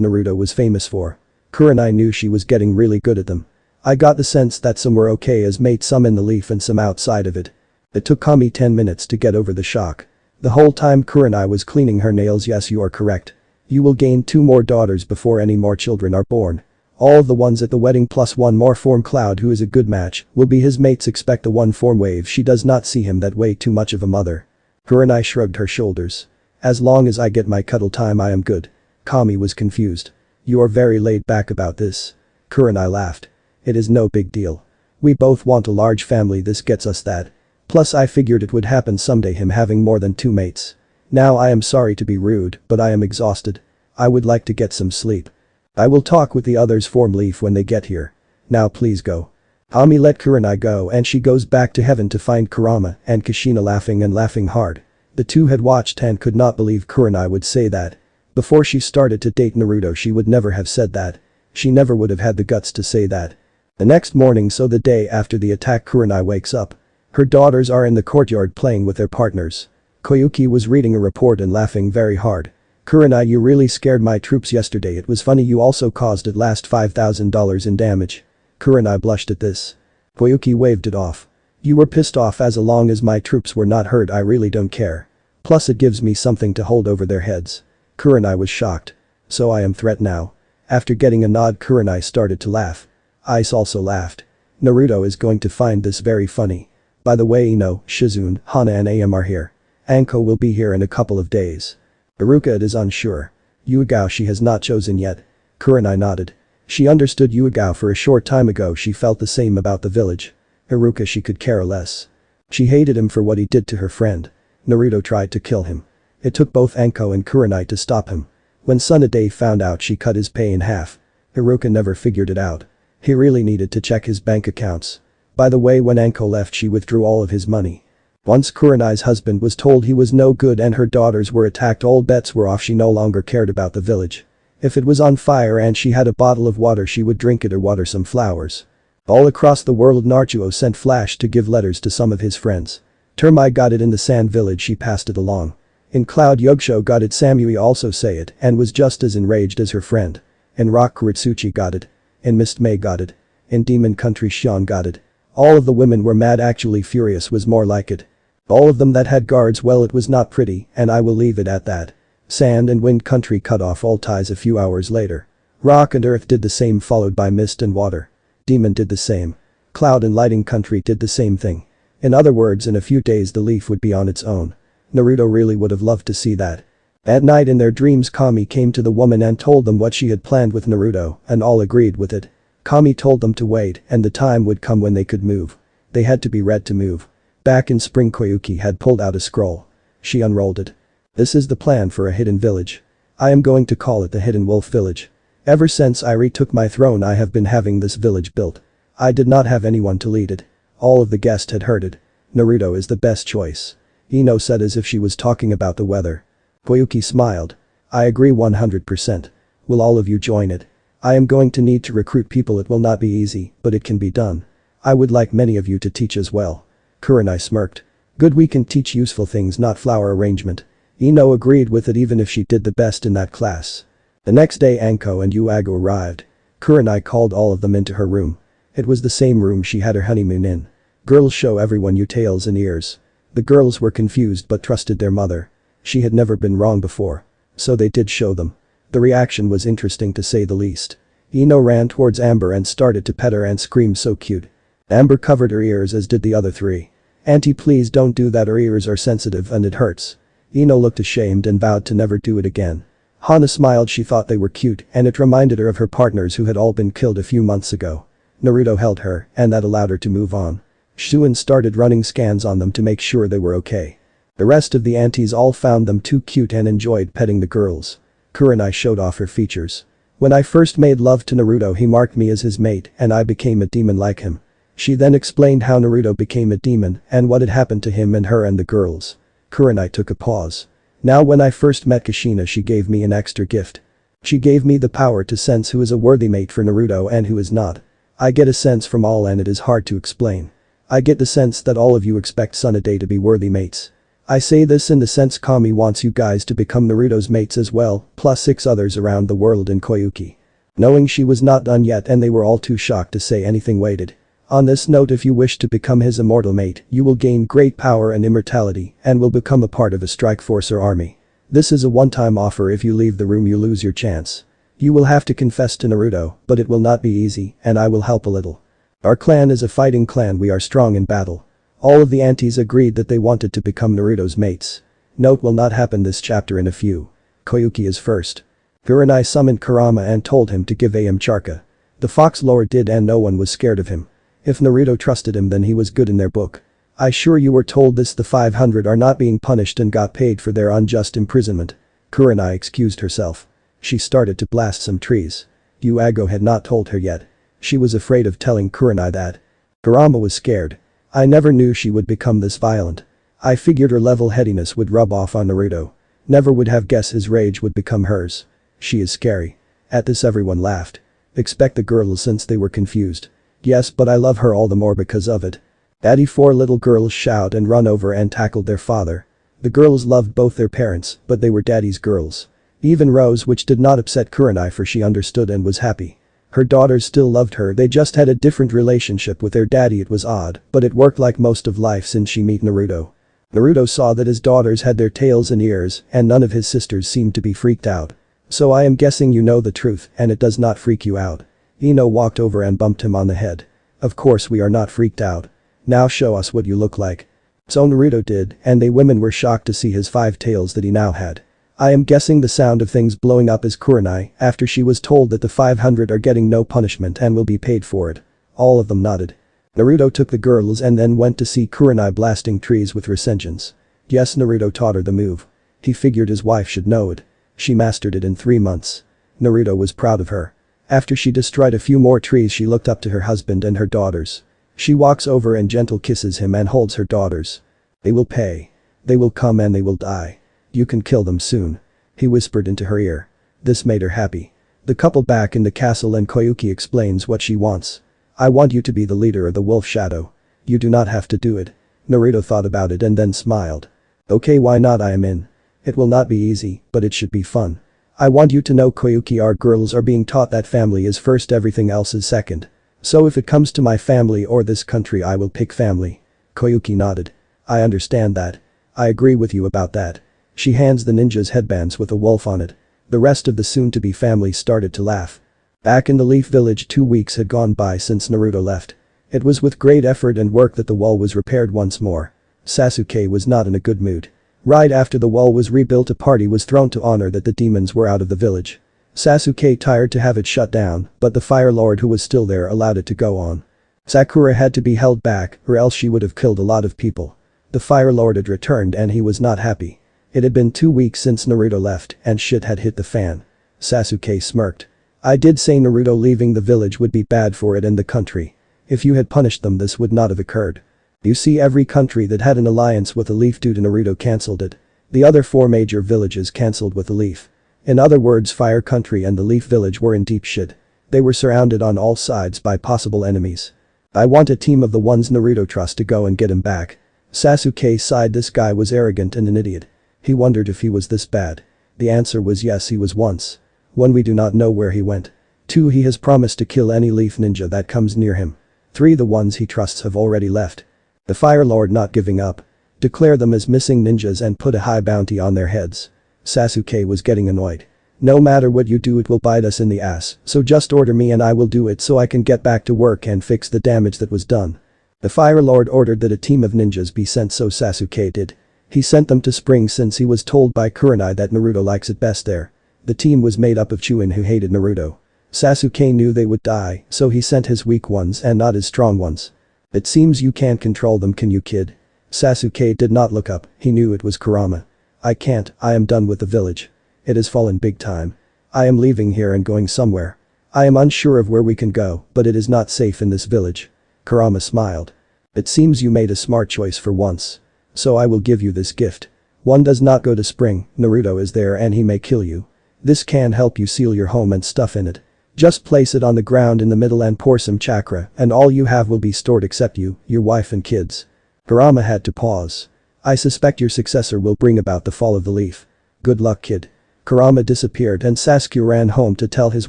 Naruto was famous for. Kurenai knew she was getting really good at them. "I got the sense that some were okay as mates, some in the leaf and some outside of it." It took Kami 10 minutes to get over the shock. The whole time Kurenai was cleaning her nails. "Yes, you are correct. You will gain 2 more daughters before any more children are born. All of the ones at the wedding plus 1 more form. Cloud, who is a good match, will be his mates. Expect the 1 form wave. She does not see him that way, too much of a mother." Kurenai shrugged her shoulders. "As long as I get my cuddle time, I am good." Kami was confused. "You are very laid back about this." Kurenai laughed. "It is no big deal. We both want a large family, this gets us that. Plus I figured it would happen someday, him having more than 2 mates. Now I am sorry to be rude, but I am exhausted. I would like to get some sleep. I will talk with the others form leaf when they get here. Now please go." Kami let Kurenai go and she goes back to heaven to find Kurama and Kushina laughing hard. The two had watched and could not believe Kurenai would say that. Before she started to date Naruto, she would never have said that. She never would have had the guts to say that. The next morning, so the day after the attack, Kurenai wakes up. Her daughters are in the courtyard playing with their partners. Koyuki was reading a report and laughing very hard. "Kurenai, you really scared my troops yesterday. It was funny you also caused at last $5,000 in damage." Kurenai blushed at this. Koyuki waved it off. "You were pissed off. As long as my troops were not hurt, I really don't care. Plus it gives me something to hold over their heads." Kurenai was shocked. "So I am threat now?" After getting a nod, Kurenai started to laugh. Ice also laughed. "Naruto is going to find this very funny. By the way, Ino, Shizune, Hana and Am are here. Anko will be here in a couple of days. Iruka, it is unsure. Yugao she has not chosen yet." Kurenai nodded. She understood Yugao. For a short time ago she felt the same about the village. Iruka she could care less. She hated him for what he did to her friend. Naruto tried to kill him. It took both Anko and Kurenai to stop him. When Tsunade found out, she cut his pay in half. Iruka never figured it out. He really needed to check his bank accounts. By the way, when Anko left, she withdrew all of his money. Once Kurenai's husband was told he was no good and her daughters were attacked, all bets were off. She no longer cared about the village. If it was on fire and she had a bottle of water, she would drink it or water some flowers. All across the world, Naruto sent Flash to give letters to some of his friends. Termai got it in the sand village, she passed it along. In Cloud, Yogsho got it, Samui also say it and was just as enraged as her friend. In Rock, Kuritsuchi got it. In Mist, May got it. In Demon Country, Shion got it. All of the women were mad, actually furious was more like it. All of them that had guards, well, it was not pretty, and I will leave it at that. Sand and Wind Country cut off all ties a few hours later. Rock and Earth did the same, followed by Mist and Water. Demon did the same. Cloud and Lighting Country did the same thing. In other words, in a few days the leaf would be on its own. Naruto really would have loved to see that. At night in their dreams, Kami came to the woman and told them what she had planned with Naruto, and all agreed with it. Kami told them to wait and the time would come when they could move. They had to be ready to move. Back in spring, Koyuki had pulled out a scroll. She unrolled it. "This is the plan for a hidden village. I am going to call it the Hidden Wolf Village. Ever since I retook my throne, I have been having this village built. I did not have anyone to lead it. All of the guests had heard it. Naruto is the best choice." Ino said as if she was talking about the weather. Koyuki smiled. "I agree 100%. Will all of you join it? I am going to need to recruit people. It will not be easy, but it can be done. I would like many of you to teach as well." Kurenai smirked. "Good, we can teach useful things, not flower arrangement." Ino agreed with it, even if she did the best in that class. The next day, Anko and Yugao arrived. Kurenai called all of them into her room. It was the same room she had her honeymoon in. "Girls, show everyone your tails and ears." The girls were confused but trusted their mother. She had never been wrong before. So they did show them. The reaction was interesting to say the least. Ino ran towards Amber and started to pet her and screamed, "So cute." Amber covered her ears, as did the other three. "Auntie, please don't do that, her ears are sensitive and it hurts." Ino looked ashamed and vowed to never do it again. Hana smiled. She thought they were cute and it reminded her of her partners who had all been killed a few months ago. Naruto held her and that allowed her to move on. Shuin started running scans on them to make sure they were okay. The rest of the aunties all found them too cute and enjoyed petting the girls. Kurenai showed off her features. When I first made love to Naruto he marked me as his mate and I became a demon like him. She then explained how Naruto became a demon and what had happened to him and her and the girls. Kurenai took a pause. Now when I first met Kushina she gave me an extra gift. She gave me the power to sense who is a worthy mate for Naruto and who is not. I get a sense from all and it is hard to explain. I get the sense that all of you expect Tsunade to be worthy mates. I say this in the sense Kami wants you guys to become Naruto's mates as well, plus 6 others around the world in Koyuki. Knowing she was not done yet and they were all too shocked to say anything waited. On this note, if you wish to become his immortal mate, you will gain great power and immortality and will become a part of a strike force or army. This is a one-time offer. If you leave the room you lose your chance. You will have to confess to Naruto, but it will not be easy and I will help a little. Our clan is a fighting clan. We are strong in battle. All of the aunties agreed that they wanted to become Naruto's mates. Note will not happen this chapter in a few. Koyuki is first. Kurinai summoned Kurama and told him to give am Charka. The Fox Lord did and no one was scared of him. If Naruto trusted him then he was good in their book. I sure you were told this. The 500 are not being punished and got paid for their unjust imprisonment. Kurinai excused herself. She started to blast some trees. Yuago had not told her yet. She was afraid of telling Kurinai that. Kurama was scared. I never knew she would become this violent. I figured her level-headedness would rub off on Naruto. Never would have guessed his rage would become hers. She is scary. At this everyone laughed. Expect the girls since they were confused. Yes, but I love her all the more because of it. 84 little girls shout and run over and tackled their father. The girls loved both their parents, but they were daddy's girls. Even Rose, which did not upset Kurenai for she understood and was happy. Her daughters still loved her. They just had a different relationship with their daddy. It was odd, but it worked like most of life since she met Naruto. Naruto saw that his daughters had their tails and ears and none of his sisters seemed to be freaked out. So I am guessing you know the truth and it does not freak you out. Ino walked over and bumped him on the head. Of course we are not freaked out. Now show us what you look like. So Naruto did and they women were shocked to see his 5 tails that he now had. I am guessing the sound of things blowing up is Kurenai after she was told that the 500 are getting no punishment and will be paid for it. All of them nodded. Naruto took the girls and then went to see Kurenai blasting trees with Rasenjans. Yes, Naruto taught her the move. He figured his wife should know it. She mastered it in 3 months. Naruto was proud of her. After she destroyed a few more trees she looked up to her husband and her daughters. She walks over and gentle kisses him and holds her daughters. They will pay. They will come and they will die. You can kill them soon. He whispered into her ear. This made her happy. The couple back in the castle and Koyuki explains what she wants. I want you to be the leader of the wolf shadow. You do not have to do it. Naruto thought about it and then smiled. Okay, why not? I am in. It will not be easy, but it should be fun. I want you to know Koyuki, our girls are being taught that family is first, everything else is second. So if it comes to my family or this country I will pick family. Koyuki nodded. I understand that. I agree with you about that. She hands the ninjas headbands with a wolf on it. The rest of the soon-to-be family started to laugh. Back in the Leaf Village 2 weeks had gone by since Naruto left. It was with great effort and work that the wall was repaired once more. Sasuke was not in a good mood. Right after the wall was rebuilt a party was thrown to honor that the demons were out of the village. Sasuke tired to have it shut down, but the Fire Lord who was still there allowed it to go on. Sakura had to be held back or else she would have killed a lot of people. The Fire Lord had returned and he was not happy. It had been 2 weeks since Naruto left and shit had hit the fan. Sasuke smirked. I did say Naruto leaving the village would be bad for it and the country. If you had punished them this would not have occurred. You see, every country that had an alliance with a leaf due to Naruto cancelled it. The other 4 major villages cancelled with a leaf. In other words, Fire Country and the Leaf Village were in deep shit. They were surrounded on all sides by possible enemies. I want a team of the ones Naruto trusts to go and get him back. Sasuke sighed. This guy was arrogant and an idiot. He wondered if he was this bad. The answer was yes, he was once. 1. We do not know where he went. 2. He has promised to kill any leaf ninja that comes near him. 3. The ones he trusts have already left. The Fire Lord not giving up. Declare them as missing ninjas and put a high bounty on their heads. Sasuke was getting annoyed. No matter what you do it will bite us in the ass, so just order me and I will do it so I can get back to work and fix the damage that was done. The Fire Lord ordered that a team of ninjas be sent so Sasuke did. He sent them to spring since he was told by Kurenai that Naruto likes it best there. The team was made up of Chuin who hated Naruto. Sasuke knew they would die, so he sent his weak ones and not his strong ones. It seems you can't control them, can you, kid? Sasuke did not look up, he knew it was Kurama. I can't, I am done with the village. It has fallen big time. I am leaving here and going somewhere. I am unsure of where we can go, but it is not safe in this village. Kurama smiled. It seems you made a smart choice for once. So I will give you this gift. One does not go to spring, Naruto is there and he may kill you. This can help you seal your home and stuff in it. Just place it on the ground in the middle and pour some chakra and all you have will be stored except you, your wife and kids. Kurama had to pause. I suspect your successor will bring about the fall of the leaf. Good luck, kid. Kurama disappeared and Sasuke ran home to tell his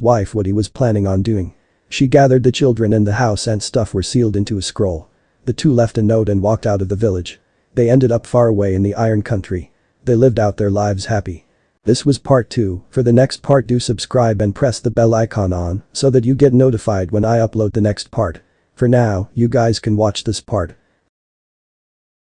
wife what he was planning on doing. She gathered the children in the house and stuff were sealed into a scroll. The two left a note and walked out of the village. They ended up far away in the Iron Country. They lived out their lives happy. This was part 2. For the next part, do subscribe and press the bell icon on so that you get notified when I upload the next part. For now, you guys can watch this part.